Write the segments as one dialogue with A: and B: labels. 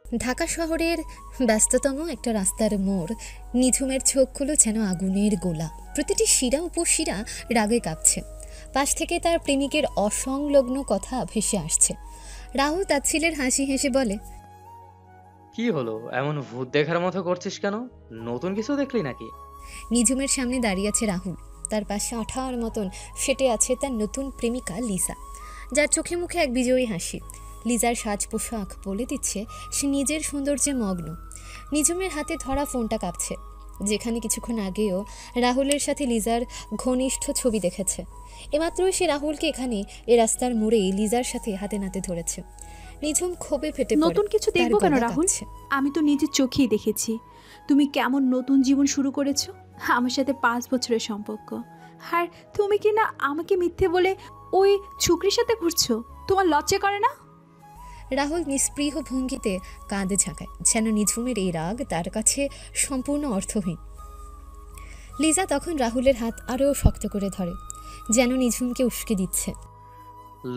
A: ঢাকা শহরের ব্যস্ততম একটা রাস্তার মোড়। নিঝুমের চোখগুলো যেন আগুনের গোলা, প্রতিটি শিরা উপশিরা রাগে কাঁপছে। পাশ থেকে তার প্রেমিকের অসংলগ্ন কথা ভেসে আসছে। রাহুল তাচ্ছিলের হাসি হেসে বলে,
B: কি হলো, এমন ভূত দেখার মতো করছিস কেন? নতুন কিছু দেখলি নাকি?
A: নিঝুমের সামনে দাঁড়িয়ে আছে রাহুল। তার পাশে আঠার মতন ফেটে আছে তার নতুন প্রেমিকা লিসা, যার চোখে মুখে এক বিজয়ী হাসি। লিজার সাজ পোশাক বলে দিচ্ছে সে নিজের সৌন্দর্যে মগ্ন। নিঝুমের হাতে ধরা ফোনটা কাঁপছে, যেখানে কিছুক্ষণ আগেও রাহুলের সাথে লিজার ঘনিষ্ঠ ছবি দেখেছে। এমাত্রই সে রাহুলকে এখানে এ রাস্তার মোড়েই লিজার সাথে হাতে নাতে ধরেছে। নিঝুম ক্ষোভে ফেটে পড়ে।
C: নতুন কিছু
A: তার
C: দেখবো কেন
A: গলা
C: রাহুল?
A: কাঁপছে।
C: আমি তো নিজের চোখেই দেখেছি তুমি কেমন নতুন জীবন শুরু করেছো। আমার সাথে 5 বছরের সম্পর্ক, আর তুমি কি না আমাকে মিথ্যে বলে ওই ছুকরির সাথে ঘুরছো? তোমার লজ্জা করে না?
A: রাহুল নিস্পৃহ ভঙ্গিতে কাঁধে ঝাঁকায়, যেন নিঝুমের এই রাগ তার কাছে সম্পূর্ণ অর্থহীন। লিজা তখন রাহুলের হাত আরও শক্ত করে ধরে, যেন নিঝুমকে উস্কে দিচ্ছে।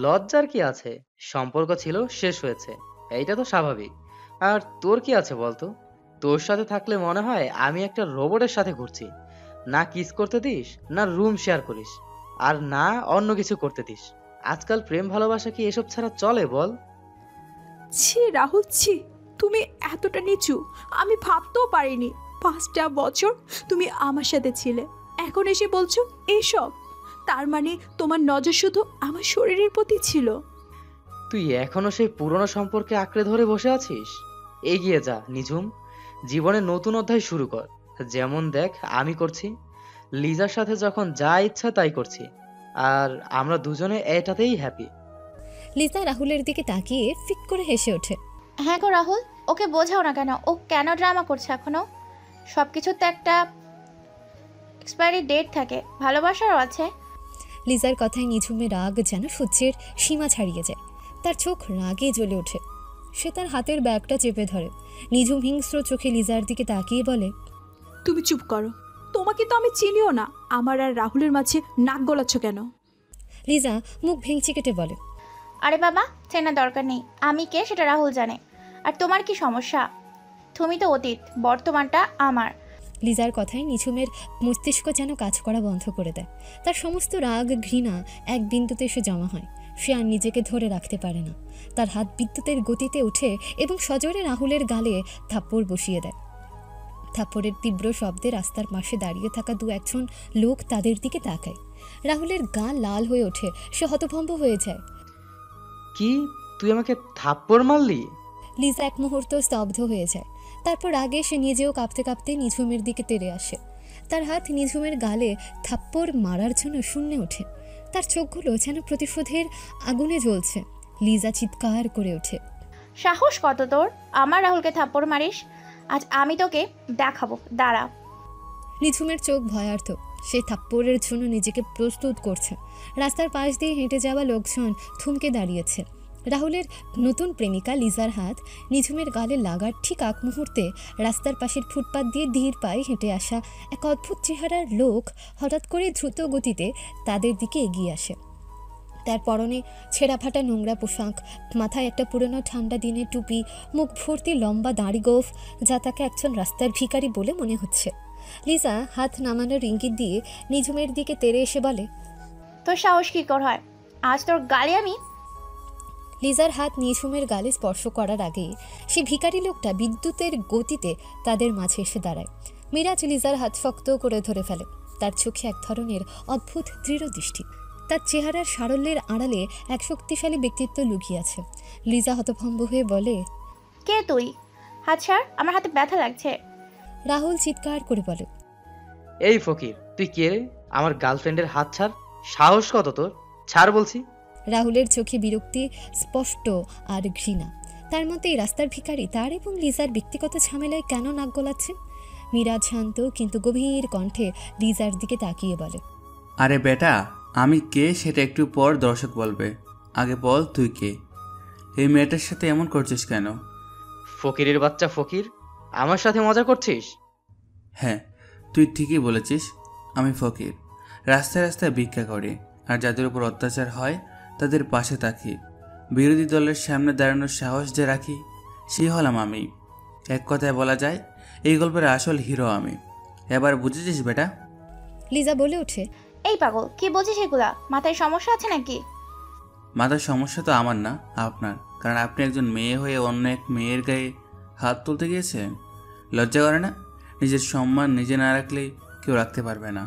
B: লজ্জার কি আছে? সম্পর্ক ছিল, শেষ হয়েছে, এইটা তো স্বাভাবিক। আর তোর কি আছে বলতো? তোর সাথে থাকলে মনে হয় আমি একটা রোবটের সাথে ঘুরছি। না কিস করতে দিস, না রুম শেয়ার করিস, আর না অন্য কিছু করতে দিস। আজকাল প্রেম ভালোবাসা কি এসব ছাড়া চলে বল?
C: ছি রাহুল, ছি। তুমি এতটা নিচু আমি ভাবতেও পারিনি। 5টা বছর তুমি আমার সাথে ছিলে, এখন এসে বলছো এসব? তার মানে তোমার নজর শুধু আমার শরীরের প্রতি ছিল?
B: তুই এখনো সেই পুরনো সম্পর্কে আঁকড়ে ধরে বসে আছিস? এগিয়ে যা নিঝুম, জীবনের নতুন অধ্যায় শুরু কর। যেমন দেখ আমি করছি, লিজার সাথে যখন যা ইচ্ছা তাই করছি, আর আমরা দুজনে এটাতেই হ্যাপি।
A: লিজা রাহুলের দিকে তাকিয়ে ফিক করে হেসে ওঠে।
D: হ্যাঁ গো রাহুল, ওকে বোঝাও না কেন? ও কেন ড্রামা করছে এখনো? সব কিছুর তো একটা এক্সপায়ারি ডেট থাকে, ভালোবাসারও আছে।
A: লিজার কথায় নিঝুমের রাগ যেন সহ্যের সীমা ছাড়িয়ে যায়। তার চোখ রাগে জ্বলে ওঠে। সে তার হাতের ব্যাগটা চেপে ধরে। নিঝুম হিংস্র চোখে লিজার দিকে তাকিয়ে বলে,
C: তুমি চুপ করো। তোমাকে তো আমি চিনিও না, আমার আর রাহুলের মাঝে নাক গলাচ্ছ কেন?
A: লিজা মুখ ভেঙচি কেটে বলে,
D: আরে বাবা, চেনার দরকার নেই। আমি কে সেটা রাহুল জানে। আর তোমার কি সমস্যা? তুমি তো অতীত, বর্তমানটা আমার।
A: লিজার কথায় নিঝুমের মস্তিষ্ক যেন কাজ করা বন্ধ করে দেয়। তার সমস্ত রাগ ঘৃণা এক বিন্দুতে এসে জমা হয়। সে আর নিজেকে ধরে রাখতে পারে না। তার হাত বিদ্যুতের গতিতে ওঠে এবং সজোরে রাহুলের গালে থাপ্পড় বসিয়ে দেয়। থাপ্পড়ের তীব্র শব্দে রাস্তার পাশে দাঁড়িয়ে থাকা দু একজন লোক তাদের দিকে তাকায়। রাহুলের গা লাল হয়ে ওঠে, সে হতভম্ব হয়ে যায়।
B: কি, তুই আমাকে থাপ্পড় মারলি?
A: লিজা এক মুহূর্ত স্তব্ধ হয়ে যায়। তারপর আগে সে নিজেও কাঁপতে কাঁপতে নিঝুমের দিকে তেড়ে আসে। তার হাত নিঝুমের গালে থাপ্পড় মারার জন্য শূন্যে ওঠে। তার চোখগুলো যেন প্রতিশোধের আগুনে জ্বলছে। লিজা চিৎকার করে ওঠে,
D: সাহস কত তোর, আমার রাহুলকে থাপ্পড় মারিস? আজ আমি তোকে দেখাবো, দাঁড়া।
A: নিঝুমের চোখ ভয়ার্থ। সে থাপ্পড়ের জন্য নিজেকে প্রস্তুত করছে। রাস্তার পাশ দিয়ে হেঁটে যাওয়া লোকজন থমকে দাঁড়িয়েছে। রাহুলের নতুন প্রেমিকা লিজার হাত নিঝুমের গালে লাগার ঠিক আগ মুহূর্তে রাস্তার পাশের ফুটপাত দিয়ে ধীর পায়ে হেঁটে আসা এক অদ্ভুত চেহারার লোক হঠাৎ করে দ্রুত গতিতে তাদের দিকে এগিয়ে আসে। তার পরনে ছেঁড়া ফাটা নোংরা পোশাক, মাথায় একটা পুরনো ঠান্ডা দিনের টুপি, মুখ ভর্তি লম্বা দাড়ি গোঁফ, যা তাকে একজন রাস্তার ভিখারি বলে মনে হচ্ছে। লিজা হাত নামানোর ইঙ্গিত দিয়ে নিঝুমের দিকে তেড়ে এসে বলে,
D: তোর সাহস কি করে হয়? আজ তোর গালে আমি।
A: লিজার হাত নিঝুমের গালে স্পর্শ করার আগেই সে ভিখারি লোকটা বিদ্যুতের গতিতে তাদের মাঝে এসে দাঁড়ায়। মিরাজ লিজার হাত শক্ত করে ধরে ফেলে। তার চোখে এক ধরনের অদ্ভুত দৃঢ় দৃষ্টি। তার চেহারার সারল্যের আড়ালে এক শক্তিশালী ব্যক্তিত্ব লুকিয়ে আছে। লিজা হতভম্ব হয়ে বলে,
D: কে তুই? হাত ছাড়, আমার হাতে ব্যথা লাগছে।
A: রাহুল চিৎকার করে বলে,
B: এই ফকির, তুই কে রে? আমার গার্লফ্রেন্ডের হাত ছাড়। সাহস কত তোর? ছাড় বলছি।
A: রাহুলের চোখে বিরক্তি স্পষ্ট আর ঘৃণা। তার মতে এই রাস্তার ভিখারি তার এবং লিজার ব্যক্তিগত ঝামেলায় কেন নাক গলাচ্ছেন? মিরাজ শান্ত কিন্তু গভীর কণ্ঠে লিজার দিকে তাকিয়ে বলে,
E: আরে বেটা, আমি কে সেটা একটু পর দর্শক বলবে। আগে বল তুই কে? এই মেয়েটার সাথে এমন করছিস কেন?
B: ফকিরের বাচ্চা ফকির, আমার সাথে মজা করছিস?
E: হ্যাঁ, তুই ঠিকই বলেছিস। আমি ফকির, রাস্তায় রাস্তায় ভিক্ষা করি, আর যাদের উপর অত্যাচার হয় তাদের পাশে থাকি, বিরোধী দলের সামনে দাঁড়ানোর সাহস যে রাখি, সেই হলাম আমি। এক কথায় বলা যায় এই গল্পের আসল হিরো আমি। এবার বুঝেছিস বেটা?
A: লিজা বলে ওঠে।
D: এই পাগল, কি বলছিস এগুলা? মাথায় সমস্যা আছে নাকি?
E: মাথার সমস্যা তো আমার না, আপনার। কারণ আপনি একজন মেয়ে হয়ে অন্য এক মেয়ের গায়ে হাত তুলতে গিয়েছেন। লজ্জা করে না? নিজের সম্মান নিজে না রাখলে কেউ রাখতে পারবে না।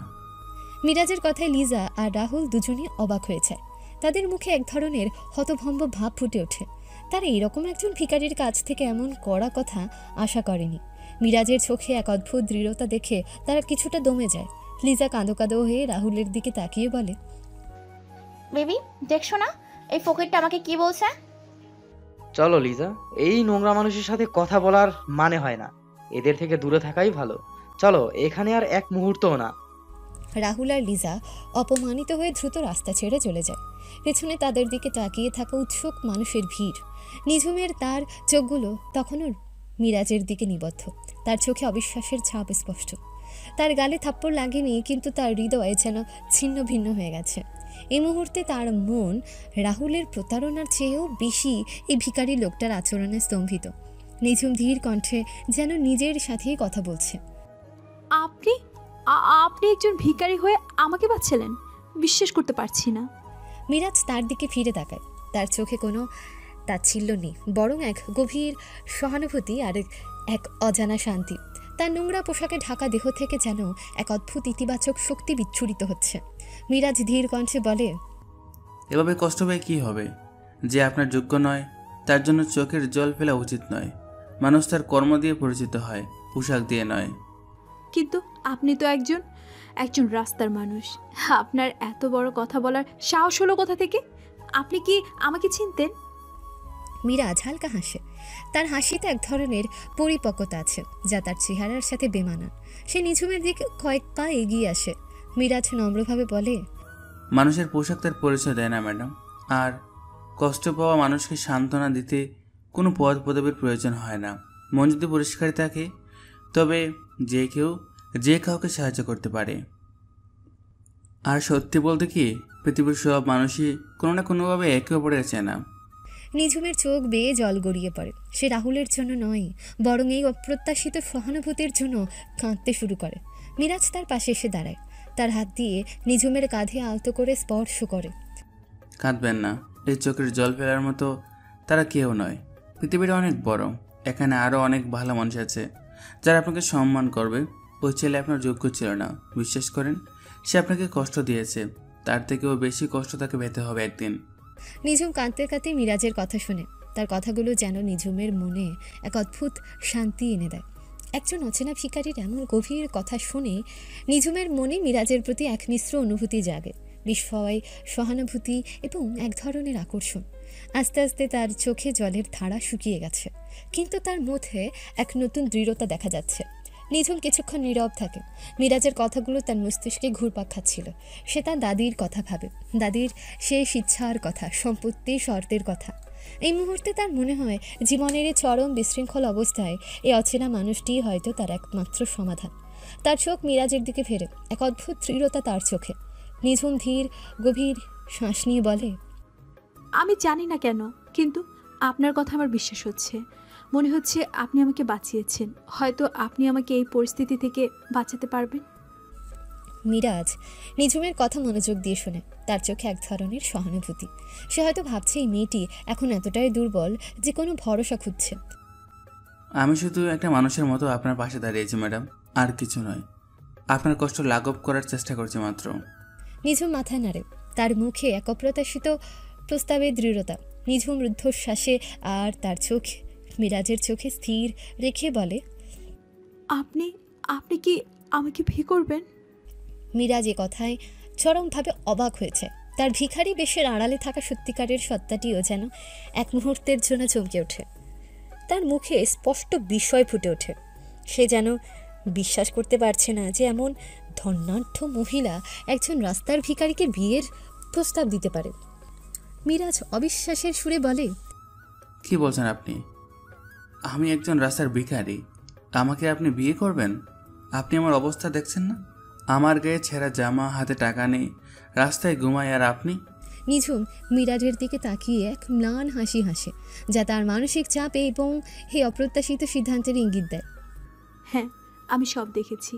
A: মিরাজের কথায় লিজা আর রাহুল দুজনই অবাক হয়েছে। তাদের মুখে এক ধরনের হতভম্ব ভাব ফুটে ওঠে। তারা এরকম একজন ভিখারির কাছ থেকে এমন কড়া কথা আশা করেনি। মিরাজের চোখে এক অদ্ভুত দৃঢ়তা দেখে তারা কিছুটা দমে যায়। লিজা কাঁদো কাঁদো হয়ে রাহুলের দিকে তাকিয়ে বলে,
D: বেবি, দেখছো না এই ফকিরটা আমাকে কি বলছে?
B: চলো লিজা, এই নোংরা মানুষের সাথে কথা বলার মানে হয় না। এদের থেকে দূরে থাকাই ভালো। চলো, এখানে আর এক মুহূর্তও না।
A: রাহুল আর লিজা অপমানিত হয়ে দ্রুত রাস্তা ছেড়ে চলে যায়। পেছনে তাদের দিকে তাকিয়ে থাকা উৎসুক মানুষের ভিড়। নিঝুমের তার চোখগুলো তখনও মিরাজের দিকে নিবদ্ধ। তার চোখে অবিশ্বাসের ছাপ স্পষ্ট। তার গালে থাপ্পড় লাগেনি, কিন্তু তার হৃদয় যেন ছিন্ন ভিন্ন হয়ে গেছে। এই মুহূর্তে তার মন রাহুলের প্রতারণার চেয়েও বেশি এই ভিখারি লোকটার আচরণে স্তম্ভিত। নিঝুম ধীর কণ্ঠে যেন নিজের সাথেই কথা বলছে।
C: আপনি আপনি একজন ভিখারি হয়ে আমাকে বাঁচালেন? বিশ্বাস করতে পারছি না।
A: মিরাজ তার দিকে ফিরে তাকায়। তার চোখে কোনো তাচ্ছিল্য নেই, বরং এক গভীর সহানুভূতি আর এক অজানা শান্তি। তার নোংরা পোশাকে ঢাকা দেহ থেকে যেন এক অদ্ভুত ইতিবাচক শক্তি বিচ্ছুরিত হচ্ছে। মিরাজ ধীর কণ্ঠে বলে,
E: এভাবে কষ্ট পেয়ে কী হবে? যে আপনার যোগ্য নয় তার জন্য চোখের জল ফেলা উচিত নয়। মানুষ তার কর্ম দিয়ে পরিচিত হয়, পোশাক দিয়ে নয়।
C: কিন্তু আপনি তো একজন রাস্তার মানুষ। আপনার এত বড় কথা বলার সাহস হলো কোথা থেকে? আপনি কি আমাকে চিনতেন?
A: মিরাজ হালকা হাসে। তার হাসিতে এক ধরনের পরিপক্কতা আছে যা তার চেহারার সাথে বেমানান। সে নিঝুমের দিকে কয়েক পা এগিয়ে আসে। মিরাজ নম্রভাবে বলে,
E: মানুষের পোশাক তার পরিচয় দেয় না ম্যাডাম। আর কষ্ট পাওয়া মানুষকে সান্ত্বনা দিতে কোনো পদ পদবীর প্রয়োজন হয় না। মন যদি পরিষ্কার থাকে তবে যে কাউকে সাহায্য করতে পারে। আর সত্যি বলতে কি, পৃথিবীর সব মানুষই কোনো না কোনোভাবে একে অপরের চেনা।
A: নিঝুমের চোখ বেয়ে জল গড়িয়ে পড়ে। সে রাহুলের জন্য নয়, বরং এই অপ্রত্যাশিত সহানুভূতির জন্য কাঁদতে শুরু করে। মিরাজ তার পাশে এসে দাঁড়ায়, তার হাত দিয়ে নিঝুমের কাঁধে আলতো করে স্পর্শ করে।
E: কাঁদবেন না, এই চোখের জল ফেলার মতো তারা কেউ নয়। পৃথিবীটা অনেক বড়, এখানে আরও অনেক ভালো মানুষ আছে যারা আপনাকে সম্মান করবে। ওই ছেলে আপনার যোগ্য ছিল না, বিশ্বাস করেন। সে আপনাকে কষ্ট দিয়েছে, তার থেকেও বেশি কষ্ট তাকে পেতে হবে একদিন।
A: নিঝুম কাঁদতে কাঁদতে মিরাজের কথা শুনে। তার কথাগুলো যেন নিঝুমের মনে এক অদ্ভুত শান্তি এনে দেয়। একজন অচেনা ভিখারির এমন গভীর কথা শুনে নিঝুমের মনে মিরাজের প্রতি এক মিশ্র অনুভূতি জাগে, বিস্ময়, সহানুভূতি এবং এক ধরনের আকর্ষণ। আস্তে আস্তে তার চোখে জলের ধারা শুকিয়ে গেছে, কিন্তু তার মধ্যে এক নতুন দৃঢ়তা দেখা যাচ্ছে। নিঝুম কিছুক্ষণ নীরব থাকে। মিরাজের কথাগুলো তার মস্তিষ্কে ঘুরপাক খাচ্ছিল। সে তার দাদির কথা ভাবে, দাদির শেষ ইচ্ছার কথা, সম্পত্তি শর্তের কথা। এই মুহূর্তে তার মনে হয় জীবনের এই চরম বিশৃঙ্খল অবস্থায় এই অচেনা মানুষটিই হয়তো তার একমাত্র সমাধান। তার চোখ মিরাজের দিকে ফেরে, এক অদ্ভুত দৃঢ়তা তার চোখে। নিঝুম ধীর গভীর শ্বাস নিয়ে বলে,
C: আমি জানি না কেন, কিন্তু আপনার কথা আমার বিশ্বাস হচ্ছে। মনে হচ্ছে আপনি আমাকে বাঁচিয়েছেন। হয়তো আপনি আমাকে এই পরিস্থিতি থেকে বাঁচাতে পারবেন।
A: মিরাজ নিঝুমের কথা মনোযোগ দিয়ে শোনে। তার চোখে এক ধরনের সহানুভূতি। সে হয়তো ভাবছে এই মেয়েটি এখন এতটাই দুর্বল যে কোনো ভরসা খুঁজছে।
E: আমি শুধু একটা মানুষের মতো আপনার পাশে দাঁড়িয়েছি ম্যাডাম, আর কিছু নয়। আপনার কষ্ট লাঘব করার চেষ্টা করছি মাত্র।
A: নিঝুম মাথা নাড়ে। তার মুখে এক অপ্রত্যাশিত প্রস্তাবের দৃঢ়তা। নিঝুম রুদ্ধশ্বাসে আর তার চোখ মিরাজের চোখে স্থির রেখে বলে,
C: আপনি আপনি কি আমাকে বিয়ে করবেন?
A: মিরাজ এ কথায় চরমভাবে অবাক হয়েছে। তার ভিখারি বেশের আড়ালে থাকা সত্যিকারের সত্তাটিও যেন এক মুহূর্তের জন্য চমকে ওঠে। তার মুখে স্পষ্ট বিস্ময় ফুটে ওঠে। সে যেন বিশ্বাস করতে পারছে না যে এমন ধন্যাঢ্য মহিলা একজন রাস্তার ভিখারিকে বিয়ের প্রস্তাব দিতে পারে। মিরাজ অবিশ্বাসের সুরে বলে,
E: কি বলছেন আপনি? আমি একজন রাস্তার ভিখারি, আমাকে আপনি বিয়ে করবেন? আপনি আমার অবস্থা দেখছেন না? আমার গায়ে ছেঁড়া জামা, হাতে টাকা নেই, রাস্তায় ঘুমাই, আর আপনি?
A: নিঝুম মিরাজের দিকে তাকিয়ে এক ম্লান হাসি হাসে, যা তার মানসিক চাপ এবং এই অপ্রত্যাশিত সিদ্ধান্তের ইঙ্গিত দেয়।
C: হ্যাঁ, আমি সব দেখেছি,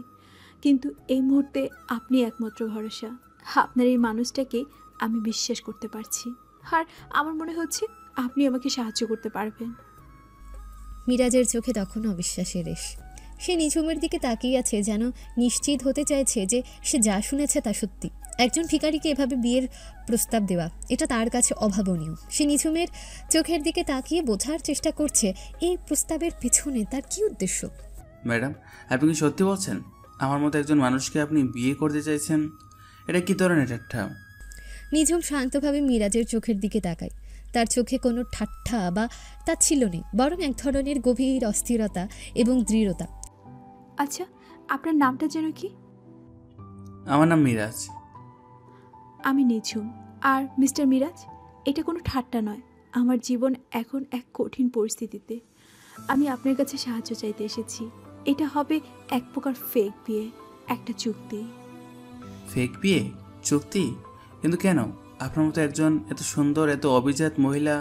C: কিন্তু এই মুহূর্তে আপনি একমাত্র ভরসা। আপনার এই মানুষটাকে আমি বিশ্বাস করতে পারছি, আর আমার মনে হচ্ছে আপনি আমাকে সাহায্য করতে পারবেন।
A: মিরাজের চোখে তখন অবিশ্বাসের রেশ। সে নিঝুমের দিকে তাকিয়ে আছে, যেন নিশ্চিত হতে চাইছে যে সে যা শুনেছে তা সত্যি। একজন ভিখারিকে এভাবে বিয়ের প্রস্তাব দেওয়া, এটা তার কাছে অভাবনীয়। সে নিঝুমের চোখের দিকে তাকিয়ে বোঝার চেষ্টা করছে এই প্রস্তাবের পেছনে তার কী উদ্দেশ্য।
E: ম্যাডাম, আপনি কি সত্যি বলছেন? আমার মতো একজন মানুষকে আপনি বিয়ে করতে চাইছেন? এটা কি ধরনের ঠাট্টা?
A: নিঝুম শান্তভাবে মিরাজের চোখের দিকে তাকায়। তার চোখে কোনো ঠাট্টা বা তাচ্ছিল্য নেই, বরং এক ধরনের গভীর অস্থিরতা এবং দৃঢ়তা।
C: আচ্ছা, আপনার নামটা যেন কি?
E: আমার নাম মিরাজ।
C: আমি নিঝুম। আর মিস্টার মিরাজ, এটা কোনো ঠাট্টা নয়। আমার জীবন এখন এক কঠিন পরিস্থিতিতে। আমি আপনার কাছে সাহায্য চাইতে এসেছি। এটা হবে এক প্রকার ফেক বিয়ে, একটা চুক্তি।
E: ফেক বিয়ে? চুক্তি? কিন্তু কেন? আপনার মতো একজন এত সুন্দর, এত অভিজাত মহিলা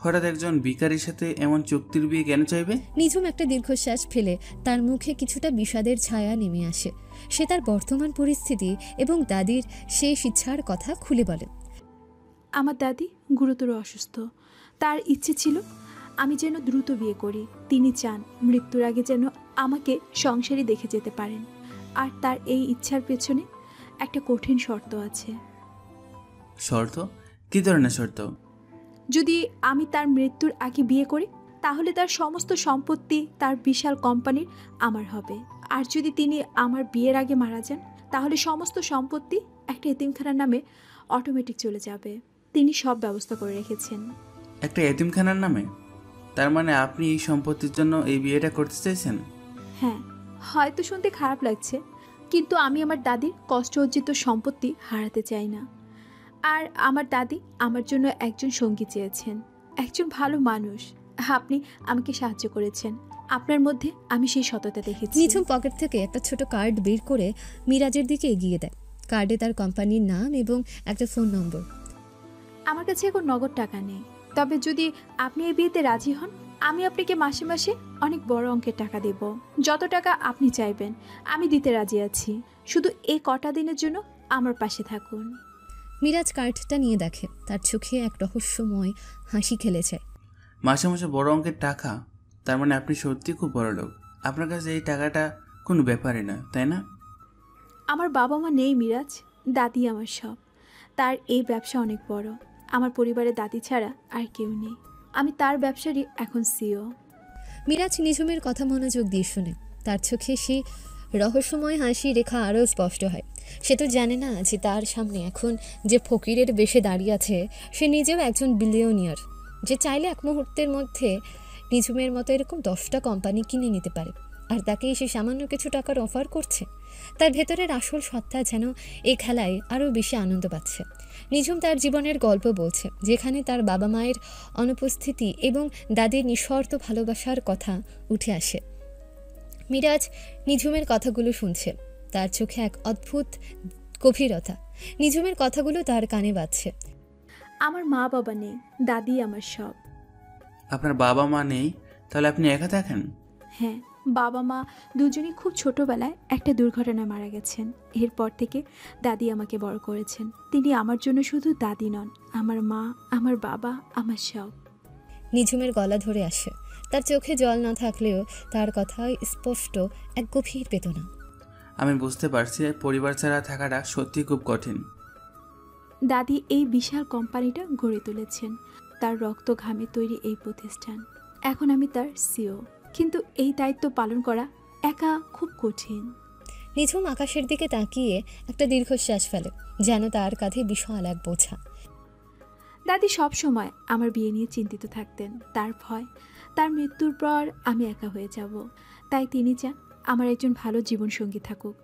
E: হঠাৎ একজন ভিখারির সাথে এমন চুক্তির বিয়ে কেন চাইবে?
A: নিঝুম একটা দীর্ঘশ্বাস ফেলে তার মুখে কিছুটা বিষাদের ছায়া নেমে আসে। সে তার বর্তমান পরিস্থিতি এবং দাদির শেষ ইচ্ছার কথা খুলে বলে।
C: আমার দাদি গুরুতর অসুস্থ। তার ইচ্ছে ছিল আমি যেন দ্রুত বিয়ে করি। তিনি চান মৃত্যুর আগে যেন আমাকে সংসারী দেখে যেতে পারেন। আর তার এই ইচ্ছার পেছনে একটা কঠিন শর্ত আছে।
E: শর্ত? কি ধরনের শর্ত?
C: যদি আমি তার মৃত্যুর আগে বিয়ে করি, তাহলে তার সমস্ত সম্পত্তি, তার বিশাল কোম্পানির আমার হবে। আর যদি তিনি আমার বিয়ের আগে মারা যান, তাহলে সমস্ত সম্পত্তি একটা এতিমখানার নামে অটোমেটিক চলে যাবে। তিনি সব ব্যবস্থা করে রেখেছেন।
E: একটা এতিমখানার নামে? তার মানে আপনি এই সম্পত্তির জন্য এই বিয়েটা করতে চাইছেন?
C: হ্যাঁ, হয়তো শুনতে খারাপ লাগছে, কিন্তু আমি আমার দাদির কষ্ট অর্জিত সম্পত্তি হারাতে চাই না। আর আমার দাদি আমার জন্য একজন সঙ্গী চেয়েছেন, একজন ভালো মানুষ। আপনি আমাকে সাহায্য করেছেন। আপনার মধ্যে আমি সেই সততা দেখেছি।
A: নিঝুম পকেট থেকে একটা ছোট কার্ড বের করে মিরাজের দিকে এগিয়ে দেয়। কার্ডে তার কোম্পানির নাম এবং একটা ফোন নম্বর।
C: আমার কাছে এখন নগদ টাকা নেই, তবে যদি আপনি এই বিয়েতে রাজি হন, আমি আপনাকে মাসে মাসে অনেক বড় অঙ্কের টাকা দেব। যত টাকা আপনি চাইবেন আমি দিতে রাজি আছি। শুধু এই কটা দিনের জন্য আমার পাশে থাকুন।
A: মিরাজ কার্ডটা নিয়ে দেখে, তার চোখে এক রহস্যময় হাসি খেলেছে।
E: মাসে মাসে বড় অঙ্কের টাকা? তার মানে আপনি সত্যি খুব বড় লোক। আপনার কাছে এই টাকাটা কোনো ব্যাপারই না, তাই না?
C: আমার বাবা মা নেই মিরাজ, দাদি আমার সব। তার এই ব্যবসা অনেক বড়। আমার পরিবারে দাদি ছাড়া আর কেউ নেই। আমি তার ব্যবসারই এখন সিও।
A: মিরাজ নিঝুমের কথা মনোযোগ দিয়ে শুনে। তার চোখে সেই রহস্যময় হাসি রেখা আরও স্পষ্ট হয়। সে তো জানে না যে তার সামনে এখন যে ফকিরের বেশে দাঁড়িয়ে আছে সে নিজেও একজন বিলিয়নিয়ার, যে চাইলে এক মুহূর্তের মধ্যে নিঝুমের মতো এরকম 10টা কোম্পানি কিনে নিতে পারে। আর তাকে সে সামান্য কিছু টাকার অফার করছে। তার ভেতরের আসল সত্তা যেন এই খেলায় আরও বেশি আনন্দ পাচ্ছে। নিঝুম তার জীবনের গল্প বলছে, যেখানে তার বাবা মায়ের অনুপস্থিতি এবং দাদির নিঃশর্ত ভালোবাসার কথা উঠে আসে। মিরাজ নিঝুমের কথাগুলো শুনছে, তার চোখে এক অদ্ভুত গভীরতা। নিঝুমের কথাগুলো তার কানে বাজছে।
C: আমার মা বাবা নেই, দাদি আমার সব।
E: আপনার বাবা মা নেই, তাহলে আপনি একা থাকেন?
C: হ্যাঁ, বাবা মা দুজনই খুব ছোটবেলায় একটা দুর্ঘটনায় মারা গেছেন। এরপর থেকে দাদি আমাকে বড় করেছেন। তিনি আমার জন্য শুধু দাদি নন, আমার মা, আমার বাবা, আমার সব।
A: নিঝুমের গলা ধরে আসে। তার চোখে জল না থাকলেও তার কথায় স্পষ্ট এক গভীর বেদনা।
E: আমি বুঝতে পারছি, পরিবার ছাড়া থাকাটা সত্যি খুব কঠিন।
C: দাদি এই বিশাল কোম্পানিটা গড়ে তুলেছেন, তার রক্ত ঘামে তৈরি এই প্রতিষ্ঠান। এখন আমি তার সিও, কিন্তু এই দায়িত্ব পালন করা একা খুব কঠিন।
A: নিঝুম আকাশের দিকে তাকিয়ে একটা দীর্ঘশ্বাস ফেলে, যেন তার কাঁধে বিশাল এক বোঝা।
C: দাদি সব সময় আমার বিয়ে নিয়ে চিন্তিত থাকতেন। তার ভয় তার মৃত্যুর পর আমি একা হয়ে যাব। তাই তিনি চান আমার একজন ভালো জীবনসঙ্গী থাকুক,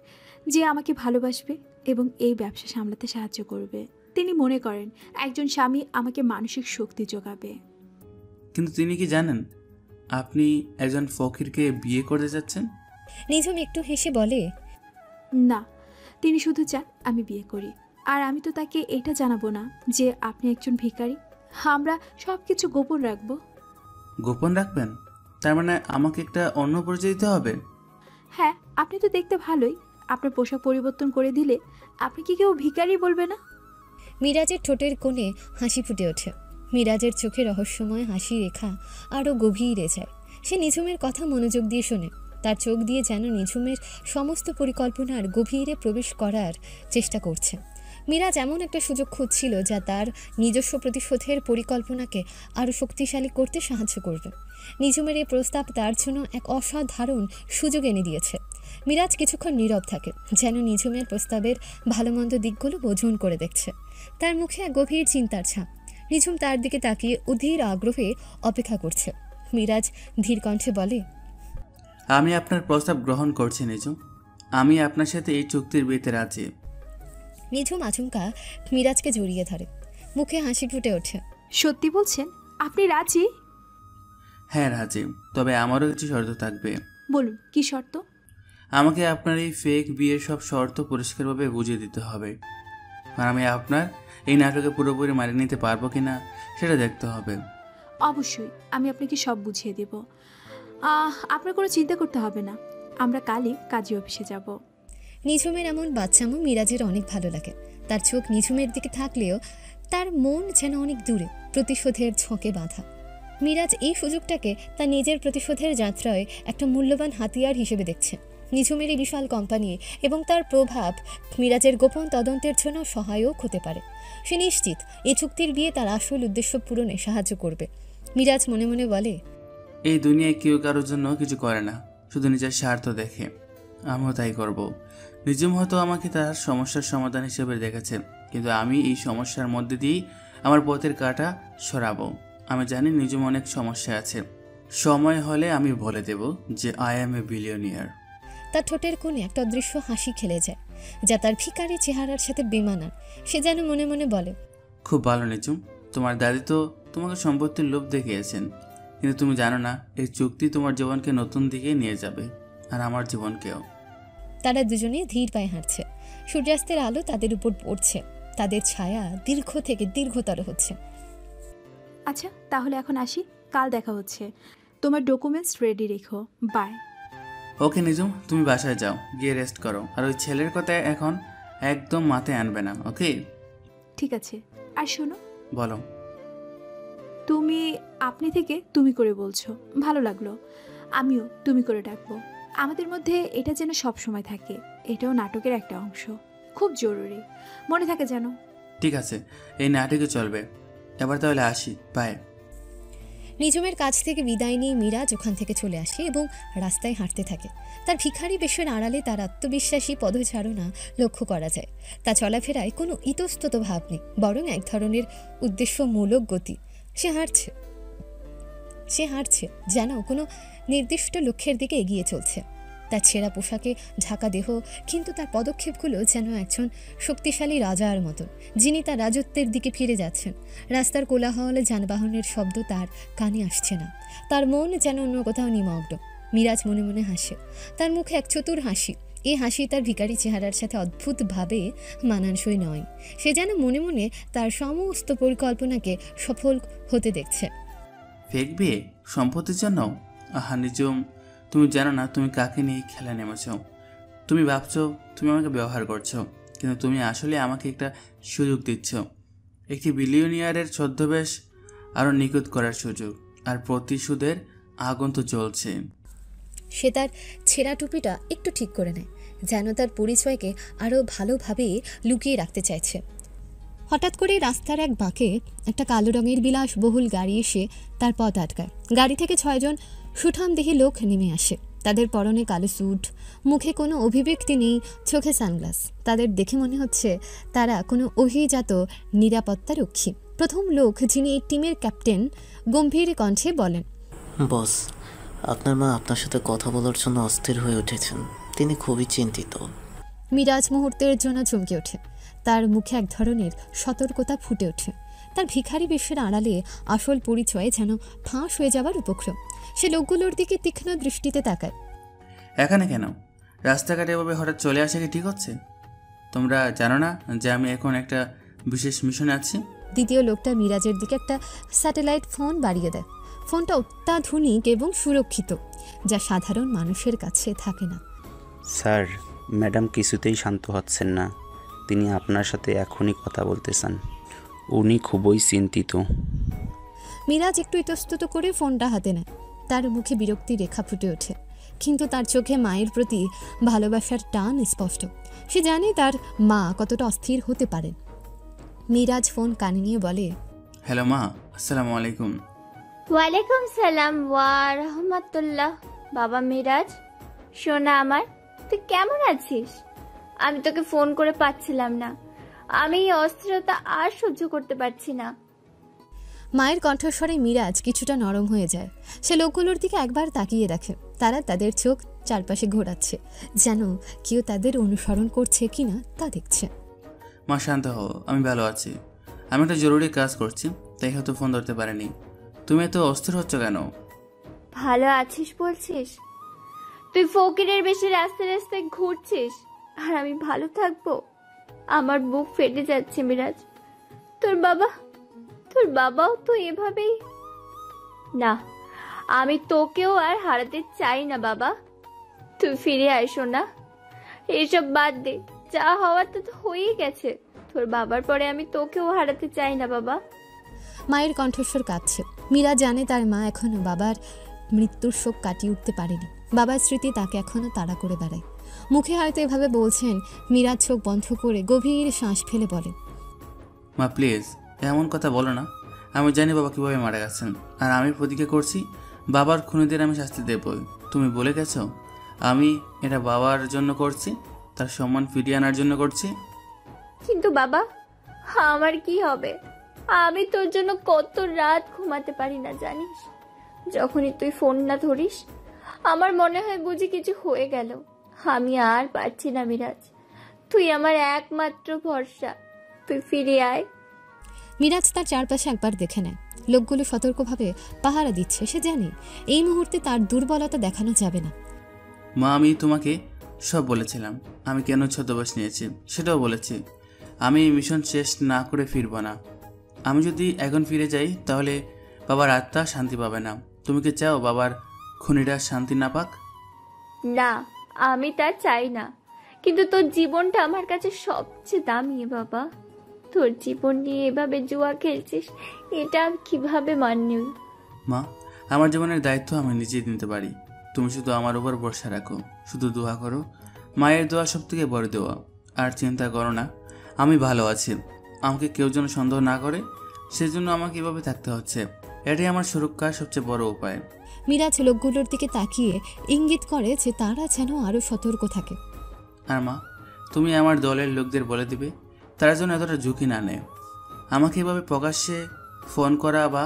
C: যে আমাকে ভালোবাসবে এবং এই ব্যবসা সামলাতে সাহায্য করবে। তিনি মনে করেন একজন স্বামী আমাকে মানসিক শক্তি যোগাবে।
E: কিন্তু তিনি কি জানেন আপনি একজন ফকিরকে বিয়ে করতে যাচ্ছেন?
A: নিঝুম একটু হেসে বলে,
C: না, তিনি শুধু চান আমি বিয়ে করি। আর আমি তো তাকে এটা জানাবো না যে আপনি একজন ভিখারি। আমরা সব কিছু গোপন রাখবো।
E: গোপন রাখবেন? তার মানে আমাকে একটা অন্য পরিচয় দিতে হবে?
C: হ্যাঁ, আপনি তো দেখতে ভালোই। আপনার পোশাক পরিবর্তন করে দিলে আপনি কি কেউ ভিখারি বলবে না?
A: মিরাজের ঠোঁটের কোণে হাসি ফুটে ওঠে। মিরাজের চোখে রহস্যময় হাসি রেখা আরও গভীরে যায়। সে নিঝুমের কথা মনোযোগ দিয়ে শোনে। তার চোখ দিয়ে যেন নিঝুমের সমস্ত পরিকল্পনার গভীরে প্রবেশ করার চেষ্টা করছে। মিরাজ এমন একটা সুযোগ খুঁজছিল যা তার নিজস্ব প্রতিশোধের পরিকল্পনাকে আরও শক্তিশালী করতে সাহায্য করবে। নিঝুমের এই প্রস্তাব তার জন্য এক অসাধারণ সুযোগ এনে দিয়েছে। মিরাজ কিছুক্ষণ নীরব থাকে, যেন নিঝুমের প্রস্তাবের ভালো মন্দ দিকগুলো ওজন করে দেখছে। তার মুখে এক গভীর চিন্তার ছাপ। নিঝুম তার দিকে তাকিয়ে অধীর আগ্রহে অপেক্ষা করছে। মিরাজ ধীর কণ্ঠে বলে,
E: আমি আপনার প্রস্তাব গ্রহণ করছি নিঝুম। আমি আপনার সাথে এই চুক্তির বিয়েতে রাজি।
A: নিঝুম আচমকা মিরাজকে জড়িয়ে ধরে। মুখে হাসি ফুটে ওঠে।
C: সত্যি বলছেন? আপনি রাজি?
E: হ্যাঁ রাজি, তবে আমারও কিছু শর্ত থাকবে।
C: বলুন, কি শর্ত?
E: আমাকে আপনার এই ফেক বিয়ের সব শর্ত পরিষ্কারভাবে বুঝিয়ে দিতে হবে। আর আমি আপনার এই নাটকে পুরোপুরি মানিয়ে নিতে পারবো কিনা সেটা দেখতে হবে।
C: অবশ্যই আমি আপনাকে সব বুঝিয়ে দেব। আপনার কোনো চিন্তা করতে হবে না। আমরা কালই কাজী অফিসে যাব।
A: নিঝুমের এমন বাচ্চামো মিরাজের অনেক ভালো লাগে। তার চোখ নিঝুমের দিকে থাকলেও তার মন যেন অনেক দূরে, প্রতিশোধের ঝোঁকে বাঁধা। মিরাজ এই সুযোগটাকে তার নিজের প্রতিশোধের যাত্রায় একটা মূল্যবান হাতিয়ার হিসেবে দেখছে। নিঝুমের এই বিশাল কোম্পানি এবং তার প্রভাব মিরাজের গোপন তদন্তের জন্য সহায়ক হতে পারে। সে নিশ্চিত এই চুক্তির বিয়ে তার আসল উদ্দেশ্য পূরণে সাহায্য করবে। মিরাজ মনে মনে বলে,
E: এই দুনিয়ায় কেউ কারোর জন্য কিছু করে না, শুধু নিজের স্বার্থ দেখে। আমিও তাই করব। নিঝুম হয়তো আমাকে তার সমস্যার সমাধান হিসেবে দেখেছে, কিন্তু আমি এই সমস্যার মধ্যে দিয়েই আমার পথের কাঁটা সরাবো। আমি জানি নিঝুম অনেক সমস্যা আছে। সময় হলে আমি বলে দেব যে আই অ্যাম এ বিলিয়নিয়ার।
A: তার ঠোঁটের কোণে একটা অদৃশ্য হাসি খেলে যায়, যা তার ভিখারি চেহারার সাথে বেমানান। সে যেন মনে মনে বলে,
E: খুব ভালো নিঝুম, তোমার দাদি তো তোমাকে সম্পত্তির লোভ দেখিয়েছেন, কিন্তু তুমি জানো না এই চুক্তি তোমার জীবনকে নতুন দিকে নিয়ে যাবে, আর আমার জীবনকেও।
A: তারা দুজনে ধীর পায়ে হাঁটছে। সূর্যাস্তের আলো তাদের উপর পড়ছে। তাদের ছায়া দীর্ঘ থেকে দীর্ঘতর হচ্ছে।
C: আচ্ছা, তাহলে এখন আসি। কাল দেখা হচ্ছে। তোমার ডকুমেন্টস রেডি রেখো। বাই।
E: ওকে নিঝুম, তুমি বাসায় যাও, গিয়ে রেস্ট করো। আর ওই ছেলের কথা এখন একদম মাথায় আনবে না, ওকে?
C: ঠিক আছে। আর শোনো,
E: বলো।
C: তুমি আপনি থেকে তুমি করে বলছো, ভালো লাগলো। আমিও তুমি করে ডাকবো। আমাদের মধ্যে এটা যেন সব সময় থাকে। এটাও নাটকের একটা অংশ, খুব জরুরি, মনে থাকে যেন।
E: ঠিক আছে, এই নাটকে চলবে। এবার তাহলে আসি, বাই।
A: নিঝুমের কাছ থেকে বিদায় নিয়ে মিরাজ ওখান থেকে চলে আসে এবং রাস্তায় হাঁটতে থাকে। তার ভিখারি বেশের আড়ালে তার আত্মবিশ্বাসী পদচারণা লক্ষ্য করা যায়। তা চলাফেরায় কোনো ইতস্তত ভাব নেই, বরং এক ধরনের উদ্দেশ্যমূলক গতি। সে হাঁটছে যেন কোনো নির্দিষ্ট লক্ষ্যের দিকে এগিয়ে চলছে। তার ছেঁড়া পোশাকে ঢাকা দেহ, কিন্তু তার পদক্ষেপগুলো যেন একজন শক্তিশালী রাজার মতো, যিনি তার রাজত্বের দিকে ফিরে যাচ্ছেন। রাস্তার কোলাহলে যানবাহনের শব্দ তার কানে আসছে না। তার মন যেন অন্য কোথাও নিমগ্ন। মিরাজ মনে মনে হাসে। তার মুখে এক চতুর হাসি। এই হাসি তার ভিখারি চেহারার সাথে অদ্ভুতভাবে মানানসই নয়। সে যেন মনে মনে তার সমস্ত পরিকল্পনাকে সফল হতে দেখছে।
E: ফেক বিয়ে সম্পত্তির জন্য? আহা নিঝুম, তুমি জানো না তুমি কাকে নিয়ে খেলা নেমেছ। তুমি ভাবছো তুমি আমাকে ব্যবহার করছো, কিন্তু তুমি আসলে আমাকে একটা সুযোগ দিচ্ছ, একটি বিলিয়নিয়ারের ছদ্মবেশ আরও নিখুঁত করার সুযোগ। আর প্রতিশোধের আগুন তো জ্বলছে।
A: সে তার ছেঁড়া টুপিটা একটু ঠিক করে নেয়, যেন তার পরিচয়কে আরও ভালোভাবে লুকিয়ে রাখতে চাইছে। হঠাৎ করে রাস্তার এক বাঁকে একটা কালো রঙের বিলাসবহুল গাড়ি এসে তার পথ আটকায়। গাড়ি থেকে 6 জন সুঠামদেহী লোক নেমে আসে। তাদের পরনে কালো স্যুট, মুখে কোনো অভিব্যক্তি নেই, চোখে সানগ্লাস। তাদের দেখে মনে হচ্ছে তারা কোনো অভিজাত নিরাপত্তা রক্ষী। প্রথম লোক, যিনি এই টিমের ক্যাপ্টেন, গম্ভীর কণ্ঠে বলেন,
F: বস, আপনার মা আপনার সাথে কথা বলার জন্য অস্থির হয়ে উঠেছেন। তিনি খুবই চিন্তিত।
A: মিরাজ মুহূর্তের জন্য চমকে ওঠে। তার মুখে এক ধরনের সতর্কতা ফুটে ওঠে। তার ভিখারি বেশের আড়ালে আসল পরিচয় যেন ফাঁস হয়ে যাবার উপক্রম। সে লোকগুলোর দিকে তীক্ষ্ণ দৃষ্টিতে তাকায়।
E: এখানে কেন? রাস্তাঘাটে এভাবে হঠাৎ চলে আসে কি ঠিক হচ্ছে? তোমরা জানো না যে আমি এখন একটা বিশেষ মিশনে আছি?
A: দ্বিতীয় লোকটা মিরাজের দিকে একটা স্যাটেলাইট ফোন বাড়িয়ে দেয়। ফোনটা অত্যাধুনিক এবং সুরক্ষিত, যা সাধারণ মানুষের কাছে থাকে না।
G: স্যার, ম্যাডাম কিছুতেই শান্ত হচ্ছেন না। তিনি আপনার সাথে এখনই কথা বলতে চান। উনি খুবই চিন্তিত।
A: মিরাজ একটু ইতস্তত করে ফোনটা হাতে নেয়। তার মুখে বিরক্তি রেখা ফুটে ওঠে, কিন্তু তার চোখে মায়ের প্রতি ভালোবাসার টান স্পষ্ট। সে জানে তার মা কতটা অস্থির হতে পারেন। মিরাজ ফোন কানে নিয়ে বলে,
E: হ্যালো মা, আসসালামু আলাইকুম।
D: ওয়ালাইকুম সালাম ওয়া রাহমাতুল্লাহ। বাবা মিরাজ, সোনা আমার, তুই কেমন আছিস? আমি তোকে ফোন করে পাচ্ছিলাম না। আমি এই অস্থিরতা আর সহ্য করতে পারছি না।
A: মায়ের কণ্ঠস্বরে মিরাজ কিছুটা নরম হয়ে যায়। সে লোকগুলোর দিকে একবার তাকিয়ে দেখে। তারা তাদের চোখ চারপাশে ঘোরাচ্ছে, যেন কেউ তাদের অনুসরণ করছে কিনা তা দেখছে।
E: মা শান্ত হও, আমি ভালো আছি। আমি একটা জরুরি কাজ করছি, তাই হয়তো ফোন ধরতে পারিনি। তুমি এত অস্থির হচ্ছ কেন?
D: ভালো আছিস বলছিস? তুই ফকিরের বেশি রাস্তায় রাস্তায় ঘুরছিস, আর আমি ভালো থাকবো? আমার বুক ফেটে যাচ্ছে মিরাজ। তোর বাবাও তো এভাবেই। না, আমি তোকেও আর হারাতে চাই না বাবা। তুই ফিরে আইসো না, এইসব বাদ দে। যা হওয়ার তো হয়েই গেছে। তোর বাবার পরে আমি তোকেও হারাতে চাই না বাবা।
A: মায়ের কণ্ঠস্বর কাঁদছে। মীরা জানে তার মা এখনো বাবার মৃত্যুর শোক কাটিয়ে উঠতে পারেনি। বাবার স্মৃতি তাকে এখনো তাড়া করে বেড়ায়। মুখে হয়তো এভাবে বলছেন। মীরা চোখ বন্ধ করে গভীর শ্বাস ফেলে বলে,
E: মা প্লিজ এমন কথা বলো না। আমি জানি বাবা কিভাবে মারা গেছেন, আর আমি প্রতিজ্ঞা করছি বাবার খুনিদের আমি শাস্তি দেবই। তুমি বলে গেছো আমি এটা বাবার জন্য করছি, তার সম্মান ফিরিয়ে আনার জন্য করছি।
D: কিন্তু বাবা, আমার কি হবে? আমি তোর জন্য কত রাত ঘুমাতে পারি না জানিস? যখনই তুই ফোন না ধরিস, আমার মনে হয় বুঝি কিছু হয়ে গেল। আমি আর পারছি না মিরাজ। তুই আমার একমাত্র ভরসা। তুই ফিরে আয়।
A: মিরাজ তার চারপাশে একবার দেখে নেয়। লোকগুলো সতর্কভাবে পাহারা দিচ্ছে। সে জানে এই মুহূর্তে তার দুর্বলতা দেখানো যাবে না।
E: মা, আমি তোমাকে সব বলেছিলাম। আমি কেন ছদ্মবেশ নিয়েছি সেটাও বলেছি। আমি মিশন শেষ না করে ফিরব না। আমি যদি এখন ফিরে যাই তাহলে বাবার আত্মা শান্তি পাবে না। তুমি কি চাও বাবার খুনিরা শান্তি না পাক?
D: না, আমি তা চাই না। কিন্তু তোর জীবনটা আমার কাছে সবচেয়ে দামি বাবা। তোর জীবন নিয়ে এভাবে জুয়া খেলছিস, এটা আমি কিভাবে মানি?
E: মা, আমার জীবনের দায়িত্ব আমি নিজেই নিতে পারি। তুমি শুধু আমার উপর ভরসা রাখো, শুধু দোয়া করো। মায়ের দোয়া সব থেকে বড় দোয়া। আর চিন্তা করো না, আমি ভালো আছি। আমাকে কেউ যেন সন্দেহ না করে, সেজন্য আমাকে এভাবে থাকতে হচ্ছে। এটাই আমার সুরক্ষার সবচেয়ে বড় উপায়।
A: মিরাজ লোকগুলোর দিকে তাকিয়ে ইঙ্গিত করে যে তারা যেন আরো সতর্ক থাকে।
E: আর মা, তুমি আমার দলের লোকদের বলে দিবে তারা যেন এতটা ঝুঁকি না নেয়। আমাকে এভাবে প্রকাশ্যে ফোন করা বা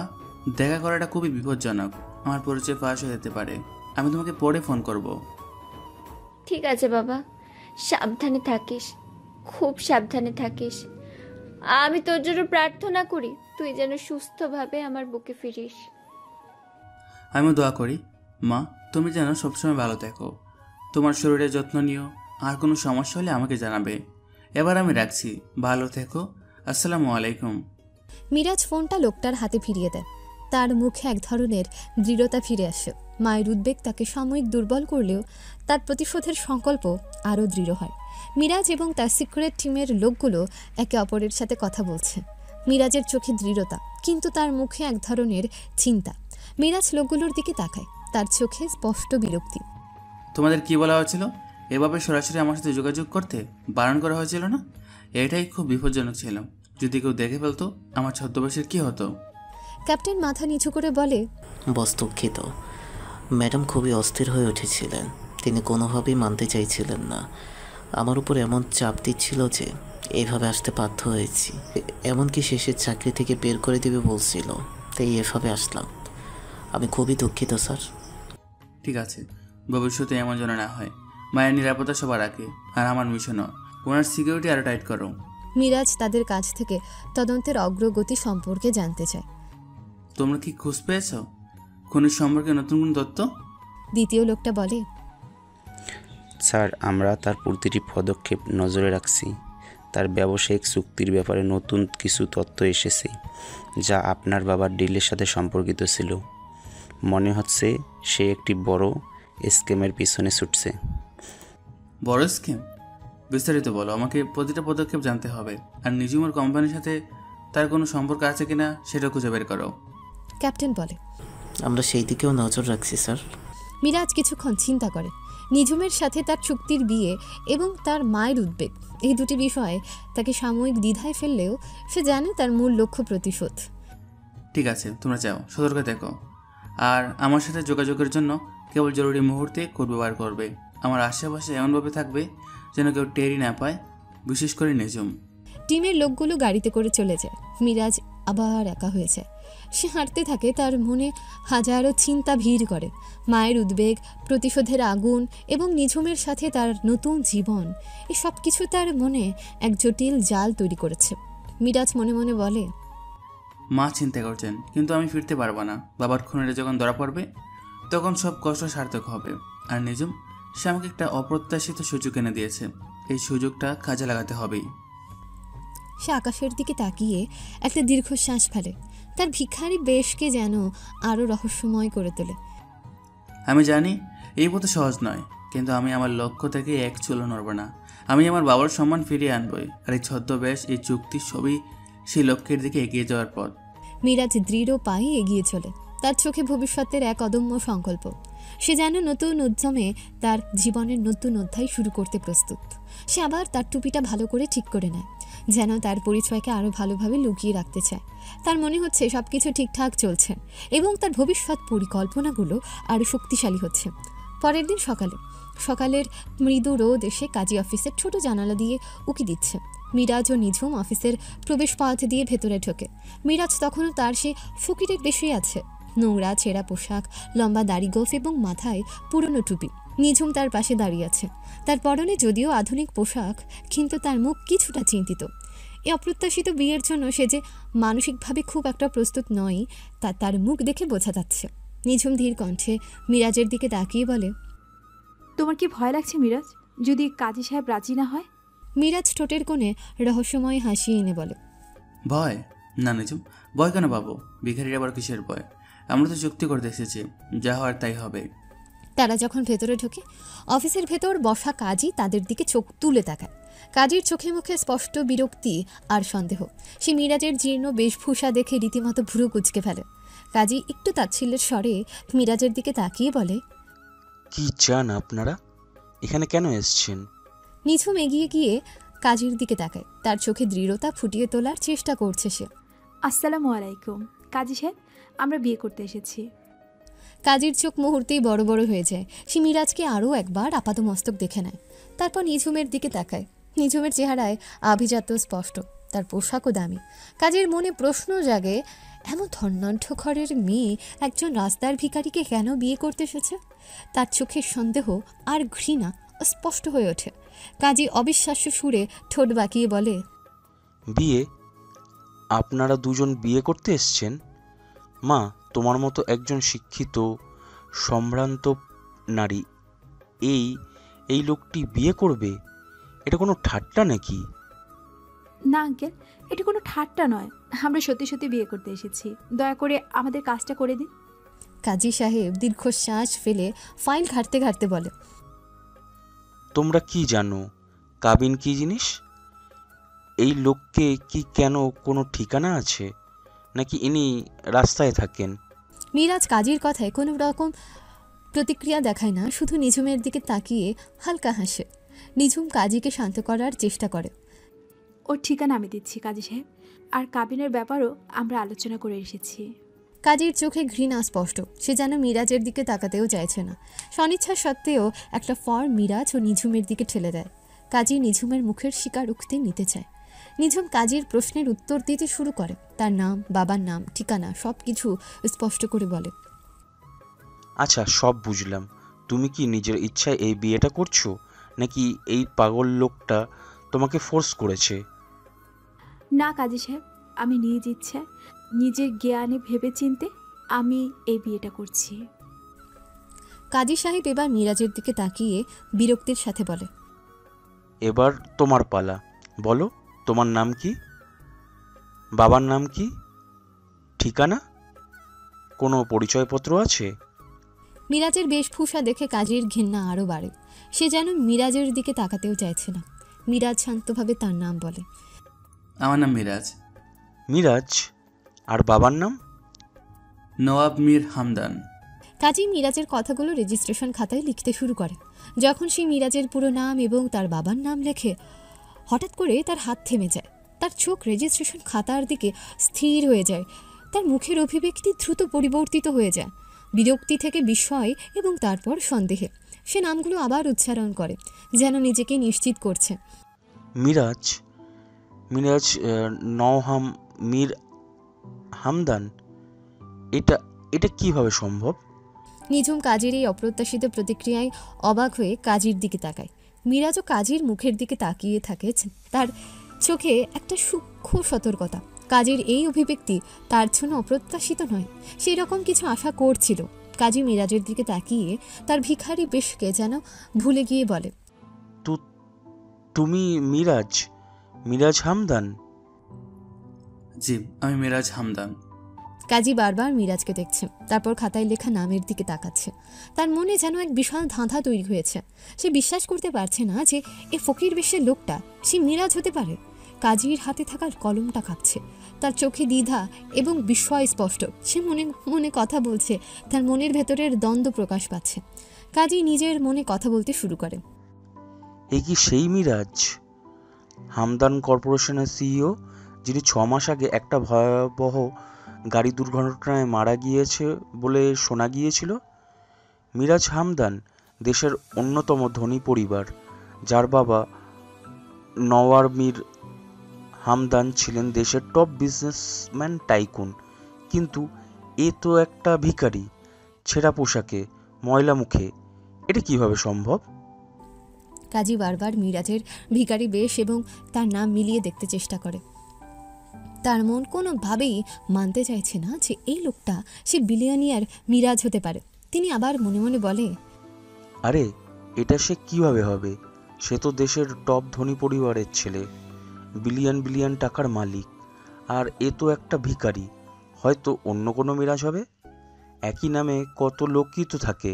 E: দেখা করাটা খুবই বিপজ্জনক। আমার পরিচয় ফাঁস হয়ে যেতে পারে। আমি তোমাকে পরে ফোন করব।
D: ঠিক আছে বাবা, সাবধানে থাকিস, খুব সাবধানে থাকিস। আমি তোর জন্য প্রার্থনা করি তুই যেন সুস্থভাবে আমার বুকে ফিরিস।
E: আমি দোয়া করি মা, তুমি যেন সবসময় ভালো থাকো। তোমার শরীরের যত্ন নিও। আর কোনো সমস্যা হলে আমাকে জানাবে। এবার আমি রাখছি, ভালো থেকো। আসসালামু আলাইকুম।
A: মিরাজ ফোনটা লোকটার হাতে ফিরিয়ে দেয়। তার মুখে এক ধরনের দৃঢ়তা ফিরে আসে। মায়ের উদ্বেগ তাকে সাময়িক দুর্বল করলেও তার প্রতিশোধের সংকল্প আরও দৃঢ় হয়। মিরাজ এবং তার সিক্রেট টিমের লোকগুলো একে অপরের সাথে কথা বলছে। মিরাজের চোখে দৃঢ়তা, কিন্তু তার মুখে এক ধরনের চিন্তা। মিরাজ লোকগুলোর দিকে তাকায়, তার চোখে স্পষ্ট বিরক্তি।
E: তোমাদের কি বলা হয়েছিল? এভাবে সরাসরি আমার সাথে যোগাযোগ করতে বারণ করা হয়েছিল না? এটাই খুব বিপজ্জনক ছিল। যদি কেউ দেখে ফেলতো আমার ছদ্মবেশের কি হতো?
A: ক্যাপ্টেন মাথা নিচু করে বলে,
F: বস দুঃখিত। ম্যাডাম খুবই অস্থির হয়ে উঠেছিলেন। তিনি কোনোভাবেই মানতে চাইছিলেন না। আমার উপর এমন চাপ দিচ্ছিল যে এইভাবে আসতে বাধ্য হয়েছি। এমনকি শেষের চাকরি থেকে বের করে দেবে বলছিল, তাই এভাবে আসলাম। আমি খুবই দুঃখিত স্যার।
E: ঠিক আছে, ভবিষ্যতে এমন যেন না হয়। মায়ের নিরাপত্তা সবার আগে, আর আমার মিশনও। ওনার সিকিউরিটি আরও টাইট করো।
A: মিরাজ তাদের কাছ থেকে তদন্তের অগ্রগতি সম্পর্কে জানতে চায়।
E: তোমরা কি খোঁজ পেয়েছ খুনির সম্পর্কে নতুন কোন তথ্য?
A: দ্বিতীয় লোকটা বলে,
G: স্যার, আমরা তার প্রতিটি পদক্ষেপ নজরে রাখছি। তার ব্যবসায়িক চুক্তির ব্যাপারে নতুন কিছু তথ্য এসেছে, যা আপনার বাবার ডিলের সাথে সম্পর্কিত ছিল। মনে হচ্ছে সে একটি বড় স্ক্যামের পিছনে ছুটছে।
E: বড় স্কিম? বিস্তারিত বলো, আমাকে প্রতিটা পদক্ষেপ জানতে হবে। আর নিজুমের কোম্পানির সাথে তার কোনো সম্পর্ক আছে কিনা সেটা খুঁজে বের করো।
A: ক্যাপ্টেন বলে।
F: আমরা সেই দিকেও নজর রাখছি স্যার।
A: মিরাজ কিছুক্ষণ চিন্তা করে। নিঝুমের সাথে তার চুক্তির বিয়ে এবং তার মায়ের উদ্বেগ, এই দুটি বিষয়ে তাকে সাময়িক দ্বিধায় ফেললেও সে জানে তার মূল লক্ষ্য প্রতিশোধ।
E: ঠিক আছে, তোমরা যাও, সতর্ক দেখো। আর আমার সাথে যোগাযোগের জন্য কেবল জরুরি মুহূর্তে কোড ব্যবহার করবে। আমার আশেপাশে এমনভাবে থাকবে যেন কেউ টেরই না পায়, বিশেষ করে নিজুম।
A: টিমের লোকগুলো গাড়িতে করে চলে যায়। মিরাজ আবার একা হয়ে যায়। সে হাঁটতে থাকে, তার মনে হাজারো চিন্তা ভিড় করে। মায়ের উদ্বেগ, প্রতিশোধের আগুন এবং নিঝুমের সাথে তার নতুন জীবন, এই সব কিছু তার মনে এক জটিল জাল তৈরি করেছে। মিরাজ মনে মনে বলে,
E: মা চিন্তা করছেন, কিন্তু আমি ফিরতে পারবো না। বাবার খুনিরা যখন ধরা পড়বে তখন সব কষ্ট সার্থক হবে। আর নিজুম, সে আমাকে একটা অপ্রত্যাশিত সুযোগ এনে দিয়েছে, এই সুযোগটা কাজে লাগাতে হবেই।
A: সে আকাশের দিকে তাকিয়ে একটা দীর্ঘশ্বাস ফেলে। তার ভিখারি বেশকে যেন আরও রহস্যময় করে তোলে।
E: আমি জানি এই পথে সহজ নয়, কিন্তু আমি আমার লক্ষ্য থেকে এক চুলো নড়ব না। আমি আমার বাবার সম্মান ফিরিয়ে আনবই। আর এই ছদ্মবেশ, এই চুক্তি সবই সেই লক্ষ্যের দিকে এগিয়ে যাওয়ার পথ।
A: মিরাজ দৃঢ় পায়ে এগিয়ে চলে, তার চোখে ভবিষ্যতের এক অদম্য সংকল্প। সে যেন নতুন উদ্যমে তার জীবনের নতুন অধ্যায় শুরু করতে প্রস্তুত। সে আবার তার টুপিটা ভালো করে ঠিক করে নেয়, যেন তার পরিচয়কে আরও ভালোভাবে লুকিয়ে রাখতে চায়। তার মনে হচ্ছে সব কিছু ঠিকঠাক চলছে এবং তার ভবিষ্যৎ পরিকল্পনাগুলো আরও শক্তিশালী হচ্ছে। পরের দিন সকালের মৃদু রোদ এসে কাজী অফিসের ছোট জানালা দিয়ে উকি দিচ্ছে। মিরাজ ও নিঝুম অফিসের প্রবেশ পথ দিয়ে ভেতরে ঢোকে। মিরাজ তখনও তার সে ফকিরের বেশই আছে, নোংরা ছেঁড়া পোশাক, লম্বা দাড়ি গোফ এবং মাথায় পুরনো টুপি। নিঝুম তার পাশে দাঁড়িয়ে আছে, তার পরনে যদিও আধুনিক পোশাক, কিন্তু তার মুখ কিছুটা চিন্তিত। এই অপ্রত্যাশিত বিয়ের জন্য সে যে মানসিকভাবে খুব একটা প্রস্তুত নয়, তা তার মুখ দেখে বোঝা যাচ্ছে। নিঝুম ধীর কণ্ঠে মিরাজের দিকে তাকিয়ে বলে,
C: তোমার কি ভয় লাগছে মিরাজ, যদি কাজী সাহেব রাজি না হয়?
A: মিরাজ ঠোঁটের কোণে রহস্যময় হাসি এনে বলে,
E: ভয়? না নিজুম, ভয় কেন পাবো? ভিখারির আবার কিসের ভয়? আমরা তো চুক্তি করতে এসেছি, যা হওয়ার তাই হবে।
A: তারা যখন ভেতরে ঢোকে, অফিসের ভেতর বসা কাজী তাদের দিকে চোখ তুলে তাকায়। কাজীর চোখে মুখে স্পষ্ট বিরক্তি আর সন্দেহ। সে মিরাজের জীর্ণ বেশভূষা দেখে রীতিমতো ভুরু কুঁচকে ফেলে। কাজী একটু তাচ্ছিল্যের স্বরে মিরাজের দিকে তাকিয়ে বলে,
G: কি চান আপনারা? এখানে কেন এসেছেন?
A: নিঝুম এগিয়ে গিয়ে কাজীর দিকে তাকায়, তার চোখে দৃঢ়তা ফুটিয়ে তোলার চেষ্টা করছে সে।
C: আসসালামু আলাইকুম কাজী সাহেব, আমরা বিয়ে করতে এসেছি।
A: কাজীর চোখ মুহূর্তেই বড় বড় হয়ে যায়। সে মিরাজকে আরও একবার আপাতমস্তক দেখে নেয়, তারপর নিঝুমের দিকে তাকায়। নিঝুমের চেহারায় আভিজাত্য স্পষ্ট, তার পোশাকও দামি। কাজীর মনে প্রশ্ন জাগে, এমন ধর্নাঢ্য ঘরের মেয়ে একজন রাস্তার ভিখারিকে কেন বিয়ে করতে এসেছে? তার চোখের সন্দেহ আর ঘৃণা স্পষ্ট হয়ে ওঠে। কাজী অবিশ্বাস্য সুরে ঠোঁট বাঁকিয়ে বলে,
G: বিয়ে? আপনারা দুজন বিয়ে করতে এসেছেন? মা, তোমার মতো একজন শিক্ষিত সম্ভ্রান্ত নারী এই লোকটি বিয়ে করবে? এটা কোনো ঠাট্টা নাকি?
C: না আঙ্কেল, এটা কোনো ঠাট্টা নয়, আমরা সত্যি সত্যি বিয়ে করতে এসেছি। দয়া করে আমাদের কাজটা করে দিন।
A: কাজী সাহেব দীর্ঘশ্বাস ফেলে ফাইল ঘাঁটতে ঘাঁটতে বলে,
G: তোমরা কি জানো কাবিন কি জিনিস? এই লোককে কি কেন কোনো ঠিকানা আছে, নাকি ইনি রাস্তায় থাকেন?
A: মিরাজ কাজীর কথায় কোনো রকম প্রতিক্রিয়া দেখায় না, শুধু নিঝুমের দিকে তাকিয়ে হালকা হাসে। নিঝুম কাজীকে শান্ত করার চেষ্টা করে।
C: ওর ঠিকানা আমি দিচ্ছি কাজী সাহেব, আর কাবিনের ব্যাপারও আমরা আলোচনা করে এসেছি।
A: কাজীর চোখে ঘৃণা স্পষ্ট, সে যেন মিরাজের দিকে তাকাতেও চাইছে না। স্বনিচ্ছা সত্ত্বেও একটা ফর্ম মিরাজ ও নিঝুমের দিকে ঠেলে দেয়। কাজী নিঝুমের মুখের স্বীকারোক্তি নিতে চায়। নিঝুম কাজীর প্রশ্নের উত্তর দিতে শুরু করে, তার নাম, বাবার নাম, ঠিকানা সব কিছু স্পষ্ট করে বলে।
G: আচ্ছা, সব বুঝলাম। তুমি কি নিজের ইচ্ছায় এই বিয়েটা করছো, নাকি এই পাগল লোকটা তোমাকে ফোর্স করেছে?
C: না কাজী সাহেব, আমি নিজ ইচ্ছায়, নিজের জ্ঞানে ভেবে চিনতে আমি এই বিয়েটা করছি।
A: কাজী সাহেব এবার মিরাজের দিকে তাকিয়ে বিরক্তির সাথে বলে,
G: এবার তোমার পালা, বলো
H: তোমার নাম কি? বাবার নাম কি? ঠিকানা? কোনো পরিচয়পত্র আছে?
A: মিরাজের বেশভূষা দেখে কাজীর ঘৃণা আরও বাড়ে। সে যেন মিরাজের দিকে তাকাতেও চাইছে না। মিরাজ শান্তভাবে তার নাম বলে।
E: আমার নাম মিরাজ।
H: মিরাজ? আর বাবার নাম?
E: নওয়াব মীর হামদান।
A: কাজী মিরাজের কথাগুলো রেজিস্ট্রেশন খাতায় লিখতে শুরু করে। যখন সে মিরাজের পুরো নাম এবং তার বাবার নাম লেখে, হঠাৎ করে তার হাত থেমে যায়। তার চোখ রেজিস্ট্রেশন খাতার দিকে স্থির হয়ে যায়। তার মুখের অভিব্যক্তি দ্রুত পরিবর্তিত হয়ে যায়, বিরক্তি থেকে বিস্ময় এবং তারপর সন্দেহে। সে নামগুলো আবার উচ্চারণ করে, যেন নিজেকে নিশ্চিত করছে।
H: মিরাজ? মিরাজ নওহাম মীর হামদান? এটা এটা কিভাবে সম্ভব?
A: নিঝুম কাজীর এই অপ্রত্যাশিত প্রতিক্রিয়ায় অবাক হয়ে কাজীর দিকে তাকায়। মিরাজও কাজীর মুখের দিকে তাকিয়ে থাকে, তার চোখে একটা সূক্ষ্ম সতর্কতা। কাজীর এই অভিব্যক্তি তার জন্য অপ্রত্যাশিত নয়, সেই রকম কিছু আশা করছিল। কাজী মিরাজের দিকে তাকিয়ে তার ভিখারি বেশকে যেন ভুলে গিয়ে বলে,
H: তুমি মিরাজ? মিরাজ হামদান?
E: জি, আমি মিরাজ হামদান।
A: কাজী বারবার মিরাজকে দেখছে, তারপর খাতায় লেখা নামের দিকে তাকাচ্ছে। তার মনে যেন এক বিশাল ধাঁধা তৈরি হয়েছে। সে বিশ্বাস করতে পারছে না যে এ ফকির বেশের লোকটা সে মিরাজ হতে পারে। কাজীর হাতে থাকা কলমটা কাঁপছে, তার চোখে দ্বিধা এবং বিস্ময় স্পষ্ট। সে মনে মনে কথা বলছে, তার মনের ভেতরের দ্বন্দ্ব প্রকাশ পাচ্ছে। কাজী নিজের মনে কথা বলতে শুরু করে।
H: এই কি সেই মিরাজ হামদান কর্পোরেশনের সিইও, যিনি 6 মাস আগে একটা ভয়াবহ গাড়ি দুর্ঘটনায় মারা গিয়েছে বলে শোনা গিয়েছিল? মিরাজ হামদান দেশের অন্যতম ধনী পরিবার, যার বাবা নওয়াব মীর হামদান ছিলেন দেশের টপ বিজনেসম্যান টাইকুন। কিন্তু এ তো একটা ভিখারি, ছেঁড়া পোশাকে, ময়লা মুখে। এটা কিভাবে সম্ভব?
A: কাজী বারবার মিরাজের ভিখারি বেশ এবং তার নাম মিলিয়ে দেখতে চেষ্টা করে। তার মন কোনোভাবেই মানতে চাইছে না যে এই লোকটা সে বিলিয়নিয়ার মিরাজ হতে পারে। তিনি আবার মনে মনে বলে,
H: আরে এটা সে কিভাবে হবে? সে তো দেশের টপ ধনী পরিবারের ছেলে, বিলিয়ন বিলিয়ন টাকার মালিক। আর এ তো একটা ভিখারি। হয়তো অন্য কোনো মিরাজ হবে। একই নামে কত লোকই তো থাকে।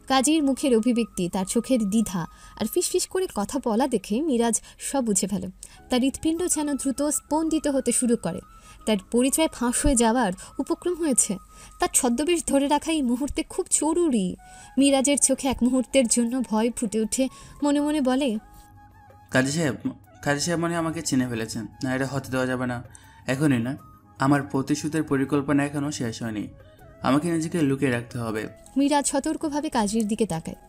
A: কাজীর মুখের অভিব্যক্তি, তার চোখের দ্বিধা আর ফিসফিস করে কথা বলা দেখে মিরাজ সব বুঝে ফেলে। তার হৃৎপিণ্ড যেন দ্রুত স্পন্দিত হতে শুরু করে। তার পরিচয় ফাঁস হয়ে যাওয়ার উপক্রম হয়েছে। তার ছদ্মবেশ ধরে রাখা এই মুহূর্তে খুব জরুরি। মিরাজের চোখে এক মুহূর্তের জন্য ভয় ফুটে উঠে মনে মনে বলে,
E: কাজী সাহেব মনে আমাকে চিনে ফেলেছেন। না, এটা হতে দেওয়া যাবে না, এখনই না। আমার প্রতিশোধের পরিকল্পনা এখনও শেষ হয়নি। আমাকে নিজেকে লুকিয়ে রাখতে হবে।
A: মিরাজ সতর্কভাবে কাজীর দিকে তাকায়।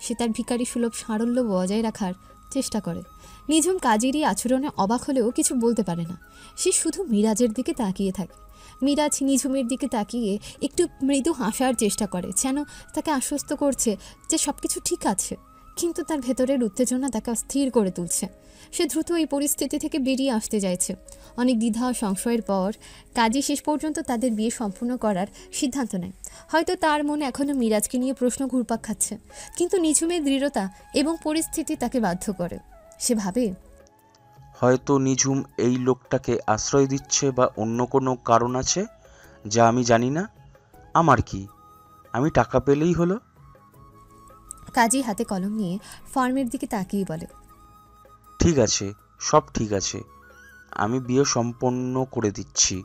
A: সে তার ভিখারি সুলভ সারল্য বজায় রাখার চেষ্টা করে। নিঝুম কাজীরই আচরণে অবাক হলেও কিছু বলতে পারে না। সে শুধু মিরাজের দিকে তাকিয়ে থাকে। মিরাজ নিঝুমের দিকে তাকিয়ে একটু মৃদু হাসার চেষ্টা করে, যেন তাকে আশ্বস্ত করছে যে সব কিছু ঠিক আছে। কিন্তু তার ভেতরের উত্তেজনা তাকে অস্থির করে তুলছে। সে দ্রুত এই পরিস্থিতি থেকে বেরিয়ে আসতে চাইছে। অনেক দ্বিধা ও সংশয়ের পর কাজী শেষ পর্যন্ত তাদের বিয়ে সম্পূর্ণ করার সিদ্ধান্ত নেয়। হয়তো তার মনে এখনও মিরাজকে নিয়ে প্রশ্ন ঘুরপাক খাচ্ছে, কিন্তু নিঝুমের দৃঢ়তা এবং পরিস্থিতি তাকে বাধ্য করে। সে ভাবে,
H: হয়তো নিঝুম এই লোকটাকে আশ্রয় দিচ্ছে বা অন্য কোনো কারণ আছে যা আমি জানি না। আমার কি, আমি টাকা পেলেই হলো।
A: কাজী হাতে কলম নিয়ে ফর্মের দিকে তাকিয়ে বলে,
H: ঠিক আছে, সব ঠিক আছে, আমি বিয়ে সম্পন্ন করে দিচ্ছি।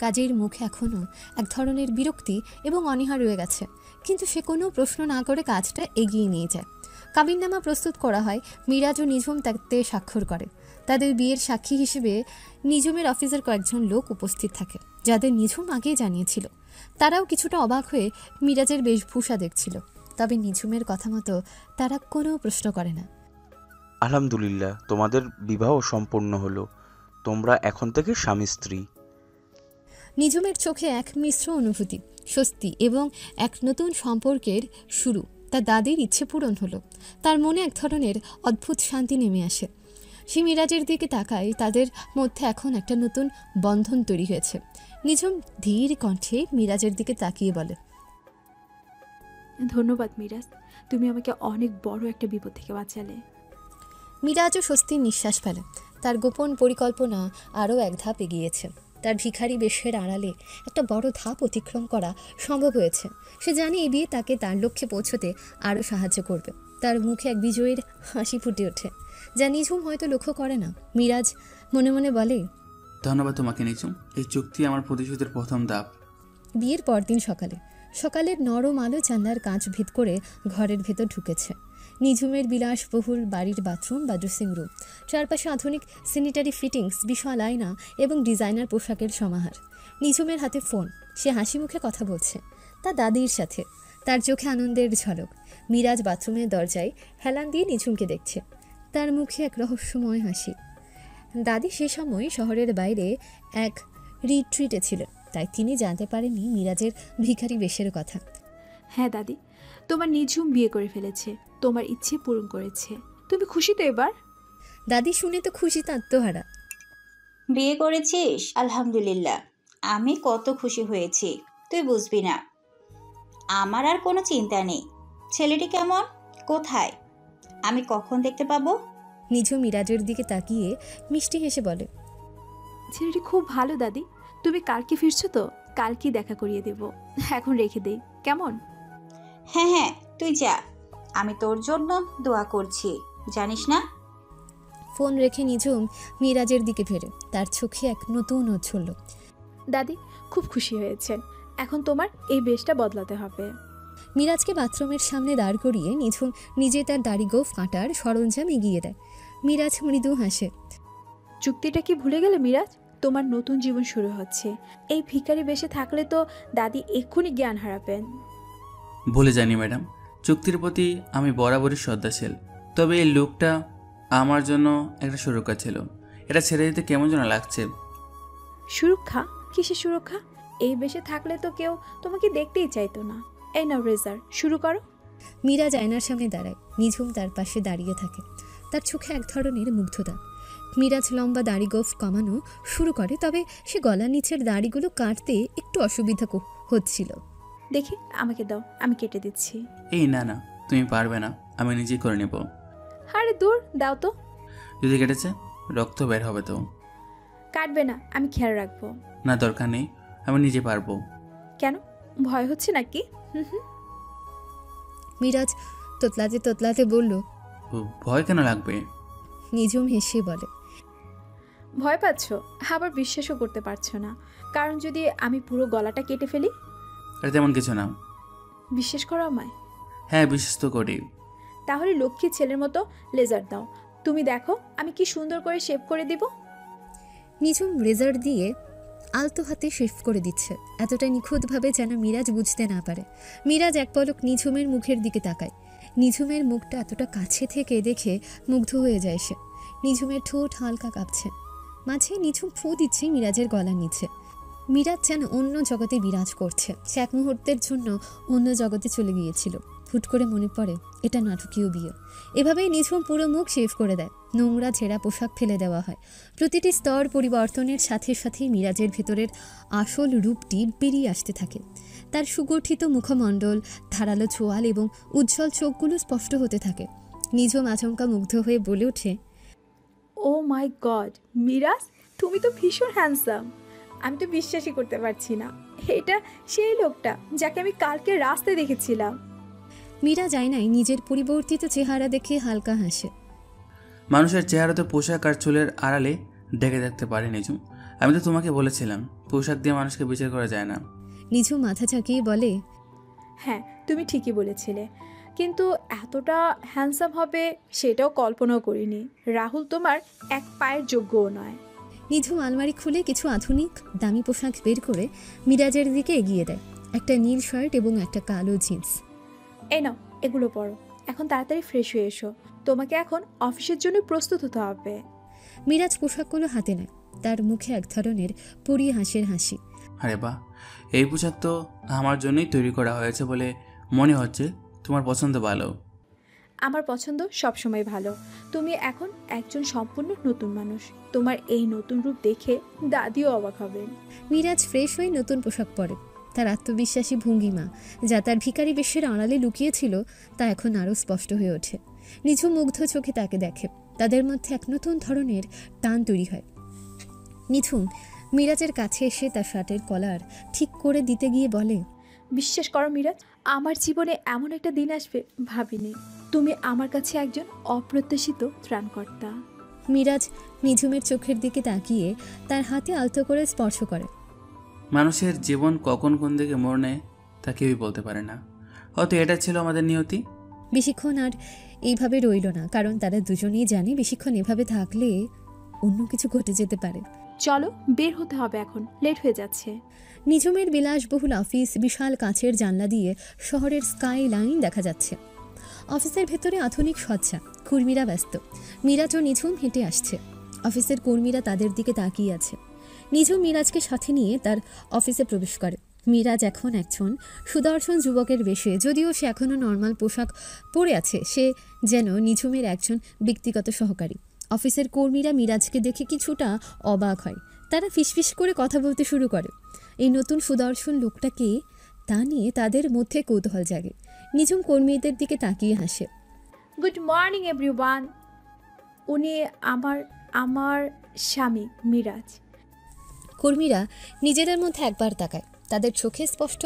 A: কাজীর মুখে এখনও এক ধরনের বিরক্তি এবং অনীহা রয়ে গেছে, কিন্তু সে কোনো প্রশ্ন না করে কাজটা এগিয়ে নিয়ে যায়। কাবিননামা প্রস্তুত করা হয়। মিরাজ ও নিঝুম তাতে স্বাক্ষর করে। তাদের বিয়ের সাক্ষী হিসেবে নিঝুমের অফিসের কয়েকজন লোক উপস্থিত থাকে, যাদের নিঝুম আগেই জানিয়েছিল। তারাও কিছুটা অবাক হয়ে মিরাজের বেশভূষা দেখছিল, তবে নিঝুমের কথা মতো তারা কোনো প্রশ্ন করে না।
H: আলহামদুলিল্লাহ, তোমাদের বিবাহ সম্পন্ন হলো। তোমরা এখন থেকে স্বামী স্ত্রী।
A: নিঝুমের চোখে এক মিশ্র অনুভূতি, স্বস্তি এবং এক নতুন সম্পর্কের শুরু। তার দাদির ইচ্ছে পূরণ হলো। তার মনে এক ধরনের অদ্ভুত শান্তি নেমে আসে। সে মিরাজের দিকে তাকায়। তাদের মধ্যে এখন একটা নতুন বন্ধন তৈরি হয়েছে। নিঝুম ধীর কণ্ঠে মিরাজের দিকে তাকিয়ে বলে,
C: ধন্যবাদ মিরাজ, তুমি আমাকে অনেক বড় একটা বিপদ থেকে বাঁচালে।
A: মিরাজও স্বস্তির নিঃশ্বাস ফেলে। তার গোপন পরিকল্পনা আরও এক ধাপ এগিয়েছে। তার ভিখারি বেশের আড়ালে একটা বড় ধাপ অতিক্রম করা সম্ভব হয়েছে। সে জানে এই বিয়ে তাকে তার লক্ষ্যে পৌঁছতে আরও সাহায্য করবে। তার মুখে এক বিজয়ীর হাসি ফুটে ওঠে, যা নিঝুম হয়তো লক্ষ্য করে না। মিরাজ মনে মনে বলে,
E: ধন্যবাদ তোমাকে নিচু, এই চুক্তি আমার প্রতিশোধের প্রথম ধাপ।
A: বিয়ের পরদিন সকালের নরম আলো জানলার কাঁচ ভেদ করে ঘরের ভেতর ঢুকেছে। নিঝুমের বিলাসবহুল বাড়ির বাথরুম বা ড্রেসিং রুম, চারপাশে আধুনিক স্যানিটারি ফিটিংস, বিশাল আয়না এবং ডিজাইনার পোশাকের সমাহার। নিঝুমের হাতে ফোন, সে হাসি মুখে কথা বলছে তার দাদির সাথে, তার চোখে আনন্দের ঝলক। মিরাজ বাথরুমের দরজায় হেলান দিয়ে নিঝুমকে দেখছে, তার মুখে এক রহস্যময় হাসি। দাদি সে সময় শহরের বাইরে এক রিট্রিটে ছিলেন, তাই তিনি জানতে পারেননি মিরাজের ভিখারি বেশের কথা।
C: হ্যাঁ দাদি, তোমার নিঝুম বিয়ে করে ফেলেছে, তোমার ইচ্ছে পূরণ করেছে। তুমি খুশি তো এবার?
A: দাদি শুনে তো খুশিতে আত্মহারা।
I: বিয়ে করেছিস? আলহামদুলিল্লাহ, আমি কত খুশি হয়েছি তুই বুঝবি না। আমার আর কোনো চিন্তা নেই। ছেলেটি কেমন, কোথায়, আমি কখন দেখতে পাবো?
A: নিঝুম মিরাজের দিকে তাকিয়ে মিষ্টি হেসে বলে,
C: ছেলেটি খুব ভালো দাদি। তুমি কালকে ফিরছো তো? কালকে দেখা করিয়ে দেব। এখন রেখে দেই কেমন?
I: হ্যাঁ হ্যাঁ, তুই যা, আমি তোর জন্য দোয়া করছি, জানিস না।
A: ফোন রেখে নিঝুম মিরাজের দিকে ফেরে, তার চোখে এক নতুন ঔজ্জ্বল্য।
C: দাদি খুব খুশি হয়েছেন, এখন তোমার এই বেশটা বদলাতে হবে।
A: মিরাজকে বাথরুমের সামনে দাঁড় করিয়ে নিঝুম নিজে তার দাড়ি গোঁফ কাটার সরঞ্জাম এগিয়ে দেয়। মিরাজ মৃদু হাসে।
C: চুক্তিটা কি ভুলে গেলে মিরাজ? তোমার নতুন জীবন শুরু হচ্ছে। এই ভিখারি বেশে থাকলে তো দাদি এক্ষুনি জ্ঞান হারাবেন।
E: ভুলে যাইনি ম্যাডাম, চুক্তির প্রতি আমি বরাবরই শ্রদ্ধাশীল। তবে এই লুকটা আমার জন্য একটা সুরক্ষা ছিল, এটা ছেড়ে দিতে কেমন যেন লাগছে।
C: সুরক্ষা? কিসের সুরক্ষা? এই বেশে থাকলে তো কেউ তোমাকে দেখতেই চাইতো না। এই নাও রেজার, শুরু করো।
A: মিরাজ আয়নার সামনে দাঁড়ায়, নিঝুম তার পাশে দাঁড়িয়ে থাকে, তার চোখে এক ধরনের মুগ্ধতা। মিরাজ লম্বা দাড়ি গোঁফ কমানো শুরু করে, তবে সে গলার নিচের দাড়িগুলো কাটতে একটু অসুবিধা হচ্ছিল।
C: দেখি আমাকে দাও, আমি কেটে দিচ্ছি।
E: এই না না, তুমি পারবে না, আমি নিজেই করে নেব।
C: আরে দূর, দাও তো।
E: যদি কেটেছে রক্ত বের হবে তো।
C: কাটবে না, আমি খেয়াল রাখবো।
E: না দরকার নেই, আমি নিজে পারবো।
C: কেন, ভয় হচ্ছে নাকি?
A: মিরাজ তোতলাতে তোতলাতে বলল,
E: ভয় কেন লাগবে?
A: নিঝুম হেসে বলে,
C: ভয় পাচ্ছ? আবার বিশ্বাসও করতে পারছো না, কারণ যদি আমি পুরো গলাটা কেটে ফেলি?
E: এটা তেমন কিছু না।
C: বিশ্বাস করো আমায়?
E: হ্যাঁ, বিশ্বাস তো করি।
C: তাহলে লক্ষ্মী ছেলের মতো লেজার দাও, তুমি দেখো আমি কি সুন্দর করে শেভ করে দিব।
A: নিঝুম রেজার দিয়ে আলতো হাতে শেভ করে দিচ্ছে, এতটা নিখুঁতভাবে যেন মিরাজ বুঝতে না পারে। মিরাজ এক পলক নিঝুমের মুখের দিকে তাকায়। নিঝুমের মুখটা এতটা কাছে থেকে দেখে মুগ্ধ হয়ে যায় সে। নিঝুমের ঠোঁট হালকা কাঁপছে, মাঝে নিঝুম ফু দিচ্ছে মিরাজের গলার নিচে। মিরাজ যেন অন্য জগতে বিরাজ করছে, সে এক মুহূর্তের জন্য অন্য জগতে চলে গিয়েছিল। হুট করে মনে পড়ে এটা নাটকীয় বিয়ে। এভাবেই নিঝুম পুরো মুখ শেভ করে দেয়, নোংরা ছেঁড়া পোশাক ফেলে দেওয়া হয়। প্রতিটি স্তর পরিবর্তনের সাথে সাথেই মিরাজের ভেতরের আসল রূপটি বেরিয়ে আসতে থাকে। তার সুগঠিত মুখমণ্ডল, ধারালো চোয়াল এবং উজ্জ্বল চোখগুলো স্পষ্ট হতে থাকে। নিঝুম আচমকা মুগ্ধ হয়ে বলে ওঠে,
C: ও মাই গড মিরাজ, তুমি তো ভীষণ হ্যান্ডসাম। আমি তো বিশ্বাসই করতে পারছি না, এটা সেই লোকটা যাকে আমি কালকে রাস্তায় দেখেছিলাম।
A: মীরা আয়নায় নিজের পরিবর্তিত চেহারা দেখে হালকা হাসে।
E: মানুষের চেহারা তো পোশাক আর চুলের আড়ালে ঢেকে থাকতে পারে নিঝুম। আমি তো তোমাকে বলেছিলাম পোশাক দিয়ে মানুষকে বিচার করা যায় না।
A: নিঝুম মাথা ঝাঁকিয়ে বলে,
C: হ্যাঁ তুমি ঠিকই বলেছিলে, কিন্তু এতটা হ্যান্ডসাম হবে সেটাও কল্পনাও করিনি। রাহুল তোমার এক পায়ের যোগ্যও নয়।
A: নিঝুম আলমারি খুলে কিছু আধুনিক দামি পোশাক বের করে মিরাজের দিকে এগিয়ে দেয়। একটা নীল শার্ট এবং একটা কালো জিন্স।
C: এই নাও, এগুলো পরো, এখন তাড়াতাড়ি ফ্রেশ হয়ে এসো, তোমাকে এখন অফিসের জন্য প্রস্তুত হতে হবে।
A: মিরাজ পোশাকগুলো হাতে নেয়, তার মুখে এক ধরনের পরি হাসির হাসি।
E: আরে বাহ, এই পোশাক তো আমার জন্যই তৈরি করা হয়েছে বলে মনে হচ্ছে। তোমার পছন্দ ভালো।
C: আমার পছন্দ সবসময় ভালো। তুমি এখন একজন সম্পূর্ণ নতুন মানুষ। তোমার এই নতুন রূপ দেখে দাদিও অবাক হবেন।
A: মিরাজ ফ্রেশ হয়ে নতুন পোশাক পরে। তার আত্মবিশ্বাসী ভঙ্গিমা, যা তার ভিখারি বেশের আড়ালে লুকিয়েছিল, তা এখন আরও স্পষ্ট হয়ে ওঠে। নিঝুম মুগ্ধ চোখে তাকে দেখে। তাদের মধ্যে এক নতুন ধরনের টান তৈরি হয়। নিঝুম মিরাজের কাছে এসে তার শার্টের কলার ঠিক করে দিতে গিয়ে বলে,
C: বিশ্বাস করো মিরাজ, আমার জীবনে এমন একটা দিন আসবে ভাবিনি। তুমি আমার কাছে একজন অপ্রত্যাশিত ত্রাণকর্তা।
A: মিরাজ নিঝুমের চোখের দিকে তাকিয়ে তার হাতে আলতো করে স্পর্শ করে।
E: মানুষের জীবন কখন কোন দিকে মোড় নেয় তা কেউই বলতে পারে না। হয়তো এটা ছিল আমাদের নিয়তি।
A: বেশিক্ষণ আর এইভাবে রইল না, কারণ তারা দুজনেই জানে বেশিক্ষণ এভাবে থাকলে অন্য কিছু ঘটে যেতে পারে।
C: চলো, বের হতে হবে, এখন লেট হয়ে যাচ্ছে।
A: নিঝুমের বিলাসবহুল অফিস, বিশাল কাঁচের জানলা দিয়ে শহরের স্কাই লাইন দেখা যাচ্ছে। অফিসের ভেতরে আধুনিক সজ্জা, কর্মীরা ব্যস্ত। মিরাজ ও নিঝুম হেঁটে আসছে। অফিসের কর্মীরা তাদের দিকে তাকিয়ে আছে। নিঝুম মিরাজকে সাথে নিয়ে তার অফিসে প্রবেশ করে। মিরাজ এখন একজন সুদর্শন যুবকের বেশে, যদিও সে এখনও নর্মাল পোশাক পরে আছে। সে যেন নিঝুমের একজন ব্যক্তিগত সহকারী। অফিসের কর্মীরা মিরাজকে দেখে কিছুটা অবাক হয়। তারা ফিসফিস করে কথা বলতে শুরু করে। এই নতুন সুদর্শন লোকটাকে তা নিয়ে তাদের মধ্যে কৌতূহল জাগে। নিঝুম কর্মীদের দিকে তাকিয়ে হাসে।
C: Good morning everyone. উনি আমার স্বামী মিরাজ।
A: কর্মীরা নিজেদের মধ্যে একবার তাকায়। তাদের চোখে স্পষ্ট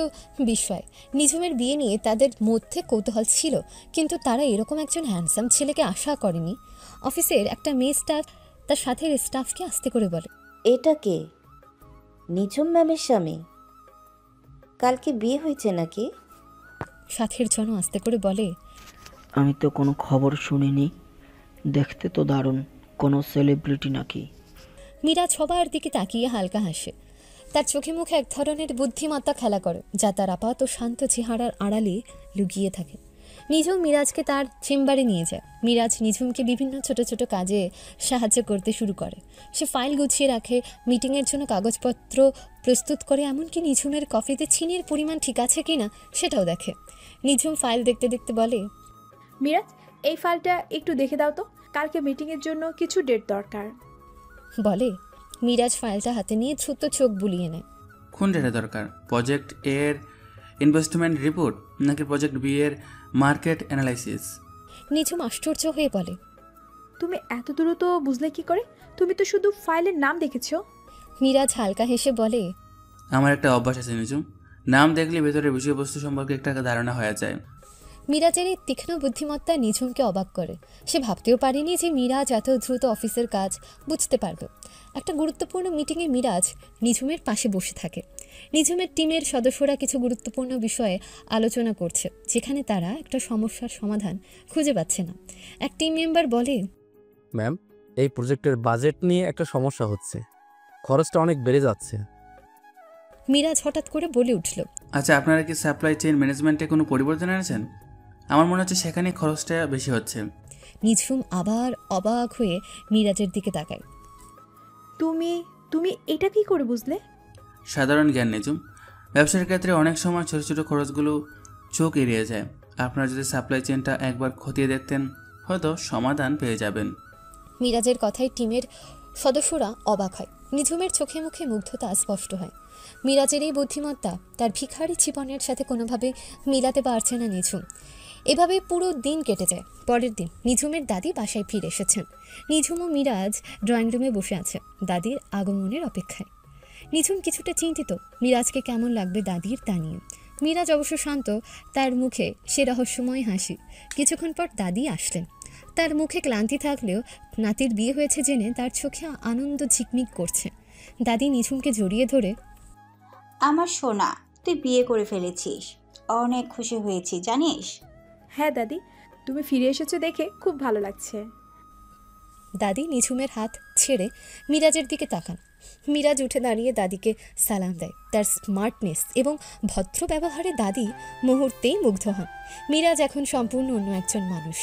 A: বিস্ময়। নিঝুমের বিয়ে নিয়ে তাদের মধ্যে কৌতূহল ছিল, কিন্তু তারা এরকম একজন হ্যান্ডসাম ছেলেকে আশা করেনি। অফিসের একটা মেয়ে স্টাফ তার সাথের স্টাফকে আস্তে করে বলে,
J: এটা কে? নিঝুম ম্যামের স্বামী? কালকে বিয়ে হয়েছে নাকি?
A: সাথের জন আস্তে করে বলে,
K: আমি তো কোনো খবর শুনিনি। দেখতে তো দারুণ, কোনো সেলিব্রিটি নাকি?
A: মিরাজ সবার দিকে তাকিয়ে হালকা হাসে। তার চোখে মুখে এক ধরনের বুদ্ধিমত্তা খেলা করে, যা তার আপাত শান্ত চেহারার আড়ালে লুকিয়ে থাকে। নিঝুম মিরাজকে তার চেম্বারে নিয়ে যায়। মিরাজ নিঝুমকে বিভিন্ন ছোট ছোট কাজে সাহায্য করতে শুরু করে। সে ফাইল গুছিয়ে রাখে, মিটিংয়ের জন্য কাগজপত্র প্রস্তুত করে, এমনকি নিঝুমের কফিতে চিনির পরিমাণ ঠিক আছে কি না সেটাও দেখে। নিঝুম ফাইল দেখতে দেখতে বলে,
C: মিরাজ, এই ফাইলটা একটু দেখে দাও তো, কালকে মিটিংয়ের জন্য কিছু ডেট দরকার।
A: বলে মিরাজ ফাইলটা হাতে নিয়ে দ্রুত চোখ বুলিয়ে নেয়।
E: কোন ডেটা দরকার? প্রজেক্ট এর ইনভেস্টমেন্ট রিপোর্ট নাকি প্রজেক্ট বি এর মার্কেট অ্যানালাইসিস?
A: নিঝুম আশ্চর্য হয়ে বলে,
C: তুমি এত দ্রুত বুঝলে কি করে? তুমি তো শুধু ফাইলের নাম দেখেছো।
A: মিরাজ হালকা হেসে বলে,
E: আমার একটা অভ্যাস আছে নিঝুম, নাম দেখলে ভেতরের বিষয়বস্তু সম্পর্কে একটা ধারণা হয়ে যায়।
A: মিরাজের এই তীক্ষ্ণ বুদ্ধিমত্তা নিঝুমকে অবাক করে। সে ভাবতেও পারেনি যে মিরাজ এত দ্রুত অফিসের কাজ বুঝতে পারবে। একটা গুরুত্বপূর্ণ মিটিংয়ে মিরাজ নিঝুমের পাশে বসে থাকে। নিঝুমের টিমের সদস্যরা কিছু গুরুত্বপূর্ণ বিষয়ে আলোচনা করছে, যেখানে তারা একটা সমস্যার সমাধান খুঁজে পাচ্ছে না। এক টিম মেম্বার বলে,
L: ম্যাম, এই প্রজেক্টের বাজেট নিয়ে একটা সমস্যা হচ্ছে, খরচটা অনেক বেড়ে যাচ্ছে।
A: মিরাজ হঠাৎ করে বলে উঠল,
E: আচ্ছা, আপনারা কি সাপ্লাই চেইন ম্যানেজমেন্টে কোনো পরিবর্তন এনেছেন? আমার মনে হচ্ছে সেখানে খরচটা বেশি হচ্ছে।
A: নিঝুম আবার অবাক হয়ে মিরাজের দিকে তাকায়।
C: তুমি এটা কি করে বুঝলে?
E: সাধারণ জ্ঞান নিঝুম, ব্যবসার ক্ষেত্রে অনেক সময় ছোট ছোট খরচগুলো চোখ এড়িয়ে যায়। আপনারা যদি সাপ্লাই চেইনটা একবার খতিয়ে দেখতেন, হয়তো সমাধান পেয়ে যাবেন।
A: মিরাজের কথায় টিমের সদস্যরা অবাক হয়। নিঝুমের চোখে মুখে মুগ্ধতা স্পষ্ট হয়। মিরাজের এই বুদ্ধিমত্তা তার ভিখারি জীবনের সাথে কোনোভাবে মিলাতে পারছে না নিঝুম। এভাবে পুরো দিন কেটে যায়। পরের দিন নিঝুমের দাদি বাসায় ফিরে এসেছেন। নিঝুম ও মিরাজ ড্রয়িং রুমে বসে আছে, দাদির আগমনের অপেক্ষায়। নিঝুম কিছুটা চিন্তিত মিরাজকে কেমন লাগবে দাদির তা নিয়ে। মিরাজ অবশ্য শান্ত, তার মুখে সে রহস্যময় হাসি। কিছুক্ষণ পর দাদি আসলেন। তার মুখে ক্লান্তি থাকলেও নাতির বিয়ে হয়েছে জেনে তার চোখে আনন্দ ঝিকমিক করছে। দাদি নিঝুমকে জড়িয়ে ধরে,
I: আমার সোনা, তুই বিয়ে করে ফেলেছিস, অনেক খুশি হয়েছি জানিস।
C: হ্যাঁ দাদি, তুমি ফিরে এসেছো দেখে খুব ভালো লাগছে।
A: দাদি নিঝুমের হাত ছেড়ে মিরাজের দিকে তাকান। মিরাজ উঠে দাঁড়িয়ে দাদিকে সালাম দেয়। তার স্মার্টনেস এবং ভদ্র ব্যবহারে দাদি মুহূর্তেই মুগ্ধ হন। মিরাজ এখন সম্পূর্ণ অন্য একজন মানুষ,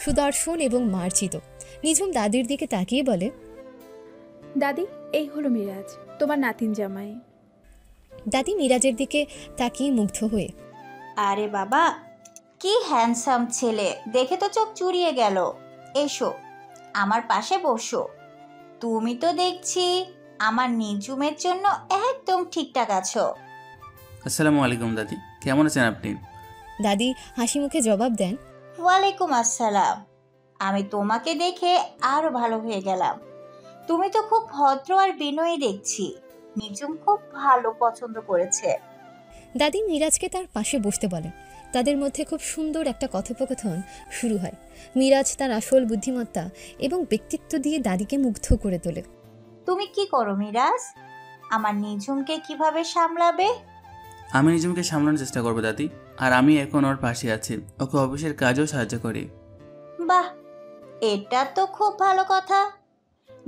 A: সুদর্শন এবং মার্জিত। নিঝুম দাদির দিকে তাকিয়ে বলে,
C: দাদি, এই হলো মিরাজ, তোমার নাতিন জামাই।
A: দাদি মিরাজের দিকে তাকিয়ে মুগ্ধ হয়ে,
I: আরে বাবা, কি হ্যান্ডসাম ছেলে, দেখে তো চোখ চুরিয়ে গেল। এসো আমার পাশে বসো। তুমি তো দেখছি আমার নিঝুমের জন্য একদম ঠিকঠাক আছো।
E: আসসালামু আলাইকুম দাদি, কেমন আছেন আপনি?
A: দাদি হাসি মুখে জবাব দেন,
I: ওয়ালাইকুম আসসালাম। আমি তোমাকে দেখে আরো ভালো হয়ে গেলাম। তুমি তো খুব ভদ্র আর বিনয়ী দেখছি। নিজুম খুব ভালো পছন্দ করেছে।
A: দাদি মিরাজকে তার পাশে বসতে বলেন। তাদের মধ্যে খুব সুন্দর একটা কথোপকথন শুরু হয়। মিরাজ তার আসল বুদ্ধিমত্তা এবং ব্যক্তিত্ব দিয়ে দাদিকে মুগ্ধ করে তোলে।
I: তুমি কি করো মিরাজ? আমার নিঝুমকে কিভাবে সামলাবে?
E: আমি নিজমকে সামলানোর চেষ্টা করবো দাদি, আর আমি এখন ওর পাশে আছি, ওকে অফিসের কাজেও সাহায্য করি।
I: বাহ, এটা তো খুব ভালো কথা।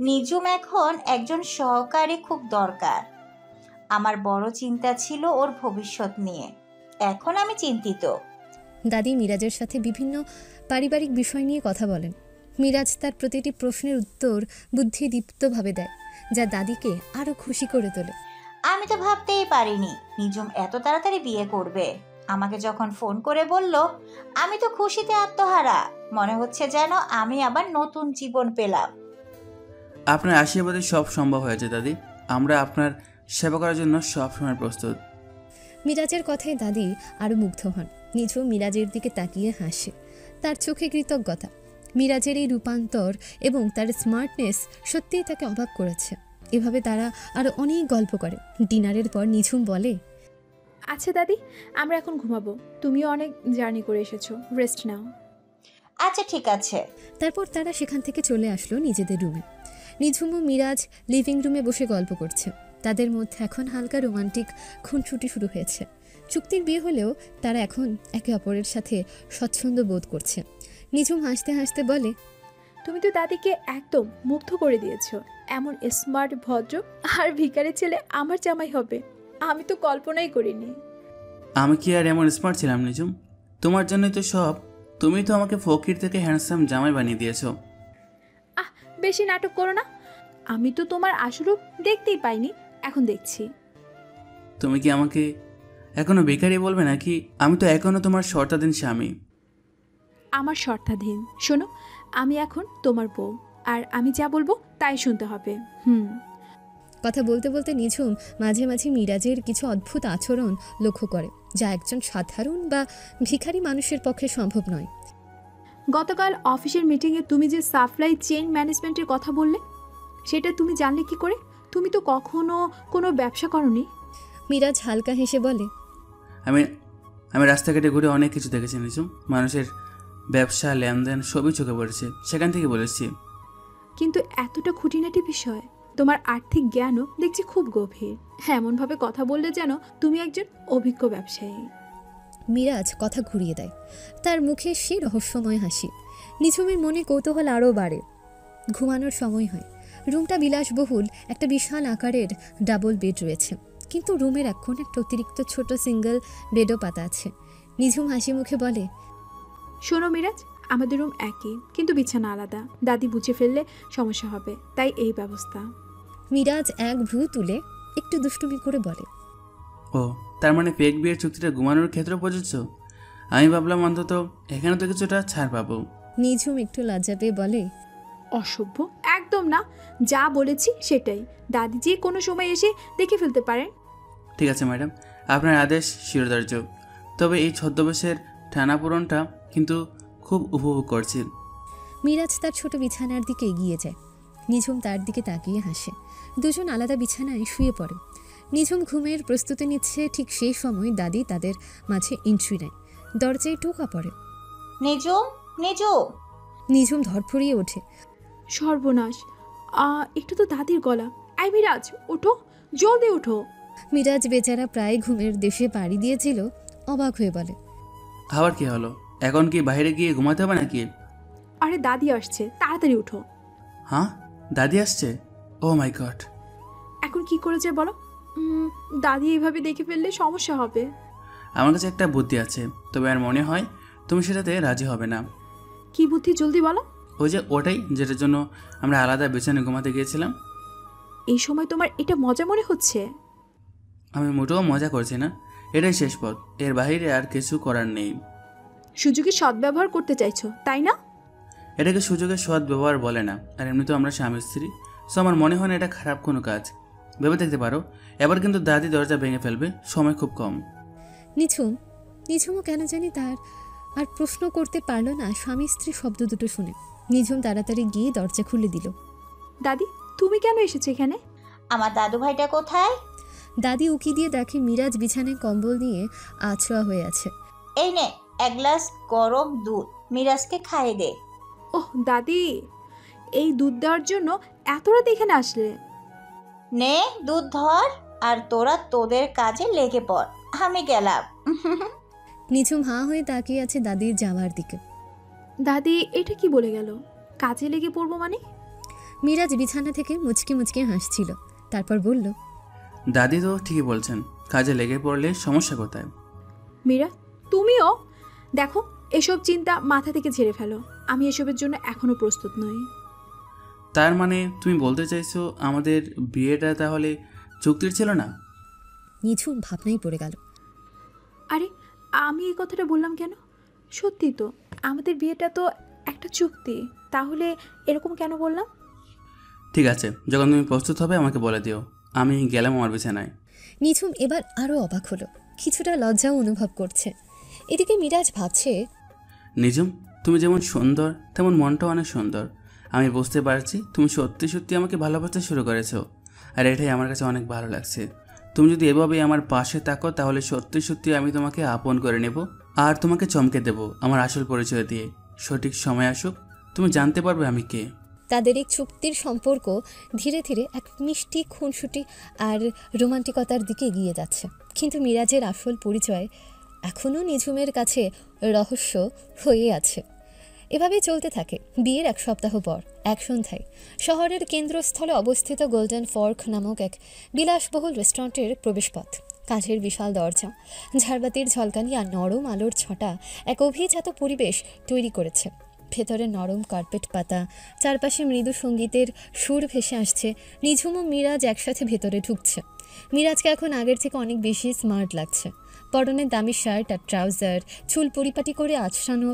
I: নিঝুম এখন একজন সহকারী খুব দরকার। আমার বড় চিন্তা ছিল ওর ভবিষ্যৎ নিয়ে, এখন আমি চিন্তিত।
A: দাদি মিরাজের সাথে বিভিন্ন পারিবারিক বিষয় নিয়ে কথা বলেন। মিরাজ তার প্রতিটি প্রশ্নের উত্তর বুদ্ধিদীপ্তভাবে দেয়, যা দাদিকে আরও খুশি করে তোলে।
I: আমি তো ভাবতেই পারিনি নিঝুম এত তাড়াতাড়ি বিয়ে করবে। আমাকে যখন ফোন করে বলল, আমি তো খুশিতে আত্মহারা। মনে হচ্ছে যেন আমি আবার নতুন জীবন পেলাম।
E: আপনার আশীর্বাদে সব সম্ভব হয়েছে দাদি, আমরা আপনার সেবা করার জন্য সবসময় প্রস্তুত।
A: মিরাজের কথায় দাদি আরও মুগ্ধ হন। নিঝুম মিরাজের দিকে তাকিয়ে হাসে, তার চোখে কৃতজ্ঞতা। মিরাজের এই রূপান্তর এবং তার স্মার্টনেস সত্যিই তাকে অবাক করেছে। এভাবে তারা আরও অনেক গল্প করে। ডিনারের পর নিঝুম বলে,
C: আচ্ছা দাদি, আমরা এখন ঘুমাবো। তুমিও অনেক জার্নি করে এসেছো, রেস্ট নাও।
I: আচ্ছা ঠিক আছে।
A: তারপর তারা সেখান থেকে চলে আসলো নিজেদের রুমে। নিঝুম ও মিরাজ লিভিং রুমে বসে গল্প করছে। তাদের মধ্যে এখন হালকা রোমান্টিক খুনসুটি শুরু হয়েছে। চুক্তির বিয়ে হলেও তারা এখন একে অপরের সাথে স্বচ্ছন্দ বোধ করছে। নিঝুম হাসতে হাসতে বলে,
C: তুমি তো দাদিকে একদম মুগ্ধ করে দিয়েছো। এমন স্মার্ট, ভদ্র আর ভিখারি ছেলে আমার জামাই হবে, আমি তো কল্পনাই করিনি।
E: আমি কি আর এমন স্মার্ট ছিলাম নিজুম? তোমার জন্যই তো সব। তুমি তো আমাকে ফকির থেকে হ্যান্ডসাম জামাই বানিয়ে দিয়েছো।
C: বেশি নাটক করো না। আমি তো তোমার আসল রূপ দেখতেই পাইনি, এখন দেখছি।
E: তুমি কি আমাকে এখনো বেকারি বলবে নাকি? আমি তো এখনো তোমার শর্তাধীন স্বামী।
C: আমার শর্তাধীন। শোনো, আমি এখন তোমার বউ, আর আমি যা বলবো তাই শুনতে হবে।
A: কথা বলতে বলতে নিঝুম মাঝে মাঝে মিরাজের কিছু অদ্ভুত আচরণ লক্ষ্য করে, যা একজন সাধারণ বা ভিখারি মানুষের পক্ষে সম্ভব নয়।
C: গতকাল অফিসের মিটিংয়ে তুমি যে সাপ্লাই চেইন ম্যানেজমেন্টের কথা বললে, সেটা তুমি জানলে কি করে? তুমি তো কখনো কোনো ব্যবসা করনি।
A: মিরাজ হালকা হেসে বলে,
E: আমি রাস্তাঘাটে ঘুরে অনেক কিছু দেখেছি নিজুম। মানুষের ব্যবসা, লেনদেন সবই চোখে পড়েছে, সেখান থেকে বলেছি।
C: কিন্তু এতটা খুঁটিনাটি বিষয়, তোমার আর্থিক জ্ঞানও দেখছি খুব গভীর। এমনভাবে কথা বললে যেন তুমি একজন অভিজ্ঞ ব্যবসায়ী।
A: মিরাজ কথা ঘুরিয়ে দেয়, তার মুখে সে রহস্যময় হাসি। নিঝুমের মনে কৌতূহল আরও বাড়ে। ঘুমানোর সময় হয়। রুমটা বিলাসবহুল, একটা বিশাল আকারের ডাবল বেড রয়েছে, কিন্তু রুমের এখন একটা অতিরিক্ত ছোট সিঙ্গেল বেডও পাতা আছে। নিঝুম হাসি মুখে বলে,
C: শোনো মিরাজ, আমাদের রুম একই, কিন্তু বিছানা আলাদা। দাদি বুঝে ফেললে সমস্যা হবে, তাই এই ব্যবস্থা।
A: মিরাজ এক ভ্রু তুলে একটু দুষ্টুমি করে বলে,
E: ও, তার মানে ফেক বিয়ের চুক্তিটা ঘুমানোর ক্ষেত্রে প্রযোজ্য? আমি ভাবলাম অন্তত এখানে তো কিছুটা ছাড় পাবো।
A: নিঝুম একটু লজ্জা পেয়ে বলে,
C: অসভ্য, একদম না। যা বলেছি সেটাই। দাদি যে কোনো সময় এসে দেখে ফেলতে পারেন।
E: ঠিক আছে ম্যাডাম, আপনার আদেশ শিরোধার্য। তবে এই ছদ্মবেশের টানাপোড়নটা কিন্তু খুব উপভোগ করছি।
A: মিরাজ তার ছোট বিছানার দিকে এগিয়ে যায়। নিঝুম তার দিকে তাকিয়ে হাসে। দুজন আলাদা বিছানায় শুয়ে পড়ে। নিঝুম ঘুমের প্রস্তুতি নিচ্ছে, ঠিক সেই সময় দাদি তাদের মাঝে এন্ট্রি নেয়। দরজায় টোকা পড়ে।
I: নিঝুম, নিঝুম।
A: নিঝুম ধরফড়িয়ে ওঠে।
C: সর্বনাশ, একটু তো দাদির গলা। আই মিরাজ, ওঠো, জলদি ওঠো।
A: মিরাজ বেচারা প্রায় ঘুমের দেশে পাড়ি দিয়েছিল, অবাক হয়ে বলে,
E: আবার কি হলো? এখন কি বাইরে গিয়ে ঘুমাতে হবে নাকি?
C: আরে দাদি আসছে, তাড়াতাড়ি উঠো।
E: হ্যাঁ, দাদি আসছে? ও মাই গড।
C: এখন কি করে যায় বলো? দাদি এইভাবে দেখে ফেললে সমস্যা হবে।
E: আমার কাছে একটা বুদ্ধি আছে, তবে আর মনে হয় তুমি সেটাতে রাজি হবে না।
C: কি বুদ্ধি, জলদি বলো।
E: ওই যে ওটাই, যেটার জন্য আমরা আলাদা বিছানায় ঘুমাতে গিয়েছিলাম।
C: এই সময় তোমার এটা মজা মনে হচ্ছে?
E: আমি মোটেও মজা করছি না, এটাই শেষ পথ, এর বাইরে আর কিছু করার নেই।
C: সুযোগের সদ্ব্যবহার করতে চাইছো, তাই না?
E: এটাকে সুযোগের সৎ ব্যবহার বলে না, আর এমনিতেও আমরা স্বামী স্ত্রী, সো আমার মনে হয় না এটা খারাপ কোনো কাজ। ভেবে দেখতে পারো। এবার কিন্তু দাদি দরজা ভেঙে ফেলবে, সময় খুব কম।
A: নিঝুমও কেন জানি তার আর প্রশ্ন করতে পারল না স্বামী স্ত্রী শব্দ দুটো শুনে। নিঝুম তাড়াতাড়ি গিয়ে দরজা খুলে দিল।
C: দাদি, তুমি কেন এসেছো এখানে?
I: আমার দাদু ভাইটা কোথায়?
A: দাদি উকি দিয়ে দেখে মিরাজ বিছানায় কম্বল নিয়ে আছোয়া হয়ে আছে।
I: এই নে, এক গ্লাস গরম দুধ মিরাজকে খাইয়ে দে।
C: ওহ দাদি, এই দুধ দেওয়ার জন্য এত রাত এখানে আসলে?
I: নে দুধ ধর, আর তোরা তোদের কাজে লেগে পড়, আমি গেলাম।
A: নিঝুম হাঁ হয়ে তাকিয়ে আছে দাদির যাওয়ার দিকে।
C: দাদি এটা কি বলে গেল? কাজে লেগে পড়বো মানে?
A: মিরাজ বিছানা থেকে মুচকি মুচকি হাসছিল, তারপর বলল,
E: দাদি তো ঠিকই বলছেন, কাজে লেগে পড়লে সমস্যা কোথায়?
C: মীরা, তুমিও দেখো, এসব চিন্তা মাথা থেকে ঝেড়ে ফেলো। আমি এসবের জন্য এখনো প্রস্তুত নই।
E: তার মানে তুমি বলতে চাইছো আমাদের বিয়েটা তাহলে চুক্তির ছিল না?
A: নিঝুম ভাবনাই পড়ে গেল।
C: আরে আমি এই কথাটা বললাম কেন? সত্যি তো, আমাদের বিয়েটা তো একটা চুক্তি, তাহলে এরকম কেন বললাম?
E: ঠিক আছে, যখন তুমি প্রস্তুত হবে আমাকে বলে দিও, আমি গেলাম আমার বিছানায়।
A: নিঝুম এবার আরও অবাক হলো, কিছুটা লজ্জাও অনুভব করছে। এদিকে মিরাজ ভাবছে,
E: নিঝুম, তুমি যেমন সুন্দর তেমন মনটাও অনেক সুন্দর। আমি বুঝতে পারছি তুমি সত্যি সত্যি আমাকে ভালোবাসতে শুরু করেছো, আর এটাই আমার কাছে অনেক ভালো লাগছে। তুমি যদি এভাবেই আমার পাশে থাকো তাহলে সত্যি সত্যি আমি তোমাকে আপন করে নেব, আর তোমাকে চমকে দেব আমার আসল পরিচয় দিয়ে। সঠিক সময় আসুক, তুমি জানতে পারবে আমি কে।
A: তাদের এই চুক্তির সম্পর্ক ধীরে ধীরে এক মিষ্টি খুনসুটি আর রোমান্টিকতার দিকে এগিয়ে যাচ্ছে, কিন্তু মিরাজের আসল পরিচয় এখনও নিঝুমের কাছে রহস্য হয়ে আছে। এভাবেই চলতে থাকে। বিয়ের এক সপ্তাহ পর এক সন্ধ্যায় শহরের কেন্দ্রস্থলে অবস্থিত গোল্ডেন ফর্ক নামক এক বিলাসবহুল রেস্টুরেন্টের প্রবেশপথ। কাঠের বিশাল দরজা, ঝাড়বাতির ঝলকানি আর নরম আলোর ছটা এক অভিজাত পরিবেশ তৈরি করেছে। ভেতরে নরম কার্পেট পাতা, চারপাশে মৃদু সঙ্গীতের সুর ভেসে আসছে। নিঝুম ও মিরাজ একসাথে ভেতরে ঢুকছে। মিরাজকে এখন আগের থেকে অনেক বেশি স্মার্ট লাগছে। পরনে দামি শার্ট আর ট্রাউজার, চুল পরিপাটি করে আছড়ানো,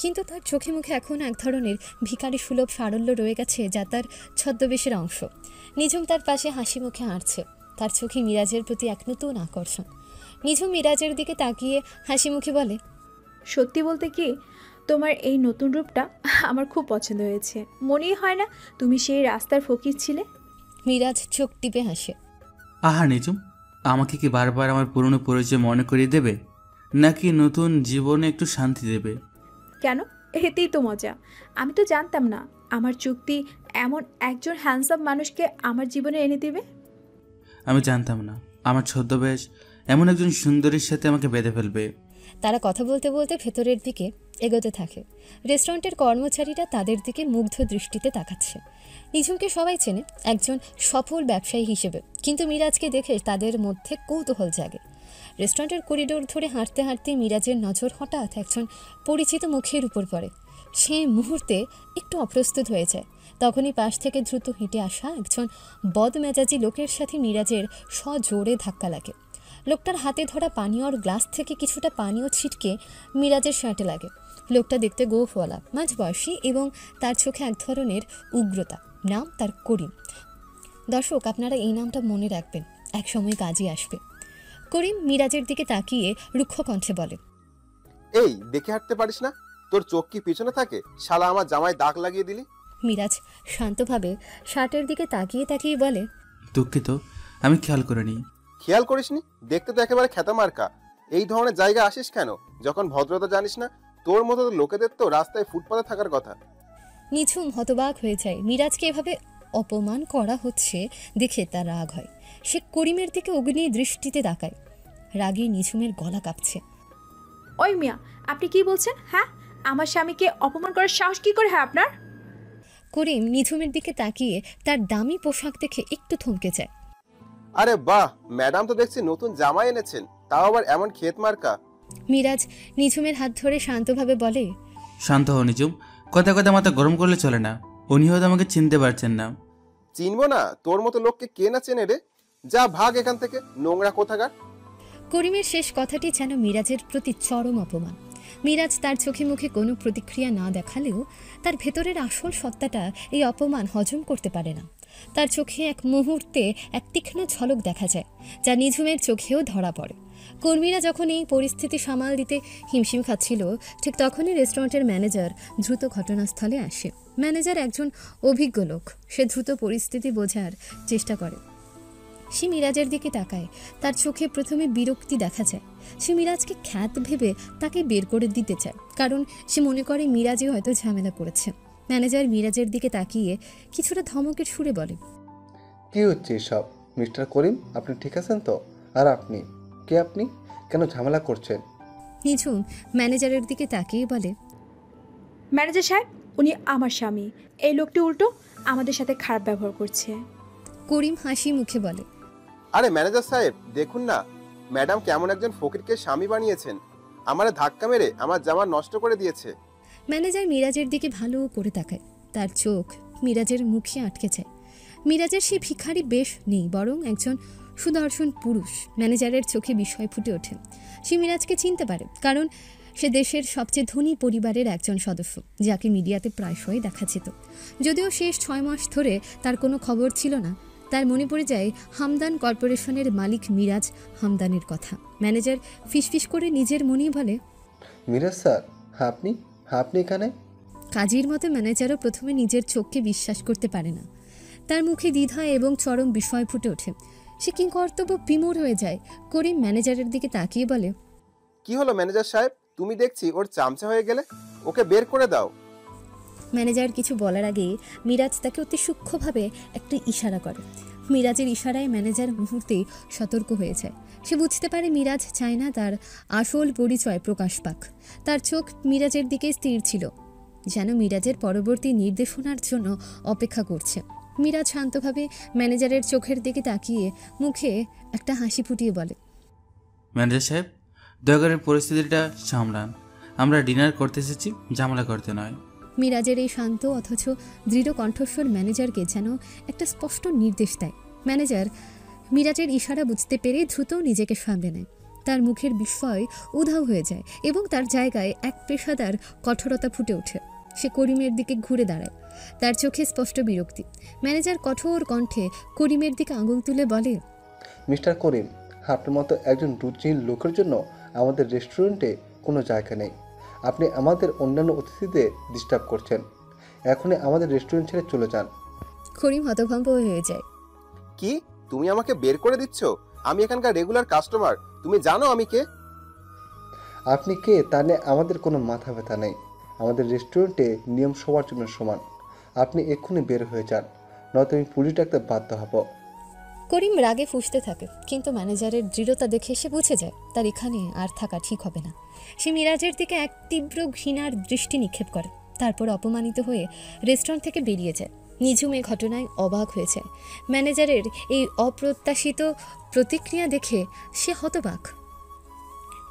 A: কিন্তু তার চোখে মুখে এখন এক ধরনের ভিখারি সুলভ সারল্য রয়ে গেছে, যা তার ছদ্মবেশের অংশ। নিঝুম তার পাশে হাসি মুখে হাঁটছে, তার চোখে মিরাজের প্রতি এক নতুন আকর্ষণ। নিঝুম মিরাজের দিকে তাকিয়ে হাসি মুখে বলে,
C: সত্যি বলতে কি, তোমার এই নতুন রূপটা আমার খুব পছন্দ হয়েছে। মনেই হয় না তুমি সেই রাস্তার ফকির ছিলে।
A: মিরাজ চোখ টিপে হাসে।
E: আহা নিঝুম, আমাকে কি বারবার আমার পুরনো পরিচয় মনে করিয়ে দেবে, নাকি নতুন জীবনে একটু শান্তি দেবে?
C: কেন? এতেই তো মজা। আমি তো জানতাম না আমার চুক্তি এমন একজন হ্যান্ডসাম মানুষকে আমার জীবনে এনে দেবে।
E: আমি জানতাম না আমার ছদ্মবেশ এমন একজন সুন্দরীর সাথে আমাকে বেঁধে ফেলবে।
A: তারা কথা বলতে বলতে ভেতরের দিকে এগোতে থাকে। রেস্টুরেন্টের কর্মচারীরা তাদের দিকে মুগ্ধ দৃষ্টিতে তাকাচ্ছে। নিঝুমকে সবাই চেনে একজন সফল ব্যবসায়ী হিসেবে, কিন্তু মিরাজকে দেখে তাদের মধ্যে কৌতূহল জাগে। রেস্টুরেন্টের করিডোর ধরে হাঁটতে হাঁটতে মিরাজের নজর হঠাৎ একজন পরিচিত মুখের উপর পড়ে। সে মুহূর্তে একটু অপ্রস্তুত হয়ে যায়। তখনই পাশ থেকে দ্রুত হেঁটে আসা একজন বদমেজাজি লোকের সাথে মিরাজের সজোরে ধাক্কা লাগে। লোকটার হাতে ধরা পানীয়র গ্লাস থেকে কিছুটা পানীয় ছিটকে মিরাজের শার্টে লাগে। লোকটা দেখতে গোঁফওয়ালা, মাঝবয়সী, এবং তার চোখে এক ধরনের উগ্রতা। নাম তার করিম। দর্শক, আপনারা এই নামটা মনে রাখবেন, এক সময় কাজে আসবে। করিম মিরাজের দিকে তাকিয়ে রুক্ষ কণ্ঠে বলে,
M: এই দেখে হাঁটতে পারিস না? তোর চোখ কি পিছনে থাকে? শালা আমার জামায় দাগ লাগিয়ে দিলি।
A: মিরাজ শান্তভাবে শার্টের দিকে তাকিয়ে তাকিয়ে বলে,
E: দুঃখিত, আমি খেয়াল করিনি।
M: খেয়াল করিসনি? দেখতে তো একেবারে খ্যাতা মার্কা। এই ধরনের জায়গা আসিস কেন যখন ভদ্রতা জানিস না? তোর মতো লোকেদের তো রাস্তায় ফুটপাতে থাকার কথা।
A: নিঝুম হতবাক হয়ে যায়। মিরাজকে এভাবে অপমান করা হচ্ছে দেখে তার রাগ হয়। সে করিমের দিকে অগ্নি দৃষ্টিতে তাকায়। রাগে নিঝুমের গলা কাঁপছে।
C: ওই মিয়া, আপনি কি বলছেন? হ্যাঁ, আমার স্বামীকে অপমান করার সাহস কি করে হয় আপনার?
A: করিম নিঝুমের দিকে তাকিয়ে তার দামি পোশাক দেখে একটু থমকে যায়।
M: আরে বাহ, ম্যাডাম তো দেখছি নতুন জামা এনেছেন, তাও আবার এমন ক্ষেত মার্কা।
A: মিরাজ নিঝুমের হাত ধরে শান্তভাবে বলে,
E: শান্ত হও নিঝুম, কথা কথা মাথা গরম করলে চলে না। উনি হয়তো আমাকে চিনতে পারছেন না।
M: চিনবো না? তোর মতো লোককে কে না চেনে রে? যা ভাগ এখান থেকে, নোংরা কোথাকার।
A: করিমের শেষ কথাটি যেন মিরাজের প্রতি চরম অপমান। মিরাজ তার চোখে মুখে কোনো প্রতিক্রিয়া না দেখালেও তার ভেতরের আসল সত্তাটা এই অপমান হজম করতে পারে না। তার চোখে এক মুহূর্তে এক তীক্ষ্ণ ঝলক দেখা যায়, যা নিঝুমের চোখেও ধরা পড়ে। কর্মীরা যখন এই পরিস্থিতি সামাল দিতে হিমশিম খাচ্ছিল, ঠিক তখনই রেস্টুরেন্টের ম্যানেজার দ্রুত ঘটনাস্থলে আসে। ম্যানেজার একজন অভিজ্ঞ লোক, সে দ্রুত পরিস্থিতি বোঝার চেষ্টা করে। সে মিরাজের দিকে তাকায়, তার চোখে প্রথমে বিরক্তি দেখা যায়। সে মিরাজকে খ্যাত ভেবে তাকে বের করে দিতে চায়, কারণ সে মনে করে মিরাজই হয়তো ঝামেলা করেছে। ম্যানেজার মিরাজের দিকে তাকিয়ে কিছুটা ধমকের সুরে বলে,
N: কি হচ্ছে এসব? মিস্টার করিম, আপনি ঠিক আছেন তো? আর আপনি কে? আপনি কেন ঝামেলা করছেন?
A: নিঝুম ম্যানেজারের দিকে তাকিয়ে বলে,
C: ম্যানেজার সাহেব, উনি আমার স্বামী। এই লোকটি উল্টো আমাদের সাথে খারাপ ব্যবহার করছে।
A: করিম হাসি মুখে বলে,
M: আরে ম্যানেজার সাহেব, দেখুন না ম্যাডাম কেমন একজন ফকিরকে স্বামী বানিয়েছেন। আমারে ধাক্কা মেরে আমার জামা নষ্ট করে দিয়েছে।
A: ম্যানেজার মিরাজের দিকে ভালো করে তাকায়, তার চোখ মিরাজের মুখে আটকে যায়। মিরাজের সেই ভিখারি বেশ নেই, বরং একজন সুদর্শন পুরুষ। ম্যানেজারের চোখে বিস্ময় ফুটে ওঠে। সে মিরাজকে চিনতে পারে, কারণ সে দেশের সবচেয়ে ধনী পরিবারের একজন সদস্য, যাকে মিডিয়াতে প্রায়শই দেখা যেত। যদিও শেষ 6 মাস ধরে তার কোনো খবর ছিল না, তার মনে পড়ে যায় হামদান কর্পোরেশনের মালিক মিরাজ হামদানের কথা। ম্যানেজার ফিসফিস করে নিজের মনেই বলে,
N: মিরাজ স্যার, আপনি আপনি এখানে?
A: কাজীর মতো ম্যানেজারও প্রথমে নিজের চোখকে বিশ্বাস করতে পারে না। তার মুখে দ্বিধা এবং চরম বিস্ময় ফুটে ওঠে। সে কিংকর্তব্য বিমূঢ় হয়ে যায়। করিম ম্যানেজারের দিকে তাকিয়ে বলে,
M: কি হলো ম্যানেজার সাহেব? তুমি দেখছি ওর চামচা হয়ে গেলে, ওকে বের করে দাও।
A: ম্যানেজার কিছু বলার আগেই মিরাজ তাকে অতি সূক্ষ্মভাবে একটা ইশারা করে। মিরাজের ইশারায় ম্যানেজার মুহূর্তেই সতর্ক হয়ে যায়। সে বুঝতে পারে মিরাজ চায় না তার আসল পরিচয় প্রকাশ পাক। তার চোখ মিরাজের দিকে স্থির ছিল, যেন মিরাজের পরবর্তী নির্দেশনার জন্য অপেক্ষা করছে। মিরাজ শান্তভাবে ম্যানেজারের চোখের দিকে তাকিয়ে মুখে একটা হাসি ফুটিয়ে বলে,
E: ম্যানেজার সাহেব, দয়া করে পরিস্থিতিটা সামলান। আমরা ডিনার করতে এসেছি, ঝামেলা করতে নয়।
A: মিরাজের এই শান্ত অথচ দৃঢ় কণ্ঠস্বর ম্যানেজারকে যেন একটা স্পষ্ট নির্দেশ দেয়। ম্যানেজার মিরাজের ইশারা বুঝতে পেরে দ্রুত নিজেকে সামলে নেয়। তার মুখের বিস্ময় উধাও হয়ে যায় এবং তার জায়গায় এক পেশাদার কঠোরতা ফুটে ওঠে। সে করিমের দিকে ঘুরে দাঁড়ায়, তার চোখে স্পষ্ট বিরক্তি। ম্যানেজার কঠোর কণ্ঠে করিমের দিকে আঙুল তুলে বলে,
N: মিস্টার করিম, আপনার মতো একজন রুচিহীন লোকের জন্য আমাদের রেস্টুরেন্টে কোনো জায়গা নেই। আপনি আমাদের অন্যান্য অতিথিদের ডিস্টার্ব করছেন। এখনই আমাদের রেস্টুরেন্ট ছেড়ে চলে যান।
A: করিম হতভম্ব হয়ে যায়।
M: কি, তুমি আমাকে বের করে দিচ্ছ? আমি এখানকার রেগুলার কাস্টমার, তুমি জানো আমি কে?
N: আপনি কে তা নিয়ে আমাদের কোনো মাথা ব্যথা নেই। আমাদের রেস্টুরেন্টে নিয়ম সবার জন্য সমান। আপনি এক্ষুনি বের হয়ে যান, নয়তো আমি পুলিশ ডাকতে বাধ্য হব।
A: করিম রাগে ফুঁসতে থাকে, কিন্তু ম্যানেজারের দৃঢ়তা দেখে সে বুঝে যায় তার এখানে আর থাকা ঠিক হবে না। সে মিরাজের দিকে এক তীব্র ঘৃণার দৃষ্টি নিক্ষেপ করে, তারপর অপমানিত হয়ে রেস্টুরেন্ট থেকে বেরিয়ে যায়। নিঝুম এই ঘটনায় অবাক হয়ে যায়। ম্যানেজারের এই অপ্রত্যাশিত প্রতিক্রিয়া দেখে সে হতবাক।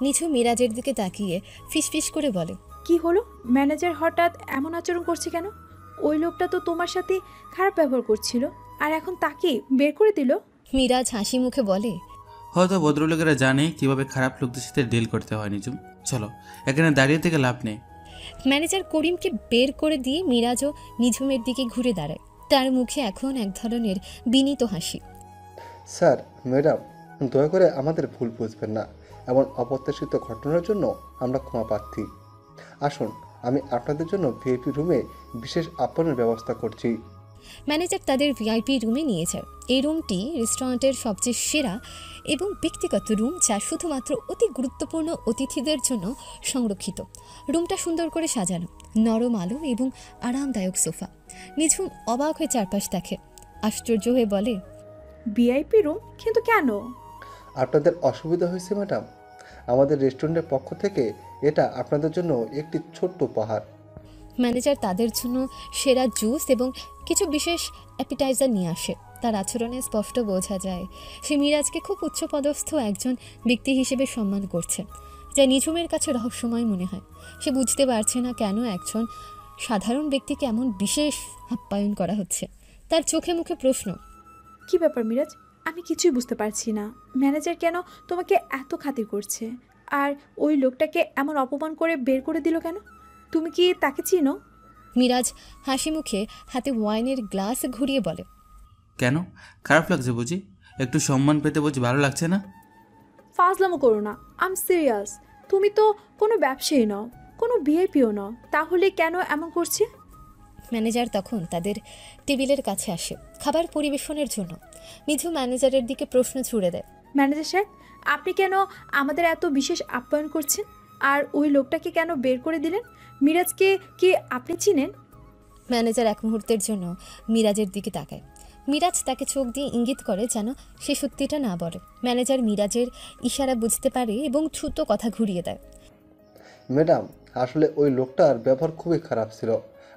A: নিঝুম মিরাজের দিকে তাকিয়ে ফিসফিস করে বলে,
C: কি হলো? ম্যানেজার হঠাৎ এমন আচরণ করছে কেন? ওই লোকটা তো তোমার সাথে খারাপ ব্যবহার করছিল, আর এখন তাকে বের করে দিল।
A: মিরাজ হাসি মুখে বলে,
E: হয়তো ভদ্রলোকেরা জানে কিভাবে খারাপ লোকদের সাথে ডিল করতে হয়। নিজুম, চলো, এখানে দাঁড়িয়ে থেকে লাভ নেই।
A: ম্যানেজার করিমকে বের করে দিয়ে মিরাজও নিঝুমের দিকে ঘুরে দাঁড়ায়। তার মুখে এখন এক ধরনের বিনীত হাসি।
N: স্যার, ম্যাডাম, দয়া করে আমাদের ভুল বুঝবেন না। এমন অপ্রত্যাশিত ঘটনার জন্য আমরা ক্ষমা প্রার্থী। আসুন, আমি আপনাদের জন্য ভিআইপি রুমে বিশেষ আপ্যায়নের ব্যবস্থা করছি।
A: ম্যানেজার তাদের ভিআইপি রুমে নিয়ে যায়। এই রুমটি রেস্টুরেন্টের সবচেয়ে সেরা এবং ব্যক্তিগত রুম, যা শুধুমাত্র অতি গুরুত্বপূর্ণ অতিথিদের জন্য সংরক্ষিত। রুমটা সুন্দর করে সাজানো, নরম আলো এবং আরামদায়ক সোফা। নিঝুম অবাক হয়ে চারপাশ দেখে, আশ্চর্য হয়ে বলে,
C: ভিআইপি রুম? কিন্তু কেন?
N: আপনাদের অসুবিধা হয়েছে ম্যাডাম? আমাদের রেস্টুরেন্টের পক্ষ থেকে এটা আপনাদের জন্য একটি ছোট্ট উপহার।
A: ম্যানেজার তাদের জন্য সেরা জুস এবং কিছু বিশেষ অ্যাপিটাইজার নিয়ে আসে। তার আচরণে স্পষ্ট বোঝা যায় সে মিরাজকে খুব উচ্চপদস্থ একজন ব্যক্তি হিসেবে সম্মান করছে, যা নিঝুমের কাছে রহস্যময় মনে হয়। সে বুঝতে পারছে না কেন একজন সাধারণ ব্যক্তিকে এমন বিশেষ আপ্যায়ন করা হচ্ছে। তার চোখে মুখে প্রশ্ন,
C: কি ব্যাপার মিরাজ? আমি কিছুই বুঝতে পারছি না। ম্যানেজার কেন তোমাকে এত খাতির করছে? আর ওই লোকটাকে এমন অপমান করে বের করে দিল কেন? তুমি কি তাকে চিনো?
A: মিরাজ হাসি মুখে হাতে ওয়াইনের গ্লাস ঘুরিয়ে বলে,
E: কেন খারাপ লাগছে বুঝি? একটু সম্মান পেতে বুঝি ভালো লাগছে না?
C: ফাজলামো করো না, আই এম সিরিয়াস। তুমি তো কোনো ব্যবসায়ী নও, কোনো ভিআইপিও নও, তাহলে কেন এমন করছে?
A: ম্যানেজার তখন তাদের টেবিলের কাছে আসে খাবার পরিবেশনের জন্য। মিঠু ম্যানেজারের দিকে প্রশ্ন ছুড়ে দেয়।
C: ম্যানেজার সাহেব, আপনি কেন আমাদের এত বিশেষ আপ্যায়ন করছেন? আর ওই লোকটাকে কেন বের করে দিলেন? মিরাজকে কি আপনি চিনেন?
A: ম্যানেজার এক মুহূর্তের জন্য মিরাজের দিকে তাকায়। মিরাজ তাকে চোখ দিয়ে ইঙ্গিত করে যেন সে সত্যিটা না বলে। ম্যানেজার মিরাজের ইশারা বুঝতে পারে এবং দ্রুত কথা ঘুরিয়ে দেয়।
N: ম্যাডাম, আসলে ওই লোকটার ব্যবহার খুবই খারাপ ছিল।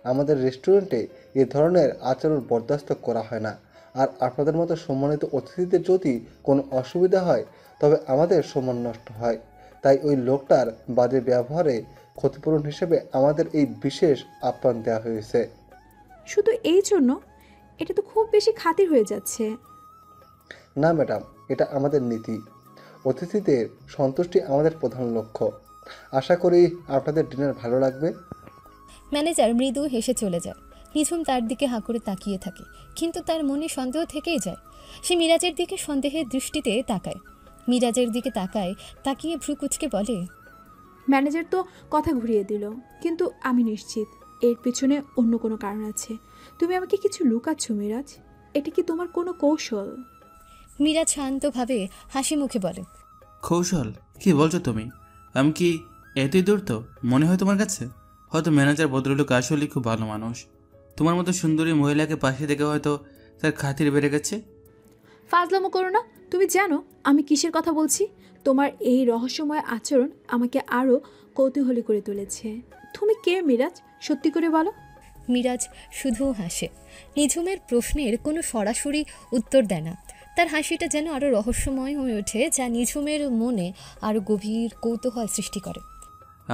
N: আমাদের রেস্টুরেন্টে এ ধরনের আচরণ বরদাস্ত করা হয় না। আর আপনাদের মতো সম্মানিত অতিথিদের যদি কোনো অসুবিধা হয় তবে আমাদের সম্মান নষ্ট হয়। তাই ওই লোকটার বাজে ব্যবহারে ক্ষতিপূরণ হিসেবে আমাদের এই বিশেষ আপ্যায়ন দেওয়া হয়েছে।
C: শুধু এই জন্য? এটা তো খুব বেশি খাতির হয়ে যাচ্ছে।
N: না ম্যাডাম, এটা আমাদের নীতি। অতিথিদের সন্তুষ্টি আমাদের প্রধান লক্ষ্য। আশা করি আপনাদের ডিনার ভালো লাগবে।
A: ম্যানেজার মৃদু হেসে চলে যায়। নিঝুম তার দিকে হাঁ করে তাকিয়ে থাকে, কিন্তু তার মনে সন্দেহ থেকেই যায়। সে মিরাজের দিকে সন্দেহের দৃষ্টিতে তাকায়। মিরাজের দিকে তাকিয়ে ভ্রু কুচকে বলে,
C: ম্যানেজার তো কথা ঘুরিয়ে দিল, কিন্তু আমি নিশ্চিত এর পেছনে অন্য কোনো কারণ আছে। তুমি আমাকে কিছু লুকাচ্ছ মিরাজ, এটা কি তোমার কোনো কৌশল?
A: মিরাজ শান্তভাবে হাসি মুখে বলে,
E: কৌশল? কি বলছো তুমি? আমি কি এতই দূর তো মনে হয় তোমার কাছে? হয়তো ম্যানেজার ভদ্রলোক আসলেই খুব ভালো মানুষ। তোমার মতো সুন্দরী মহিলাকে পাশে দেখে হয়তো তার খাতির বেড়ে গেছে।
C: ফাজলামো করো না। তুমি জানো আমি কিসের কথা বলছি? তোমার এই রহস্যময় আচরণ আমাকে আরও কৌতূহলী করে তুলেছে। তুমি কে মিরাজ, সত্যি করে বলো।
A: মিরাজ শুধু হাসে। নিঝুমের প্রশ্নের কোনো সরাসরি উত্তর দেয় না। তার হাসিটা যেন আরও রহস্যময় হয়ে ওঠে, যা নিঝুমের মনে আরও গভীর কৌতূহল সৃষ্টি করে।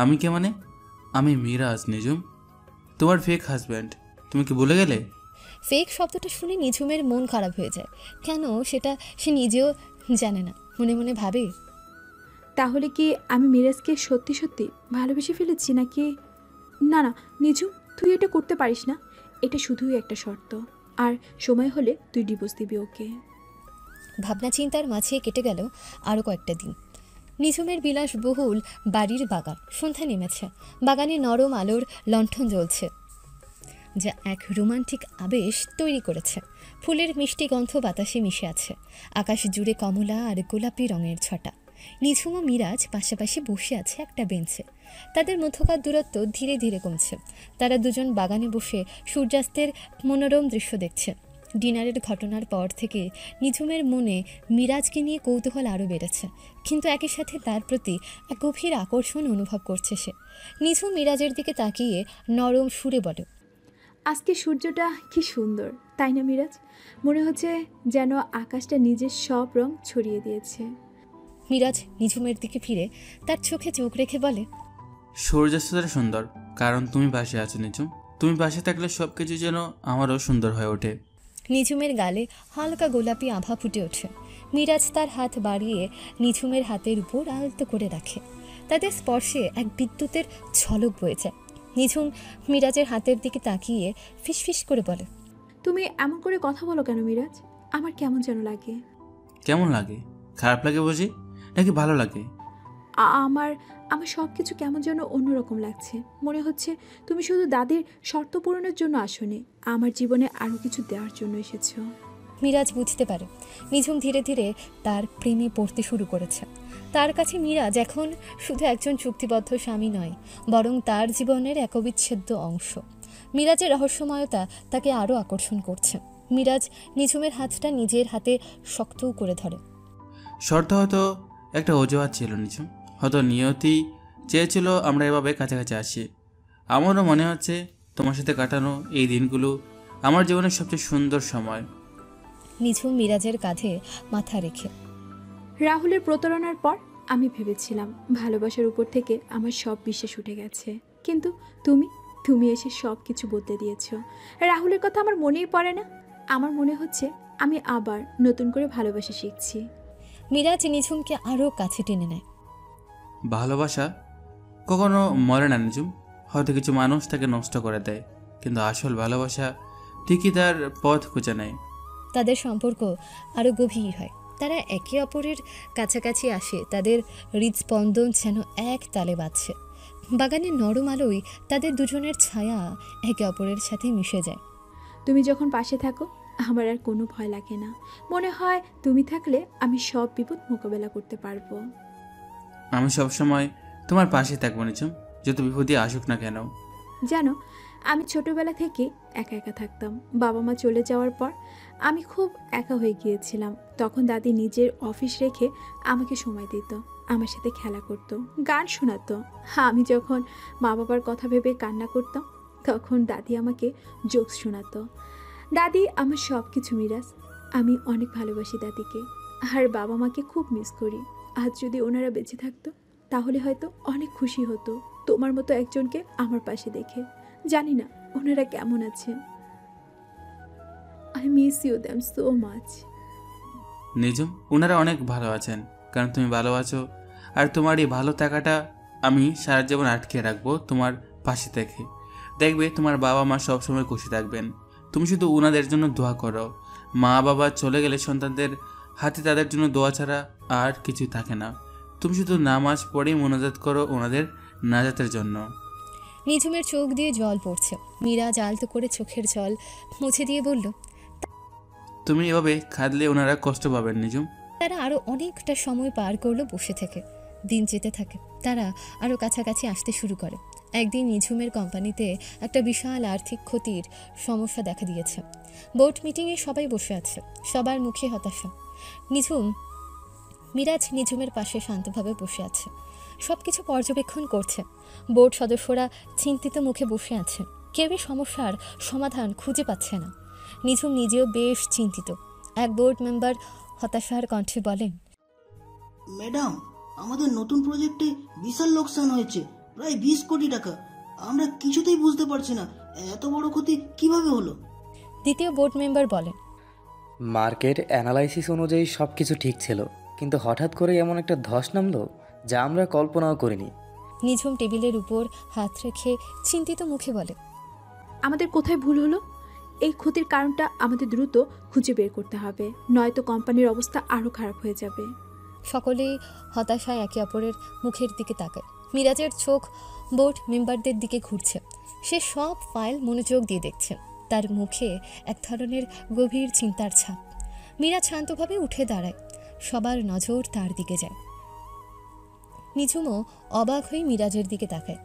E: আমি কে মানে? আমি মিরাজ নিঝুম, তোমার ফেক হাজব্যান্ড। তুমি কি ভুলে গেলে?
A: ফেক শব্দটা শুনে নিঝুমের মন খারাপ হয়ে যায়। কেন সেটা সে নিজেও জানে না। মনে মনে ভাবে,
C: তাহলে কি আমি মিরাজকে সত্যি সত্যি ভালোবেসে ফেলেছি নাকি? না না নিঝুম, তুই এটা করতে পারিস না। এটা শুধুই একটা শর্ত, আর সময় হলে তুই ডিভোর্স দিবি ওকে।
A: ভাবনা চিন্তার মাঝে কেটে গেল আরও কয়েকটা দিন। নিঝুমের বিলাসবহুল বাড়ির বাগান। সন্ধ্যা নেমেছে। বাগানে নরম আলোর লণ্ঠন জ্বলছে, যা এক রোমান্টিক আবেশ তৈরি করেছে। ফুলের মিষ্টি গন্ধ বাতাসে মিশে আছে। আকাশ জুড়ে কমলা আর গোলাপি রঙের ছটা। নিঝুম ও মিরাজ পাশাপাশি বসে আছে একটা বেঞ্চে। তাদের মধ্যকার দূরত্ব ধীরে ধীরে কমছে। তারা দুজন বাগানে বসে সূর্যাস্তের মনোরম দৃশ্য দেখছে। ডিনারের ঘটনার পর থেকে নিঝুমের মনে মিরাজকে নিয়ে কৌতূহল আরও বেড়েছে, কিন্তু একই সাথে তার প্রতি এক গভীর আকর্ষণ অনুভব করছে সে। নিঝুম মিরাজের দিকে তাকিয়ে নরম সুরে বলে,
C: আজকে সূর্যটা কি সুন্দর, তাই না মিরাজ? মনে হচ্ছে যেন আকাশটা নিজের সব রং ছড়িয়ে দিয়েছে।
A: মিরাজ নিঝুমের দিকে ফিরে তার চোখে চোখ রেখে বলে,
E: সূর্যাস্তটা সুন্দর কারণ তুমি পাশে আছো নিঝুম। তুমি পাশে থাকলে সব কিছু যেন আমারও সুন্দর হয়ে ওঠে।
A: নিঝুমের গালে হালকা গোলাপি আভা ফুটে ওঠে। মিরাজ তার হাত বাড়িয়ে নিঝুমের হাতের উপর আলতো করে রাখে। তাদের স্পর্শে এক বিদ্যুতের ঝলক বয়ে যায়। নিঝুম মিরাজের হাতের দিকে তাকিয়ে ফিসফিস করে বলে,
C: তুমি এমন করে কথা বলো কেন মিরাজ? আমার কেমন যেন লাগে।
E: কেমন লাগে? খারাপ লাগে বুঝি, নাকি ভালো লাগে?
C: আমার আমার সব কিছু কেমন যেন অন্যরকম লাগছে। মনে হচ্ছে তুমি শুধু দাদির শর্ত পূরণের জন্য আসোনি, আমার জীবনে আরও কিছু দেওয়ার জন্য এসেছো।
A: মিরাজ বুঝতে পারে নিঝুম ধীরে ধীরে তার প্রেমে পড়তে শুরু করেছে। তার কাছে মিরাজ এখন শুধু একজন চুক্তিবদ্ধ স্বামী নয়, বরং তার জীবনের এক অবিচ্ছেদ্য অংশ। মিরাজের রহস্যময়তা তাকে আরও আকর্ষণ করছে। মিরাজ নিঝুমের হাতটা নিজের হাতে শক্তও করে ধরে।
E: শর্ত হয়তো একটা অজুহাত ছিল নিঝুম, হয়তো নিয়তি চেয়েছিল আমরা এভাবে কাছাকাছি আসি। আমারও মনে হচ্ছে তোমার সাথে কাটানো এই দিনগুলো আমার জীবনের সবচেয়ে সুন্দর সময়।
A: নিঝুম মিরাজের কাঁধে মাথা রেখে,
C: রাহুলের প্রতারণার পর আমি ভেবেছিলাম ভালোবাসার উপর থেকে আমার সব বিশ্বাস উঠে গেছে, কিন্তু তুমি এসে সব কিছু বদলে দিয়েছো। রাহুলের কথা আমার মনেই পড়ে না। আমার মনে হচ্ছে আমি আবার নতুন করে ভালোবাসা শিখছি।
A: মিরাজ নিঝুমকে আরও কাছে টেনে নেয়।
E: ভালোবাসা কখনো মরে না নিঝুম। হয়তো কিছু মানুষ তাকে নষ্ট করে দেয়, কিন্তু আসল ভালোবাসা ঠিকই তার পথ খুঁজে নেয়।
A: তাদের সম্পর্ক আরও গভীর হয়। তারা একে অপরের কাছাকাছি আসে, তাদের হৃদস্পন্দন যেন এক তালে বাজছে। বাগানের নরম আলোয় তাদের দুজনের ছায়া একে অপরের সাথে মিশে যায়।
C: তুমি যখন পাশে থাকো আমার আর কোনো ভয় লাগে না। মনে হয় তুমি থাকলে আমি সব বিপদ মোকাবেলা করতে পারবো।
E: আমি সবসময় তোমার পাশে থাকবো নিঝুম, যত বিপদই আসুক না কেন।
C: জানো, আমি ছোটবেলা থেকে একা একা থাকতাম। বাবা মা চলে যাওয়ার পর আমি খুব একা হয়ে গিয়েছিলাম। তখন দাদি নিজের অফিস রেখে আমাকে সময় দিত, আমার সাথে খেলা করতো, গান শোনাতো। আমি যখন মা বাবার কথা ভেবে কান্না করতাম তখন দাদি আমাকে জোকস শোনাতো। দাদি আমার সব কিছু মিরাজ। আমি অনেক ভালোবাসি দাদিকে, আর বাবা মাকে খুব মিস করি। আজ যদি ওনারা বেঁচে থাকতো তাহলে হয়তো অনেক খুশি হতো তোমার মতো একজনকে আমার পাশে দেখে। জানি না ওনারা কেমন আছেন। I miss you damn so much.
E: Nijhum, ওনারা অনেক ভালো আছেন, কারণ তুমি ভালো আছো। আর তোমার এই ভালো থাকাটা আমি সারা জীবন আটকে রাখবো তোমার পাশে থেকে। দেখবে তোমার বাবা মা সবসময় খুশি থাকবেন। তুমি শুধু ওনাদের জন্য দোয়া করো। মা বাবা চলে গেলে সন্তানদের হাতে তাদের জন্য দোয়া ছাড়া আর কিছু থাকে না। তুমি শুধু নামাজ পড়ে মোনাজাত করো ওনাদের নাজাতের জন্য।
A: নিঝুমের চোখ দিয়ে জল পড়ছে। মিরাজ আলতো করে চোখের জল মুছে দিয়ে বলল,
E: তুমি এভাবে খাদলে ওনারা কষ্ট পাবেন নিঝুম।
A: তারা আরও অনেকটা সময় পার করলো বসে থেকে। দিন যেতে থাকে, তারা আরও কাছাকাছি আসতে শুরু করে। একদিন নিঝুমের কোম্পানিতে একটা বিশাল আর্থিক ক্ষতির সমস্যা দেখা দিয়েছে। বোর্ড মিটিংয়ে সবাই বসে আছে, সবার মুখে হতাশা। মিরাজ নিঝুমের পাশে শান্তভাবে বসে আছে, সব কিছু পর্যবেক্ষণ করছে। বোর্ড সদস্যরা চিন্তিত মুখে বসে আছে, কেউই সমস্যার সমাধান খুঁজে পাচ্ছে না। নিঝুম নিজেও বেশ চিন্তিত। এক বোর্ড মেম্বার হতাশার কণ্ঠে বলেন,
O: ম্যাডাম, আমাদের নতুন প্রজেক্টে বিশাল লোকসান হয়েছে, প্রায় 20 কোটি টাকা। আমরা কিছুতেই বুঝতে পারছি না এত বড় ক্ষতি কিভাবে হলো।
A: দ্বিতীয় বোর্ড মেম্বার বলেন,
B: মার্কেট অ্যানালাইসিস অনুযায়ী সব কিছু ঠিক ছিল, কিন্তু হঠাৎ করে এমন একটা ধস নামলো যা আমরা কল্পনাও করিনি।
A: নিঝুম টেবিলের উপর হাত রেখে চিন্তিত মুখে বলে,
C: আমাদের কোথায় ভুল হলো? এই ক্ষতির কারণটা আমাদের দ্রুত খুঁজে বের করতে হবে, নয়তো কোম্পানির অবস্থা আরও খারাপ হয়ে যাবে।
A: সকলেই হতাশায় একে অপরের মুখের দিকে তাকায়। মিরাজের চোখ বোর্ড মেম্বারদের দিকে ঘুরছে। সে সব ফাইল মনোযোগ দিয়ে দেখছে, তার মুখে এক ধরনের গভীর চিন্তার ছাপ। মিরাজ শান্তভাবে উঠে দাঁড়ায়, সবার নজর তার দিকে যায়। নিঝুমও অবাক হয়ে মিরাজের দিকে তাকায়।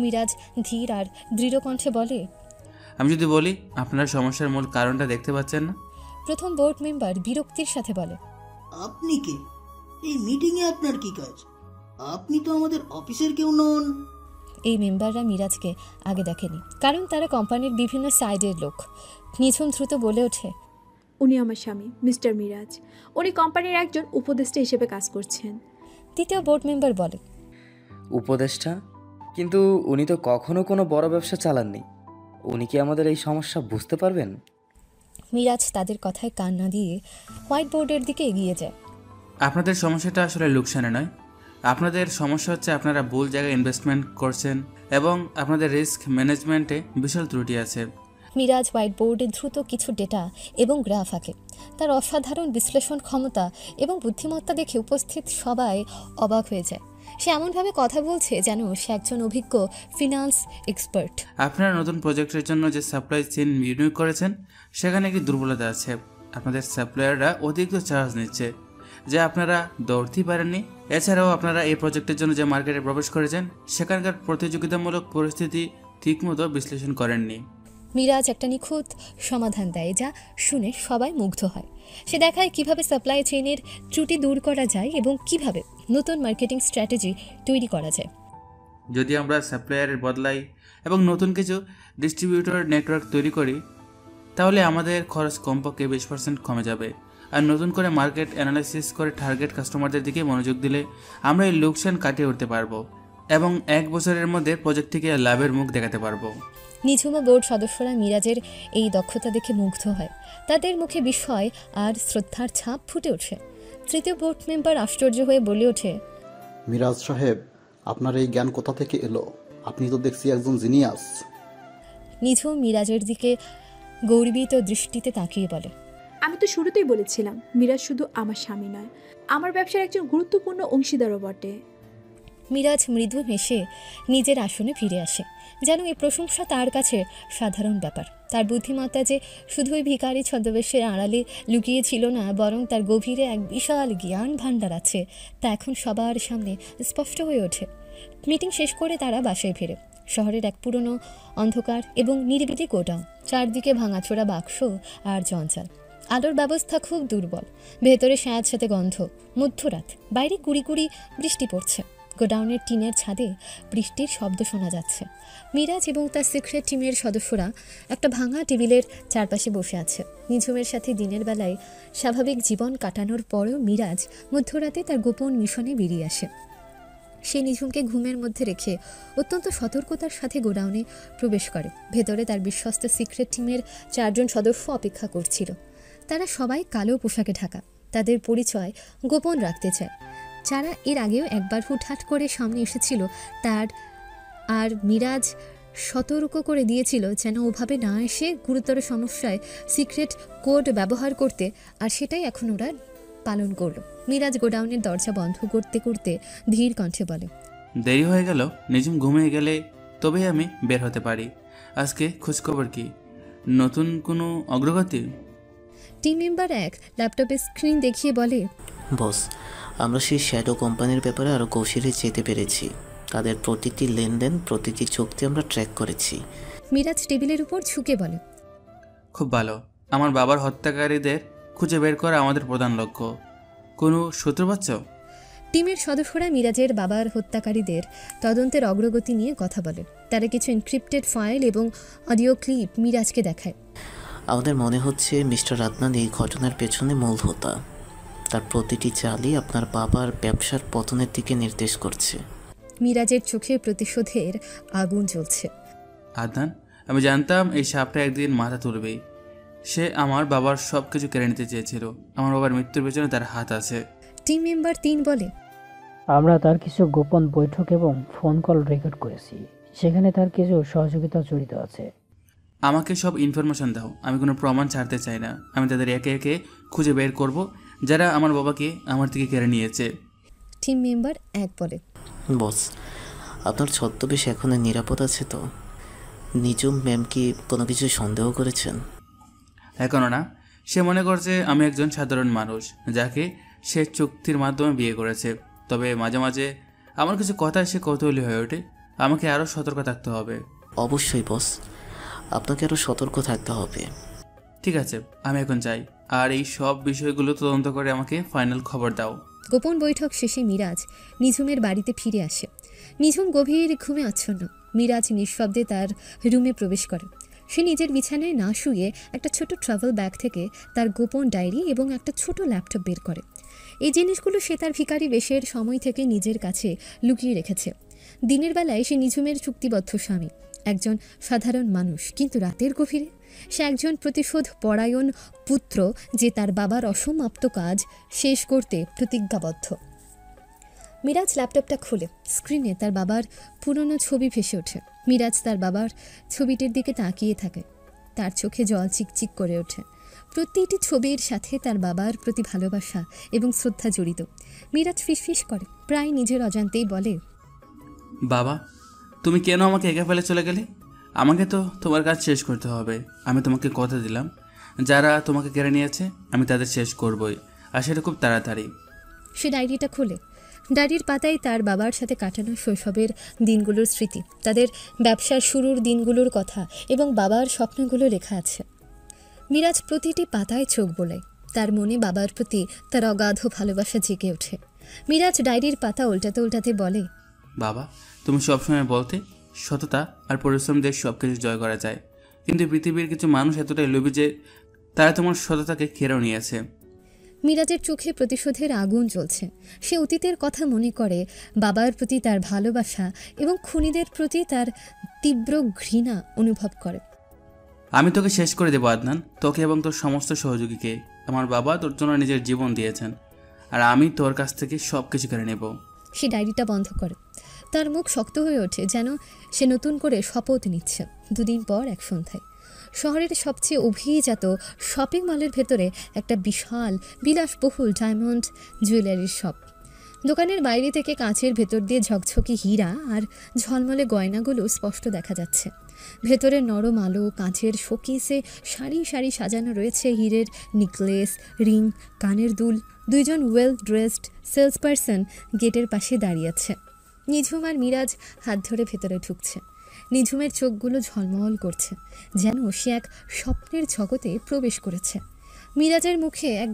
A: মিরাজ ধীর আর দৃঢ় কণ্ঠে বলে,
E: আমি যদি বলি আপনার সমস্যার মূল কারণটা দেখতে পাচ্ছেন না?
A: প্রথম বোর্ড মেম্বার বিরক্তির সাথে বলে,
O: আপনি কে? এই মিটিংয়ে আপনার কি কাজ? আপনি তো আমাদের অফিসের কেউ নন।
A: এই মেম্বাররা মিরাজকে আগে দেখেনি, কারণ তারা কোম্পানির বিভিন্ন সাইডের লোক। নিঝুম দ্রুত বলে ওঠে,
C: উনি আমার স্বামী মিস্টার মিরাজ। উনি কোম্পানির একজন উপদেষ্টা হিসেবে কাজ করছেন।
A: তৃতীয় বোর্ড মেম্বার বলে,
B: উপদেষ্টা? কিন্তু উনি তো কখনো কোনো বড় ব্যবসা চালাননি। উনি কি আমাদের এই সমস্যা বুঝতে পারবেন?
A: মিরাজ তাদের কথায় কান না দিয়ে হোয়াইট বোর্ডের দিকে এগিয়ে যায়।
E: আপনাদের সমস্যাটা আসলে লোকসানে নয়, আপনাদের সমস্যা হচ্ছে আপনারা ভুল জায়গায় ইনভেস্টমেন্ট করছেন এবং আপনাদের রিস্ক ম্যানেজমেন্টে বিশাল ত্রুটি আছে।
A: মিরাজ হোয়াইট বোর্ডে দ্রুত কিছু ডেটা এবং গ্রাফ আঁকে। তার অসাধারণ বিশ্লেষণ ক্ষমতা এবং বুদ্ধিমত্তা দেখে উপস্থিত সবাই অবাক হয়ে যায়। সে এমনভাবে কথা বলছে যেন সে একজন অভিজ্ঞ ফিনান্স এক্সপার্ট।
E: আপনারা নতুন প্রজেক্টের জন্য যে সাপ্লাই চেইন বিনিয়োগ করেছেন সেখানে একটি দুর্বলতা আছে। আপনাদের সাপ্লায়াররা অতিরিক্ত চার্জ নিচ্ছে যা আপনারা ধরতেই পারেননি। এছাড়াও আপনারা এই প্রজেক্টের জন্য যে মার্কেটে প্রবেশ করেছেন সেখানকার প্রতিযোগিতামূলক পরিস্থিতি ঠিকমতো বিশ্লেষণ করেননি।
A: মিরাজ একটা নিখুঁত সমাধান দেয় যা শুনে সবাই মুগ্ধ হয়। সে দেখায় কিভাবে সাপ্লাই চেইনের ত্রুটি দূর করা যায় এবং কিভাবে নতুন মার্কেটিং স্ট্র্যাটেজি তৈরি করা যায়।
E: যদি আমরা সাপ্লায়ারের বদলাই এবং নতুন কিছু ডিস্ট্রিবিউটর নেটওয়ার্ক তৈরি করি তাহলে আমাদের খরচ কমপক্ষে 20% কমে যাবে। আর নতুন করে মার্কেট অ্যানালাইসিস করে টার্গেট কাস্টমারদের দিকে মনোযোগ দিলে আমরা এই লোকসান কাটিয়ে উঠতে পারবো এবং 1 বছরের মধ্যে প্রজেক্টটিকে লাভের মুখ দেখাতে পারবো।
A: নিঝুম বোর্ড সদস্যরা মিরাজের এই দক্ষতা দেখে মুগ্ধ হয়। তাদের মুখে বিস্ময় আর শ্রদ্ধার ছাপ ফুটে ওঠে। তৃতীয় বোর্ড মেম্বার আশ্চর্য হয়ে বলে ওঠে,
P: মিরাজ সাহেব, আপনার এই জ্ঞান কোথা থেকে এলো? আপনি তো দেখছি একজন জিনিয়াস।
A: নিঝুম মিরাজের দিকে গর্বিত দৃষ্টিতে তাকিয়ে বলে,
C: আমি তো শুরুতেই বলেছিলাম মিরাজ শুধু আমার স্বামী নয়, আমার ব্যবসার একজন গুরুত্বপূর্ণ অংশীদারও বটে।
A: মিরাজ মৃদু হেসে নিজের আসনে ফিরে আসে, যেন এই প্রশংসা তার কাছে সাধারণ ব্যাপার। তার বুদ্ধিমত্তা যে শুধুই ভিখারি ছদ্মবেশের আড়ালে লুকিয়ে ছিল না, বরং তার গভীরে এক বিশাল জ্ঞান ভাণ্ডার আছে, তা এখন সবার সামনে স্পষ্ট হয়ে ওঠে। মিটিং শেষ করে তারা বাসায় ফেরে। শহরের এক পুরনো অন্ধকার এবং নিরিবিলি গোডাউন, চারদিকে ভাঙাচোরা বাক্স আর জঞ্জাল। আলোর ব্যবস্থা খুব দুর্বল, ভেতরে স্যাঁতস্যাঁতে গন্ধ। মধ্যরাত, বাইরে কুড়ি কুড়ি বৃষ্টি পড়ছে। গোডাউনের টিনের ছাদে বৃষ্টির শব্দ শোনা যাচ্ছে। মিরাজ এবং তার সিক্রেট টিমের সদস্যরা একটা ভাঙা টেবিলের চারপাশে বসে আছে। নিঝুমের সাথে দিনের বেলায় স্বাভাবিক জীবন কাটানোর পরেও মিরাজ মধ্যরাতে তার গোপন মিশনে বেরিয়ে আসে। সে নিঝুমকে ঘুমের মধ্যে রেখে অত্যন্ত সতর্কতার সাথে গোডাউনে প্রবেশ করে। ভেতরে তার বিশ্বস্ত সিক্রেট টিমের 4 জন সদস্য অপেক্ষা করছিল। তারা সবাই কালো পোশাকে ঢাকা, তাদের পরিচয় গোপন রাখতে চায়। যারা এর আগেও একবার হুটহাট করে সামনে এসেছিল তার আর মিরাজ সতর্ক করে দিয়েছিল যেন ওভাবে না এসে গুরুতর সমস্যায় সিক্রেট কোড ব্যবহার করতে, আর সেটাই এখন ওরা পালন করলো। মিরাজ গোডাউনের দরজা বন্ধ করতে করতে ধীর কণ্ঠে বলে,
E: দেরি হয়ে গেল, নিঝুম ঘুমিয়ে গেলে তবেই আমি বের হতে পারি। আজকে খোঁজখবর কি? নতুন কোনো অগ্রগতি?
A: টিম মেম্বার 1 ল্যাপটপে স্ক্রিন দেখিয়ে বলে,
F: বস, আমরা সেই শ্যাডো কোম্পানির ব্যাপারে আরও গভীরে যেতে পেরেছি। তাদের প্রতিটি লেনদেন, প্রতিটি চুক্তি আমরা ট্র্যাক করেছি।
A: মিরাজ টেবিলের উপর ঝুঁকে বলে,
E: খুব ভালো। আমার বাবার হত্যাকারীদের খুঁজে বের করা আমাদের প্রধান লক্ষ্য। কোনো সূত্র পাচ্ছ?
A: টিমের সদস্যরা মিরাজের বাবার হত্যাকারীদের তদন্তের অগ্রগতি নিয়ে কথা বলে। তারা কিছু এনক্রিপ্টেড ফাইল এবং অডিও ক্লিপ মিরাজকে দেখায়।
F: আমাদের মনে হচ্ছে মিস্টার আদনান এই ঘটনার পেছনে মূল হোতা। তার প্রতিটি চালই আপনার বাবার ব্যবসার পতনের দিকে নির্দেশ করছে।
A: মিরাজের চোখে প্রতিশোধের আগুন জ্বলছে।
E: আদনান, আমি জানতাম এই সাপটা একদিন মাথা তুলবেই। সে আমার বাবার সব কিছু কেড়ে নিতে চেয়েছিল। আমার বাবার মৃত্যুর পেছনে তার হাত আছে।
A: টিম মেম্বার 3 বলে,
K: আমরা তার কিছু গোপন বৈঠক এবং ফোন কল রেকর্ড করেছি, সেখানে তার কিছু সহযোগিতা জড়িত আছে।
E: আমাকে সব ইনফরমেশন দাও, আমি কোনো প্রমাণ ছাড়তে চাই না। আমি তাদের একে একে খুঁজে বের করব যারা আমার বাবাকে আমার থেকে কেড়ে নিয়েছে।
A: টিম মেম্বার 1 বলে,
F: বস, আপনার ছদ্মবেশ এখন নিরাপদ আছে তো? নিঝুম ম্যাম কি কোনো কিছু সন্দেহ করেছেন?
E: এখনো না। সে মনে করছে আমি একজন সাধারণ মানুষ যাকে সে চুক্তির মাধ্যমে বিয়ে করেছে। তবে মাঝে মাঝে আমার কিছু কথায় সে কৌতূহলী হয়ে ওঠে। আমাকে আরও সতর্ক থাকতে হবে।
F: অবশ্যই বস, আপনাকে আরও সতর্ক থাকতে হবে।
E: ঠিক আছে, আমি এখন যাই। আর এই সব বিষয়গুলো তদন্ত করে আমাকে ফাইনাল খবর দাও।
A: গোপন বৈঠক শেষে মিরাজ নিঝুমের বাড়িতে ফিরে আসে। নিঝুম গভীর ঘুমে আচ্ছন্ন। মিরাজ নিঃশব্দে তার রুমে প্রবেশ করে। সে নিজের বিছানায় না শুয়ে একটা ছোট ট্রাভেল ব্যাগ থেকে তার গোপন ডায়েরি এবং একটা ছোট ল্যাপটপ বের করে। এই জিনিসগুলো সে তার ভিখারি বেশের সময় থেকে নিজের কাছে লুকিয়ে রেখেছে। দিনের বেলায় সে নিঝুমের চুক্তিবদ্ধ স্বামী, একজন সাধারণ মানুষ, কিন্তু রাতের গভীরে সে একজন প্রতিশোধ পরায়ণ পুত্র যে তার বাবার অসমাপ্ত কাজ শেষ করতে প্রতিজ্ঞাবদ্ধ। মিরাজ ল্যাপটপটা খুলে স্ক্রিনে তার বাবার পুরনো ছবি ভেসে ওঠে। মিরাজ তার বাবার ছবিটির দিকে তাকিয়ে থাকে। তার চোখে জল চিকচিক করে ওঠে। প্রতিটি ছবির সাথে তার বাবার প্রতি ভালোবাসা এবং শ্রদ্ধা জড়িত। মিরাজ ফিসফিস করে, প্রায় নিজের অজান্তেই বলে,
E: বাবা, তুমি কেন আমাকে একা ফেলে চলে গেলে? আমাকে তো তোমার কাজ শেষ করতে হবে। আমি তোমাকে কথা দিলাম, যারা তোমাকে কেড়ে নিয়েছে আমি তাদের শেষ করবই, আর সেটা খুব তাড়াতাড়ি।
A: সে ডায়েরিটা খুলে ডায়েরির পাতায় তার বাবার সাথে কাটানো শৈশবের দিনগুলোর স্মৃতি, তাদের ব্যবসার শুরুর দিনগুলোর কথা এবং বাবার স্বপ্নগুলো লেখা আছে। মিরাজ প্রতিটি পাতায় চোখ বোলায়। তার মনে বাবার প্রতি তার অগাধ ভালোবাসা জেগে ওঠে। মিরাজ ডায়েরির পাতা উল্টাতে উল্টাতে বলে,
E: বাবা, তুমি সবসময় বলতে সততা আর পরিশ্রম দিয়ে সব কিছু জয় করা যায়, কিন্তু পৃথিবীর কিছু মানুষ এতটাই লোভী যে তারা তোমার সততাকে কেড়ে নিয়েছে।
A: মিরাজের চোখে প্রতিশোধের আগুন জ্বলছে। সে অতীতের কথা মনে করে, বাবার প্রতি তার ভালোবাসা এবং খুনিদের প্রতি তার তীব্র ঘৃণা অনুভব করে।
E: আমি তোকে শেষ করে দেবো আদনান, তোকে এবং তোর সমস্ত সহযোগীকে। আমার বাবা তোর জন্য নিজের জীবন দিয়েছেন, আর আমি তোর কাছ থেকে সব কিছু কেড়ে নেব।
A: সে ডায়েরিটা বন্ধ করে। তার মুখ শক্ত হয়ে ওঠে, যেন সে নতুন করে শপথ নিচ্ছে। 2 দিন পর এক সন্ধ্যায় শহরের সবচেয়ে অভিজাত শপিং মলের ভেতরে একটা বিশাল বিলাসবহুল ডায়মন্ড জুয়েলারির শপ। দোকানের বাইরে থেকে কাঁচের ভেতর দিয়ে ঝকঝকে হীরা আর ঝলমলে গয়নাগুলো স্পষ্ট দেখা যাচ্ছে। ভেতরে নরম আলো, কাঁচের শোকেসে সারি সারি সাজানো রয়েছে হীরের নেকলেস, রিং, কানের দুল। দুইজন ওয়েল ড্রেসড সেলসপারসন গেটের পাশে দাঁড়িয়ে আছে। নিঝুম আর মিরাজ হাত ধরে ভেতরে ঢুকছে। নিঝুমের চোখগুলো ঝলমল করছে, যেন সে এক স্বপ্নের জগতে প্রবেশ করেছে। মিরাজের মুখে এক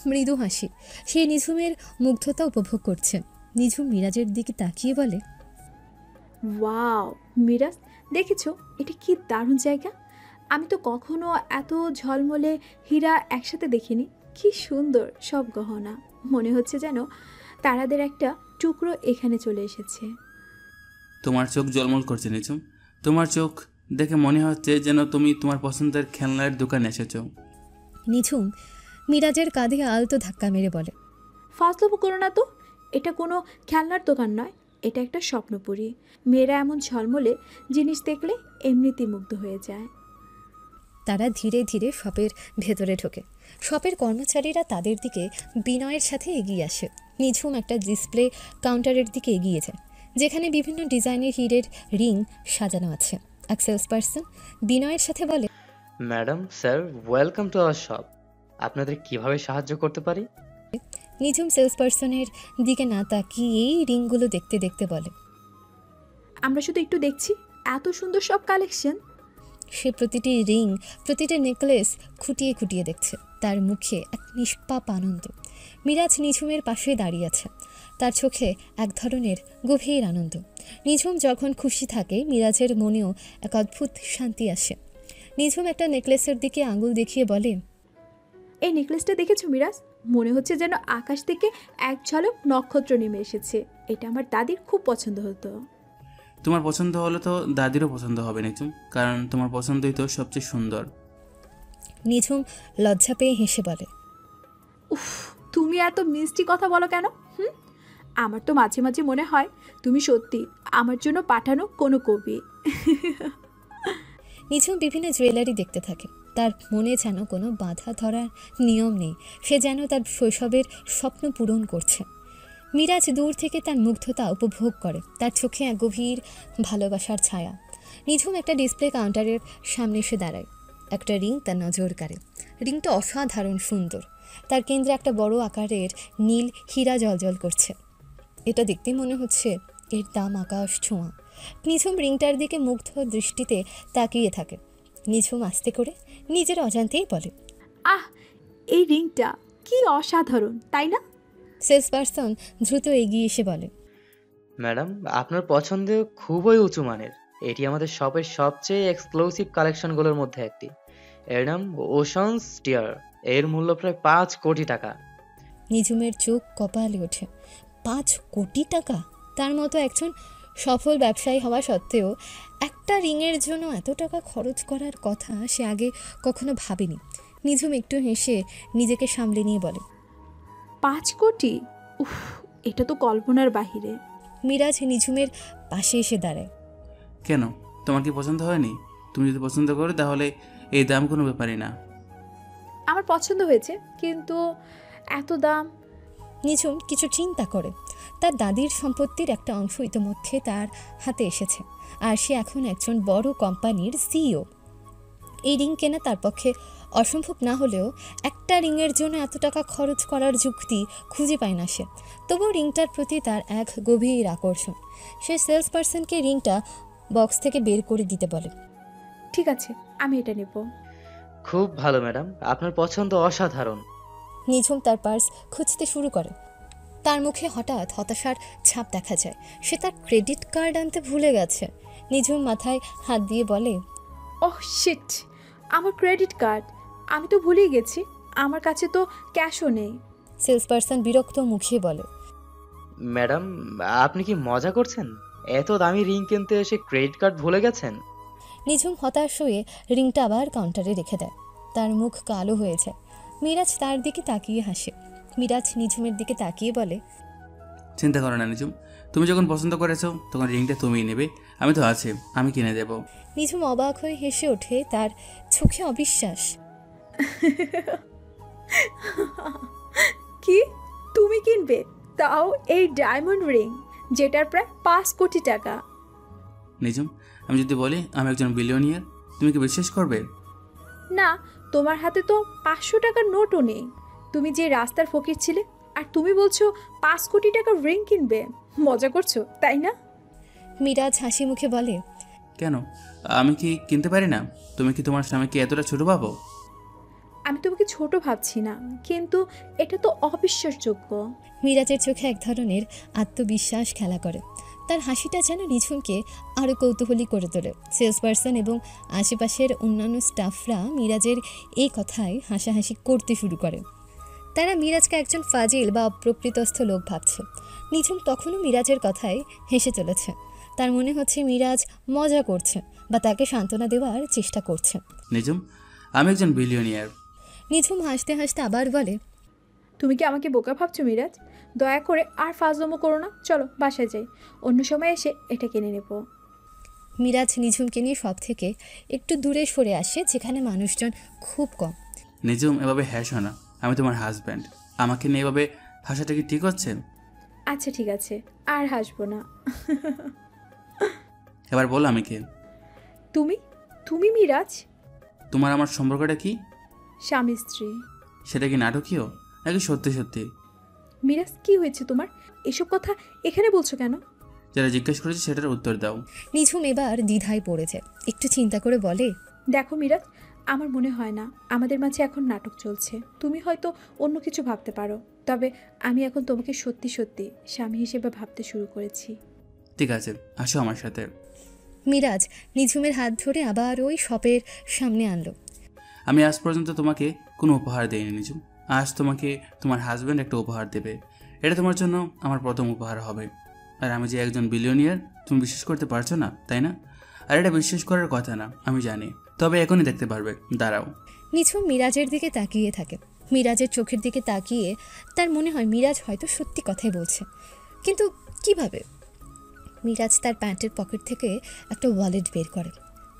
A: মৃদু হাসি, সে নিঝুমের মুগ্ধতা উপভোগ করছে। নিঝুম মিরাজের দিকে তাকিয়ে বলে,
C: ওয়াও মিরাজ, দেখেছো এটা কি দারুণ জায়গা। আমি তো কখনো এত ঝলমলে হীরা একসাথে দেখিনি। কি সুন্দর সব গহনা, মনে হচ্ছে যেন তারাদের একটা টুকরো এখানে চলে এসেছে।
E: তোমার চোখ জলমল করছে নিঝুম। তোমার চোখ দেখে মনে হচ্ছে যেন তুমি তোমার পছন্দের খেলনার দোকানে এসেছো।
A: নিঝুম মিরাজের কাঁধে আলতো ধাক্কা মেরে বলে,
C: ফাজলামো করো না তো, এটা কোনো খেলনার দোকান নয়, এটা একটা স্বপ্নপুরী। মেয়েরা এমন ঝলমলে জিনিস দেখলে এমনিতেই মুগ্ধ হয়ে যায়।
A: তারা ধীরে ধীরে শপের ভেতরে ঢোকে। শপের কর্মচারীরা তাদের দিকে বিনয়ের সাথে এগিয়ে আসে। নিঝুম একটা ডিসপ্লে কাউন্টারের দিকে এগিয়ে যায়, যেখানে বিভিন্ন ডিজাইনের হীরের রিং সাজানো আছে। এক সেলসপারসন বিনয়ের সাথে বলে,
B: madam, sir, welcome to our shop. আপনাদের কিভাবে সাহায্য করতে পারি?
A: নিঝুম সেলসপারসনের দিকে না তাকিয়ে এই রিংগুলো দেখতে দেখতে বলে,
C: আমরা শুধু একটু দেখছি, এত সুন্দর সব কালেকশন।
A: সে প্রতিটি রিং, প্রতিটি নেকলেস খুঁটিয়ে খুঁটিয়ে দেখছে। তার মুখে এক নিষ্পাপ আনন্দ। মিরাজ নিঝুমের পাশে দাঁড়িয়ে আছে, তার চোখে এক ধরনের গভীর আনন্দ। নিঝুম যখন খুশি থাকে, মিরাজের মনেও এক অদ্ভুত শান্তি আসে। নিঝুম একটা নেকলেসের দিকে আঙুল দেখিয়ে বলে,
C: এই নেকলেসটা দেখেছো মিরাজ? মনে হচ্ছে যেন আকাশ থেকে এক ঝলক নক্ষত্র নেমে এসেছে। এটা আমার দাদির খুব পছন্দ হতো।
E: তোমার পছন্দ হলে তো দাদিরও পছন্দ হবে নিঝুম, কারণ তোমার পছন্দই তো সবচেয়ে সুন্দর।
A: নিঝুম লজ্জা পেয়ে হেসে বলে,
C: উফ, তুমি এত মিষ্টি কথা বলো কেন? আমার তো মাঝে মাঝে মনে হয় তুমি সত্যি আমার জন্য পাঠানো কোনো কবি।
A: নিঝুম বিভিন্ন জুয়েলারি দেখতে থাকে। তার মনে যেন কোনো বাধা ধরার নিয়ম নেই, সে যেন তার শৈশবের স্বপ্ন পূরণ করছে। মিরাজ দূর থেকে তার মুগ্ধতা উপভোগ করে, তার চোখে এক গভীর ভালোবাসার ছায়া। নিঝুম একটা ডিসপ্লে কাউন্টারের সামনে এসে দাঁড়ায়। একটা রিং তার নজর কাড়ে। রিংটা অসাধারণ সুন্দর, তার কেন্দ্রে একটা বড় আকারের নীল হীরা জ্বলজ্বল করছে। এটা দেখতে মনে হচ্ছে এর দাম আকাশ ছোঁয়া। নিঝুম রিংটার দিকে মুগ্ধ দৃষ্টিতে তাকিয়ে থাকে। নিঝুম আস্তে করে নিজের অজান্তেই বলে,
C: আহ, এই রিংটা কি অসাধারণ, তাই না?
A: সেলসপারসন দ্রুত এগিয়ে এসে বলে,
B: ম্যাডাম, আপনার পছন্দের খুবই উঁচু মানের। এটি আমাদের শপের সবচেয়ে এক্সক্লুসিভ কালেকশনগুলোর মধ্যে একটি। এর নাম ওশানস টিয়ার। এর মূল্য প্রায় 5 কোটি টাকা।
A: নিঝুমের চোখ কপালে ওঠে। 5 কোটি টাকা! তার মতো একজন সফল ব্যবসায়ী হওয়া সত্ত্বেও একটা রিংয়ের জন্য এত টাকা খরচ করার কথা সে আগে কখনো ভাবেনি। নিঝুম একটু হেসে নিজেকে সামলে নিয়ে বলে,
C: 5 কোটি? উফ, এটা তো কল্পনার বাহিরে।
A: মিরাজ নিঝুমের পাশে এসে দাঁড়ায়।
E: কেন, তোমার কি পছন্দ হয়নি? তুমি যদি পছন্দ করো তাহলে এই দাম কোনো ব্যাপারই না।
C: আমার পছন্দ হয়েছে, কিন্তু এত দাম।
A: নিঝুম কিছু চিন্তা করে। তার দাদির সম্পত্তির একটা অংশ ইতিমধ্যে তার হাতে এসেছে, আর সে এখন একজন বড় কোম্পানির সিইও। এই রিং কেনা তার পক্ষে অসম্ভব না হলেও একটা রিংয়ের জন্য এত টাকা খরচ করার যুক্তি খুঁজে পায় না সে। তবুও রিংটার প্রতি তার এক গভীর আকর্ষণ। সে সেলসপারসনকে রিংটা বক্স থেকে বের করে দিতে বলে,
C: ঠিক আছে, আমি এটা নেব।
B: খুব ভালো ম্যাডাম, আপনার পছন্দ অসাধারণ।
A: নিঝুম তার পার্স খুঁজতে শুরু করে। তার মুখে হঠাৎ হতাশার ছাপ দেখা যায়। সে তার ক্রেডিট কার্ড আনতে ভুলে গেছে। নিঝুম মাথায় হাত দিয়ে বলে,
C: ওহ শিট, আমার ক্রেডিট কার্ড আমি তো ভুলেই গেছি। আমার কাছে তো ক্যাশও নেই।
A: সেলসপারসন বিরক্ত মুখে বলে,
B: ম্যাডাম, আপনি কি মজা করছেন? এত দামি রিং কিনতে এসে ক্রেডিট কার্ড ভুলে গেছেন?
A: নিঝুম হতাশ হয়ে রিংটা আবার কাউন্টারে রেখে দেয়। তার মুখ কালো হয়ে যায়। মিরাজ তার দিকে তাকিয়ে হাসে। মিরাজ নিঝুমের দিকে তাকিয়ে বলে,
E: চিন্তা করো না নিঝুম, তুমি যখন পছন্দ করেছো তখন রিংটা তুমিই নেবে, আমি তো আছি, আমি কিনে দেব।
A: নিঝুম অবাক হয়ে হেসে ওঠে, তার চোখে অবিশ্বাস।
C: কি, তুমি কিনবে? তাও এই ডায়মন্ড রিং, যেটার প্রায় 5 কোটি টাকা।
E: নিঝুম, আমি যদি বলি আমি একজন বিলিয়নিয়ার, তুমি কি বিশ্বাস করবে?
C: না, তোমার হাতে তো 500 টাকার নোটও নেই। তুমি যে রাস্তার ফকির ছিলে, আর তুমি বলছো 5 কোটি টাকার রিং কিনবে। মজা করছো তাই না?
A: মিরাজ হাসি মুখে বলে,
E: কেন, আমি কি কিনতে পারি না? তুমি কি তোমার স্বামীকে এতটা ছোট ভাবো?
C: আমি তোমাকে ছোট ভাবছি না, কিন্তু এটা তো অবিশ্বাসযোগ্য।
A: মিরাজের চোখে এক ধরনের আত্মবিশ্বাস খেলা করে। তার হাসিটা যেন নিঝুমকে আরও কৌতূহলী করে তোলে। সেলস পার্সন এবং আশেপাশের অন্যান্য স্টাফরা মিরাজের এই কথায় হাসাহাসি করতে শুরু করে। তারা মিরাজকে একজন ফাজিল বা অপ্রকৃতস্থ লোক ভাবছে। নিঝুম তখনও মিরাজের কথায় হেসে চলেছে। তার মনে হচ্ছে মিরাজ মজা করছে বা তাকে সান্ত্বনা দেওয়ার চেষ্টা করছে।
E: নিঝুম, আমি একজন বিলিয়নিয়ার।
A: নিঝুম হাসতে হাসতে আবার বলে,
C: তুমি কি আমাকে বোকা ভাবছো মিরাজ? দয়া করে আর ফাজলামো করো না, চলো বাসায় যাই, অন্য সময় এসে এটা কিনে নেব।
A: মিরাজ নিঝুমকে নিয়ে সব থেকে একটু দূরে সরে আসে, যেখানে মানুষজন খুব কম।
E: নিঝুম, এভাবে হাসো না, আমি তোমার হাজব্যান্ড। আমাকে নিয়ে এভাবে হাসাটা কি ঠিক হচ্ছে?
C: আচ্ছা ঠিক আছে, আর হাসবো না।
E: এবার বলো আমি কে?
C: তুমি তুমি মিরাজ?
E: তোমার আমার সম্পর্কটা কি?
C: স্বামী স্ত্রী।
E: সেটা কি নাটকীয় নাকি সত্যি সত্যি?
C: মিরাজ, কি হয়েছে তোমার? এসব কথা এখানে বলছো কেন?
E: যারা জিজ্ঞেস করেছে সেটার উত্তর দাও।
A: নিঝুম এবার দ্বিধায় পড়েছে, একটু চিন্তা করে বলে,
C: দেখো মিরাজ, আমার মনে হয় না আমাদের মাঝে এখন নাটক চলছে। তুমি হয়তো অন্য কিছু ভাবতে পারো, তবে আমি এখন তোমাকে সত্যি সত্যি স্বামী হিসেবে ভাবতে শুরু করেছি।
E: ঠিক আছে, আসো আমার সাথে।
A: মিরাজ নিঝুমের হাত ধরে আবার ওই শপের সামনে আনলো।
E: আমি আজ পর্যন্ত তোমাকে কোনো উপহার দেইনি নিঝুম। আজ তোমাকে তোমার হাজব্যান্ড একটা উপহার দেবে। এটা তোমার জন্য আমার প্রথম উপহার হবে। আর আমি যে একজন বিলিয়নিয়ার তুমি বিশ্বাস করতে পারছো না, তাই না? আর এটা বিশ্বাস করার কথা না, আমি জানি, তবে এখনই দেখতে পারবে, দাঁড়াও।
A: নিঝুম মিরাজের দিকে তাকিয়ে থাকে। মিরাজের চোখের দিকে তাকিয়ে তার মনে হয় মিরাজ হয়তো সত্যি কথাই বলছে, কিন্তু কিভাবে? মিরাজ তার প্যান্টের পকেট থেকে একটা ওয়ালেট বের করে।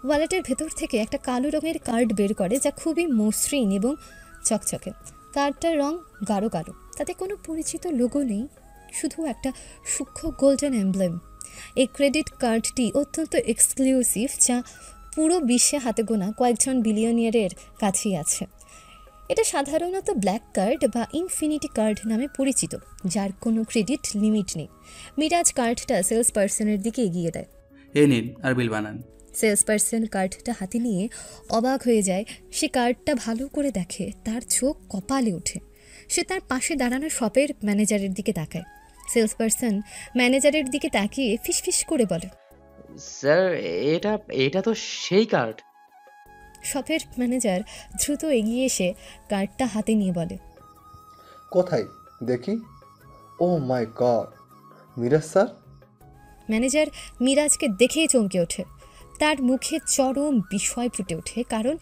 A: ওয়ালেটের ভেতর থেকে একটা কালো রঙের কার্ড বের করে, যা খুবই মসৃণ এবং চকচকে। কার্ডটার রং গাঢ় কালো, তাতে কোনো পরিচিত লোগো নেই, শুধু একটা সূক্ষ্ম গোল্ডেন এমব্লেম। এই ক্রেডিট কার্ডটি অত্যন্ত এক্সক্লুসিভ, যা পুরো বিশ্বে হাতে গোনা কয়েকজন বিলিয়নিয়ারের কাছেই আছে। এটা সাধারণত ব্ল্যাক কার্ড বা ইনফিনিটি কার্ড নামে পরিচিত, যার কোনো ক্রেডিট লিমিট নেই। মিরাজ কার্ডটা সেলস পার্সনের দিকে এগিয়ে দেয়।
E: এই নিন, আর বিল বানান।
A: সেলস পার্সন কার্ডটা হাতে নিয়ে অবাক হয়ে যায়। সে কার্ডটা ভালো করে দেখে, তার চোখ কপালে ওঠে। সে তার পাশে দাঁড়ানো শপের ম্যানেজারের দিকে তাকায়। সেলস পার্সন ম্যানেজারের দিকে তাকিয়ে ফিসফিস করে বলে,
B: স্যার, এটা এটা তো সেই কার্ড।
A: শপের ম্যানেজার দ্রুত এগিয়ে এসে কার্ডটা হাতে নিয়ে বলে,
N: কোথায় দেখি? ও মাই গড, মিরাজ স্যার।
A: ম্যানেজার মিরাজকে দেখেই চমকে ওঠে। তার মুখে চরম বিস্ময় ফুটে ওঠে, কারণ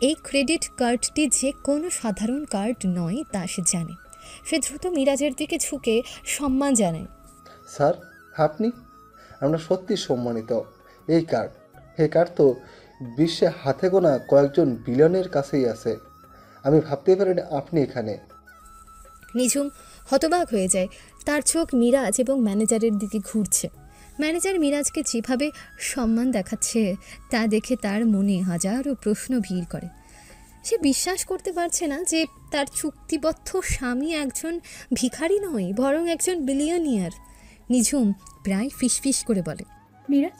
A: এই ক্রেডিট কার্ডটি যে কোনো সাধারণ কার্ড নয় তা সে জানে। সে দ্রুত মিরাজের দিকে ঝুঁকে সম্মান জানায়।
N: স্যার, আপনি? আমরা সত্যি সম্মানিত। এই কার্ড তো বিশ্বে হাতে গোনা কয়েকজন বিলিয়নের কাছেই আছে। আমি ভাবতেই পারিনি আপনি এখানে।
A: নিঝুম হতবাক হয়ে যায়। তার চোখ মিরাজ এবং ম্যানেজারের দিকে ঘুরছে। ম্যানেজার মিরাজকে যেভাবে সম্মান দেখাচ্ছে তা দেখে তার মনে হাজারো প্রশ্ন ভিড় করে। সে বিশ্বাস করতে পারছে না যে তার চুক্তিবদ্ধ স্বামী একজন ভিখারি নয়, বরং একজন বিলিয়নিয়ার। নিঝুম প্রায় ফিসফিস করে বলে,
C: মিরাজ,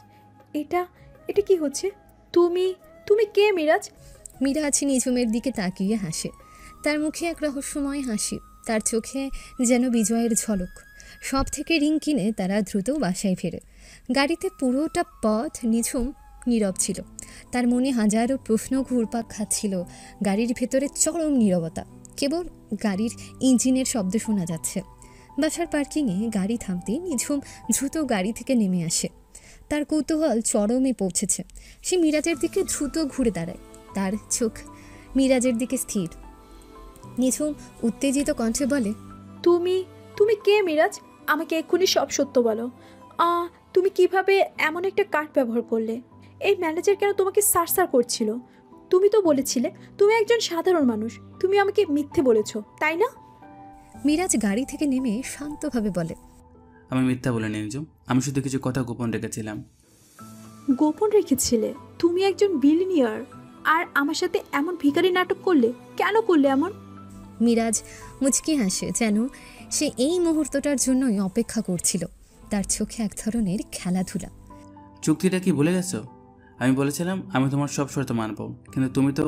C: এটা এটা কি হচ্ছে? তুমি কে মিরাজ?
A: মিরাজ নিঝুমের দিকে তাকিয়ে হাসে। তার মুখে এক রহস্যময় হাসি, তার চোখে যেন বিজয়ের ঝলক। সব থেকে রিং কিনে তারা দ্রুত বাসায় ফেরে। গাড়িতে পুরোটা পথ নিঝুম নীরব ছিল। তার মনে হাজারো প্রশ্ন ঘুরপাক খাচ্ছিল। গাড়ির ভেতরে চরম নীরবতা, কেবল গাড়ির ইঞ্জিনের শব্দ শোনা যাচ্ছে। বাসার পার্কিংয়ে গাড়ি থামতেই নিঝুম দ্রুত গাড়ি থেকে নেমে আসে। তার কৌতূহল চরমে পৌঁছেছে। সে মিরাজের দিকে দ্রুত ঘুরে দাঁড়ায়, তার চোখ মিরাজের দিকে স্থির। নিঝুম উত্তেজিত কণ্ঠে বলে,
C: তুমি কে মিরাজ? আমাকে এক্ষুনি সব সত্য বলো। তুমি কিভাবে এমন একটা কার্ড ব্যবহার করলে? এই ম্যানেজার কেন তোমাকে সারসার করছিল? তুমি তো বলেছিলে তুমি একজন সাধারণ মানুষ। তুমি আমাকে মিথ্যে বলেছো, তাই না?
A: মিরাজ গাড়ি থেকে নেমে শান্তভাবে বলে,
E: আমি মিথ্যা বলিনি নিজম, আমি শুধু কিছু কথা গোপন রেখেছিলাম।
C: গোপন রেখেছিলে? তুমি একজন বিলিনিয়ার আর আমার সাথে এমন ভিখারি নাটক করলে? কেন করলে এমন?
A: মিরাজ মুচকি হাসে, যেন সে এই মুহূর্তটার জন্যই অপেক্ষা করছিল। তার চোখে এক ধরনের খেলাধুলা।
E: চুক্তিটা কি ভুলে গেছো? আমি বলেছিলাম আমি তোমার সব শর্ত মানব, কিন্তু তুমি তো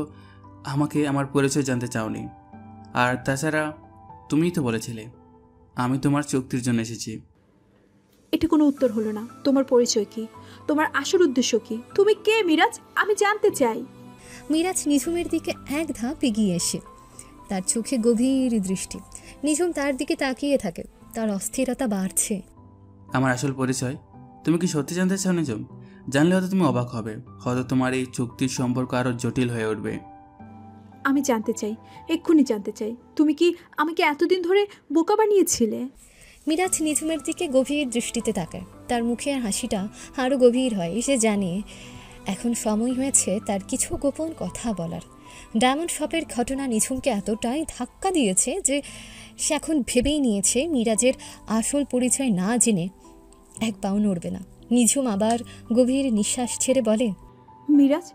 E: আমাকে আমার পরিচয় জানতে চাওনি। আর তাছাড়া তুমিই তো বলেছিলে আমি তোমার চুক্তির জন্য এসেছি।
C: এটা কোনো উত্তর হলো না। তোমার পরিচয় কি? তোমার আসল উদ্দেশ্য কি? তুমি কে মিরাজ? আমি জানতে চাই।
A: মিরাজ নিঝুমের দিকে এক ধাপ এগিয়ে এসে, তার চোখে গভীর দৃষ্টি। নিঝুম তার দিকে তাকিয়ে থাকে, তার অস্থিরতা বাড়ছে।
E: আমার আসল পরিচয় তুমি কি সত্যি জানতে চাও নিজম? জানলে হয়তো তুমি অবাক হবে, হয়তো তোমার এই চুক্তির সম্পর্ক আরও জটিল হয়ে উঠবে।
C: আমি জানতে চাই, এক্ষুনি জানতে চাই। তুমি কি আমাকে এতদিন ধরে বোকা বানিয়েছিলে?
A: মিরাজ নিঝুমের দিকে গভীর দৃষ্টিতে তাকায়। তার মুখের হাসিটা আরও গভীর হয়। সে জানে এখন সময় হয়েছে তার কিছু গোপন কথা বলার। ডায়মন্ড শপের ঘটনা নিঝুমকে এতটাই ধাক্কা দিয়েছে যে সে এখন ভেবেই নিয়েছে মিরাজের আসল পরিচয় না জেনে এক পাও নড়বে না। নিঝুম আবার গভীর নিঃশ্বাস ছেড়ে বলে,
C: মিরাজ,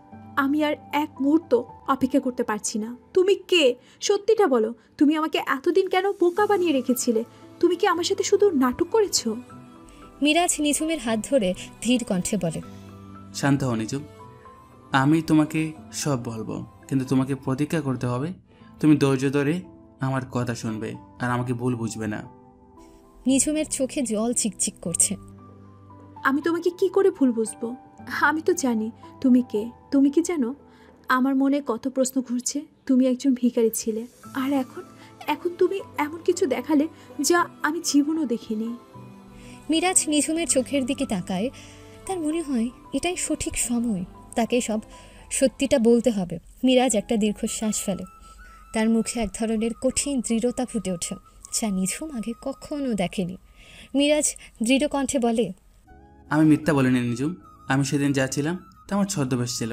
C: আমি আর এক মুহূর্ত অপেক্ষা করতে পারছি না। তুমি কে? সত্যিটা বলো। তুমি আমাকে এতদিন কেন বোকা বানিয়ে রেখেছিলে? তুমি কি আমার সাথে শুধু নাটক করেছো?
A: মিরাজ নিঝুমের হাত ধরে ধীর কণ্ঠে বলে,
E: শান্ত হও নিজম, আমি তোমাকে সব বলবো, কিন্তু তোমাকে প্রতীক্ষা করতে হবে। তুমি ধৈর্য ধরে আমার কথা শুনবে আর আমাকে ভুল বুঝবে না।
A: নিঝুমের চোখে জল চিকচিক করছে।
C: আমি তোমাকে কি করে ভুল বুঝবো? আমি তো জানি তুমি কে। তুমি কি জানো আমার মনে কত প্রশ্ন ঘুরছে? তুমি একজন ভিখারি ছিলে, আর এখন তুমি এমন কিছু দেখালে যা আমি জীবনও দেখিনি।
A: মিরাজ নিঝুমের চোখের দিকে তাকায়। তার মনে হয় এটাই সঠিক সময়, তাকে সব সত্যিটা বলতে হবে। মিরাজ একটা দীর্ঘশ্বাস ফেলে। তার মুখে এক ধরনের কঠিন দৃঢ়তা ফুটে ওঠে, যা নিঝুম আগে কখনো দেখেনি। মিরাজ দৃঢ় কণ্ঠে বলে,
E: আমি মিথ্যা বলিনি নিজুম, আমি সেদিন যা ছিলাম তা আমার ছদ্মবেশ ছিল।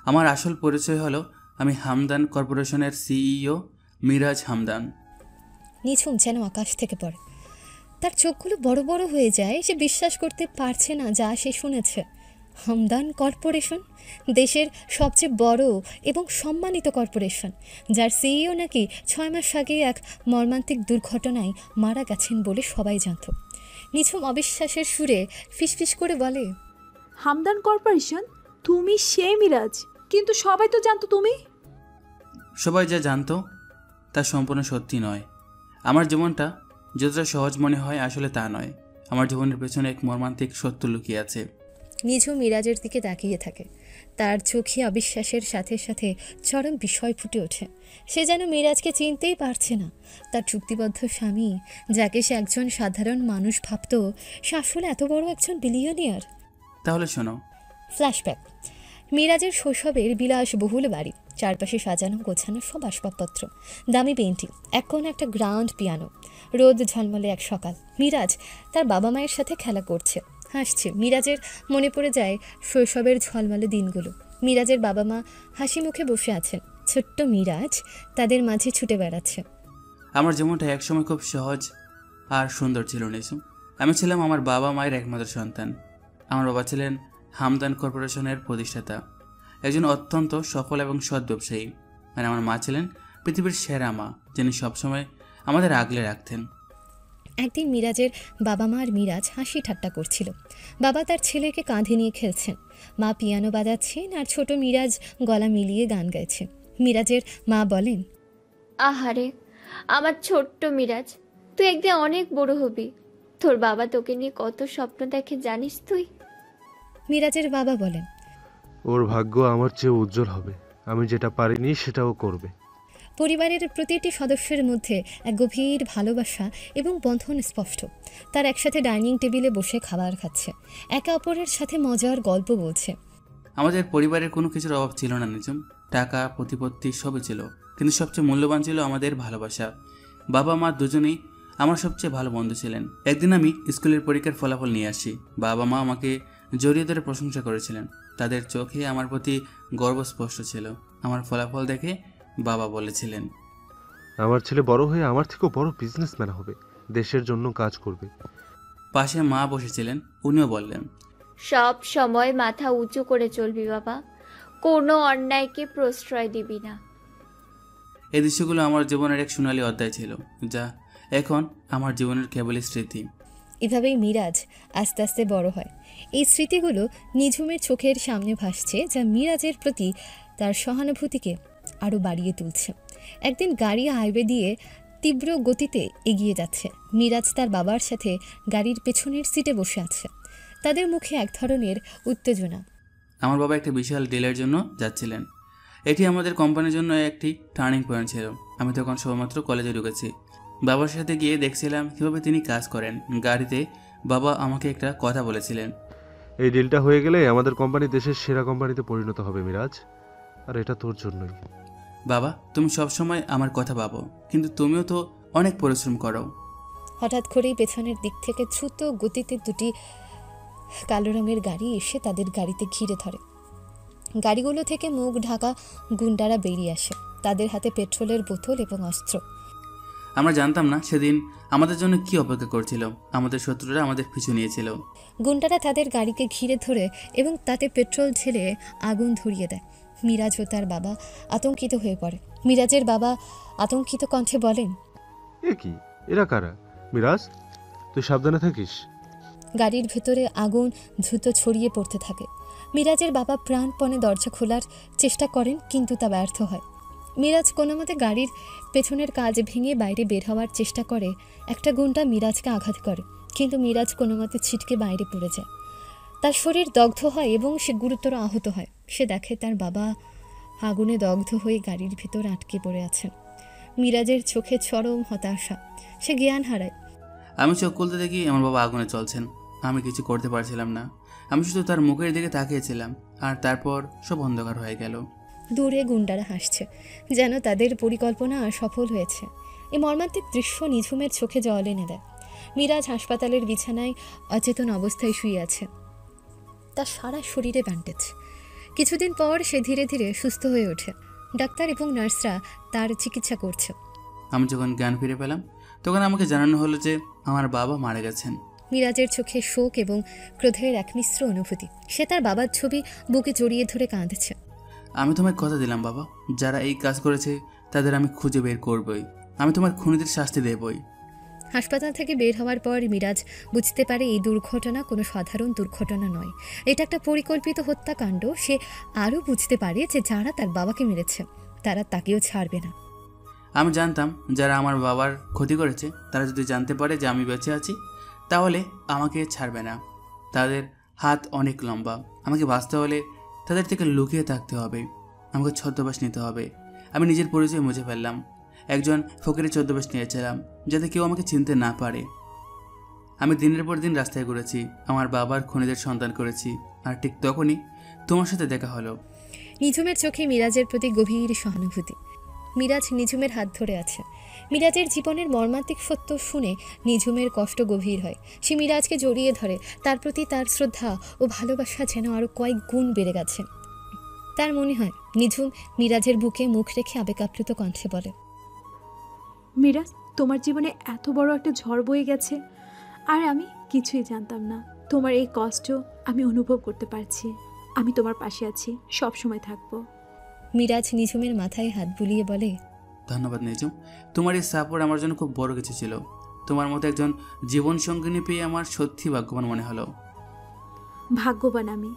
E: আমার আসল পরিচয় হলো আমি হামদান কর্পোরেশনের সিইও মিরাজ হামদান।
A: নিঝুম যেন আকাশ থেকে পড়ে। তার চোখগুলো বড় বড় হয়ে যায়। সে বিশ্বাস করতে পারছে না যা সে শুনেছে। হামদান কর্পোরেশন, দেশের সবচেয়ে বড় এবং সম্মানিত কর্পোরেশন, যার সিইও নাকি 6 মাস আগে এক মর্মান্তিক দুর্ঘটনায় মারা গেছেন বলে সবাই জানত। নিঝুম অবিশ্বাসের সুরে ফিসফিস করে বলে,
C: হামদান কর্পোরেশন? তুমি সেই মিরাজ? কিন্তু সবাই তো জানতো তুমি।
E: সবাই যা জানতো তা সম্পূর্ণ সত্যি নয়। আমার জীবনটা যতটা সহজ মনে হয় আসলে তা নয়। আমার জীবনের পেছনে এক মর্মান্তিক সত্য লুকিয়ে আছে।
A: নিঝুম মিরাজের দিকে তাকিয়ে থাকে। তার চোখে অবিশ্বাসের সাথে সাথে চরম বিষয় ফুটে ওঠে। সে যেন মিরাজকে চিনতেই পারছে না। তার চুক্তিবদ্ধ স্বামী, যাকে সে একজন সাধারণ মানুষ ভাবত, সে আসলে এত বড় একজন বিলিয়নিয়ার।
E: তাহলে শোনো।
A: ফ্ল্যাশব্যাক। মিরাজের শৈশবের বিলাসবহুল বাড়ি, চারপাশে সাজানো গোছানো সব আসবাবপত্র, দামি পেইন্টিং, এক কোণে একটা গ্রাউন্ড পিয়ানো। রোদ ঝলমলে এক সকাল। মিরাজ তার বাবা মায়ের সাথে খেলা করছে, হাসছে। মিরাজের মনে পড়ে যায় শৈশবের ঝলমলে দিনগুলো। মিরাজের বাবা মা হাসি মুখে বসে আছেন। ছোট্ট মিরাজ তাদের মাঝে ছুটে বেড়াচ্ছে।
E: আমার জীবনটা একসময় খুব সহজ আর সুন্দর ছিল নিসুম। আমি ছিলাম আমার বাবা মায়ের একমাত্র সন্তান। আমার বাবা ছিলেন হামদান কর্পোরেশনের প্রতিষ্ঠাতা, একজন অত্যন্ত সফল এবং সৎ ব্যবসায়ী। আর আমার মা ছিলেন পৃথিবীর সেরা মা, যিনি সবসময় আমাদের আগলে রাখতেন।
A: একদিন মিরাজের বাবা মা আর মিরাজ হাসি ঠাট্টা করছিল। বাবা তার ছেলেকে কাঁধে নিয়ে খেলছেন, মা পিয়ানো বাজাচ্ছেন আর ছোট মিরাজ গলা মিলিয়ে গান গাইছে। মিরাজের মা বলেন,
D: আহারে আমার ছোট্ট মিরাজ, তুই একদিন অনেক বড় হবি। তোর বাবা তোকে নিয়ে কত স্বপ্ন দেখে জানিস তুই?
A: মিরাজের বাবা বলেন,
Q: ওর ভাগ্য আমার চেয়ে উজ্জ্বল হবে। আমি যেটা পারিনি সেটাও করবে।
A: পরিবারের প্রতিটি সদস্যের মধ্যে এক গভীর ভালোবাসা এবং বন্ধন স্পষ্ট। তার একসাথে ডাইনিং টেবিলে বসে খাবার খাচ্ছে, একে অপরের সাথে মজার গল্প বলছে।
E: আমাদের পরিবারের কোনো কিছুর অভাব ছিল না নিজম, টাকা প্রতিপত্তি সবই ছিল, কিন্তু সবচেয়ে মূল্যবান ছিল আমাদের ভালোবাসা। বাবা মা দুজনেই আমার সবচেয়ে ভালো বন্ধু ছিলেন। একদিন আমি স্কুলের পরীক্ষার ফলাফল নিয়ে আসি। বাবা মা আমাকে জড়িয়ে ধরে প্রশংসা করেছিলেন। তাদের চোখে আমার প্রতি গর্ব স্পষ্ট ছিল। আমার ফলাফল দেখে বাবা বলেছিলেন,
Q: আমার ছেলে বড় হয়ে আমার থেকেও বড় বিজনেসম্যান হবে, দেশের জন্য কাজ করবে।
E: পাশে মা বসেছিলেন, উনিও বললেন,
D: সব সময় মাথা উঁচু করে চলবি বাবা, কোনো অন্যায়কে প্রশ্রয় দিবি না।
E: এই দৃশ্যগুলো আমার জীবনের এক সোনালী অধ্যায় ছিল, যা এখন আমার জীবনের কেবলই স্মৃতি।
A: এভাবেই মিরাজ আস্তে আস্তে বড় হয়। এই স্মৃতিগুলো নিঝুমের চোখের সামনে ভাসছে, যা মিরাজের প্রতি তার সহানুভূতিকে আরও বাড়িয়ে তুলছে। একদিন গাড়ি হাইওয়ে দিয়ে তীব্র গতিতে এগিয়ে যাচ্ছে। মিরাজ তার বাবার সাথে গাড়ির পেছনের সিটে বসে আছে। তাদের মুখে এক ধরনের উত্তেজনা।
E: আমার বাবা একটা বিশাল ডিলের জন্য যাচ্ছিলেন। এটি আমাদের কোম্পানির জন্য একটি টার্নিং পয়েন্ট ছিল। আমি তখন সবেমাত্র কলেজে ঢুকেছি। বাবার সাথে গিয়ে দেখছিলাম কীভাবে তিনি কাজ করেন। গাড়িতে বাবা আমাকে একটা কথা বলেছিলেন,
Q: এই ডিলটা হয়ে গেলে আমাদের কোম্পানি দেশের সেরা কোম্পানিতে পরিণত হবে মিরাজ, আর এটা তোর জন্যই।
E: বাবা, তুমি সবসময় আমার কথা ভাবো, কিন্তু তুমিও তো অনেক পরিশ্রম করো।
A: হঠাৎ করেই পেছনের দিক থেকে দ্রুত গতিতে দুটি কালো রঙের গাড়ি এসে তাদের গাড়িতে ঘিরে ধরে। গাড়িগুলো থেকে মুখ ঢাকা গুন্ডারা বেরিয়ে আসে, তাদের হাতে পেট্রোলের বোতল এবং অস্ত্র।
E: আমরা জানতাম না সেদিন আমাদের জন্য কি অপেক্ষা করছিল। আমাদের শত্রুরা আমাদের পিছু নিয়েছিল।
A: গুন্ডারা তাদের গাড়িকে ঘিরে ধরে এবং তাতে পেট্রোল ঢেলে আগুন ধরিয়ে দেয়। মিরাজ ও তার বাবা আতঙ্কিত হয়ে পড়ে। মিরাজের বাবা আতঙ্কিত কণ্ঠে বলেন,
Q: এ কি, এরা কারা? মিরাজ, তুই সাবধানে থাকিস।
A: গাড়ির ভেতরে আগুন দ্রুত ছড়িয়ে পড়তে থাকে। মিরাজের বাবা প্রাণপণে দরজা খোলার চেষ্টা করেন, কিন্তু তা ব্যর্থ হয়। মিরাজ কোনো মতে গাড়ির পেছনের কাজ ভেঙে বাইরে বের হওয়ার চেষ্টা করে। একটা গুন্ডা মিরাজকে আঘাত করে, কিন্তু মিরাজ কোনো মতে ছিটকে বাইরে পড়ে যায়। তার শরীর দগ্ধ হয় এবং সে গুরুতর আহত হয়। সে দেখে তার বাবা আগুনে দগ্ধ হয়ে গাড়ির ভেতর আটকে পড়ে আছেন। মিরাজের চোখে চরম হতাশা, সে জ্ঞান হারায়।
E: আমি চোখ খুলতে দেখি আমার বাবা আগুনে চলছেন। আমি কিছু করতে পারছিলাম না। আমি শুধু তার মুখের দিকে তাকিয়েছিলাম, আর তারপর সব অন্ধকার হয়ে গেল।
A: দূরে গুন্ডারা হাসছে, যেন তাদের পরিকল্পনা সফল হয়েছে। এই মর্মান্তিক দৃশ্য নিঝুমের চোখে জল এনে দেয়। মিরাজ হাসপাতালের বিছানায় অচেতন অবস্থায় শুয়ে আছে, তার সারা শরীরে ব্যান্ডেজ। কিছুদিন পর সে ধীরে ধীরে সুস্থ হয়ে ওঠে। ডাক্তার এবং নার্সরা তার চিকিৎসা করছে।
E: আমি যখন জ্ঞান ফিরে পেলাম, তখন আমাকে জানানো হলো যে আমার বাবা মারা গেছেন।
A: মিরাজের চোখে শোক এবং ক্রোধের এক মিশ্র অনুভূতি। সে তার বাবার ছবি বুকে জড়িয়ে ধরে কাঁদছে।
E: আমি তোমায় কথা দিলাম বাবা, যারা এই কাজ করেছে তাদের আমি খুঁজে বের করবই। আমি তোমার খুনিদের শাস্তি দেবই।
A: হাসপাতাল থেকে বের হওয়ার পর মিরাজ বুঝতে পারে এই দুর্ঘটনা কোনো সাধারণ দুর্ঘটনা নয়, এটা একটা পরিকল্পিত হত্যাকাণ্ড। সে আরও বুঝতে পারে যে যারা তার বাবাকে মেরেছে তারা তাকেও ছাড়বে না।
E: আমি জানতাম যারা আমার বাবার ক্ষতি করেছে তারা যদি জানতে পারে যে আমি বেঁচে আছি, তাহলে আমাকে ছাড়বে না। তাদের হাত অনেক লম্বা। আমাকে বাঁচতে হলে তাদের থেকে লুকিয়ে থাকতে হবে। আমাকে ছদ্মবেশ নিতে হবে। আমি নিজের পরিচয় মুছে ফেললাম। একজন ফকিরের ছদ্মবেশ নিয়েছিলাম, যাতে কেউ আমাকে চিনতে না পারে। আমি দিনের পর দিন রাস্তায় ঘুরেছি, আমার বাবার খুনিদের সন্ধান করেছি, আর ঠিক তখনই তোমার সাথে দেখা হলো।
A: নিঝুমের চোখে মিরাজের প্রতি গভীর সহানুভূতি। মিরাজ নিঝুমের হাত ধরে আছে। মিরাজের জীবনের মর্মান্তিক সত্য শুনে নিঝুমের কষ্ট গভীর হয়। সে মিরাজকে জড়িয়ে ধরে। তার প্রতি তার শ্রদ্ধা ও ভালোবাসা যেন আরও কয়েক গুণ বেড়ে গেছে। তার মনে হয় নিঝুম মিরাজের বুকে মুখ রেখে আবেগাপ্লুত কণ্ঠে বলে,
C: মিরাজ, তোমার জীবনে এত বড় একটা ঝড় বয়ে গেছে, আর আমি কিছুই জানতাম না। তোমার এই কষ্ট আমি অনুভব করতে পারছি। আমি তোমার পাশে আছি, সব সময় থাকবো।
A: মিরাজ নিঝুমের মাথায় হাত বুলিয়ে বলে,
E: ধন্যবাদ নিঝুম, তোমার এই সাপোর্ট আমার জন্য খুব বড় কিছু ছিল। তোমার মতো একজন জীবন সঙ্গিনী পেয়ে আমার সত্যি ভাগ্যবান মনে হলো।
C: ভাগ্যবান আমি,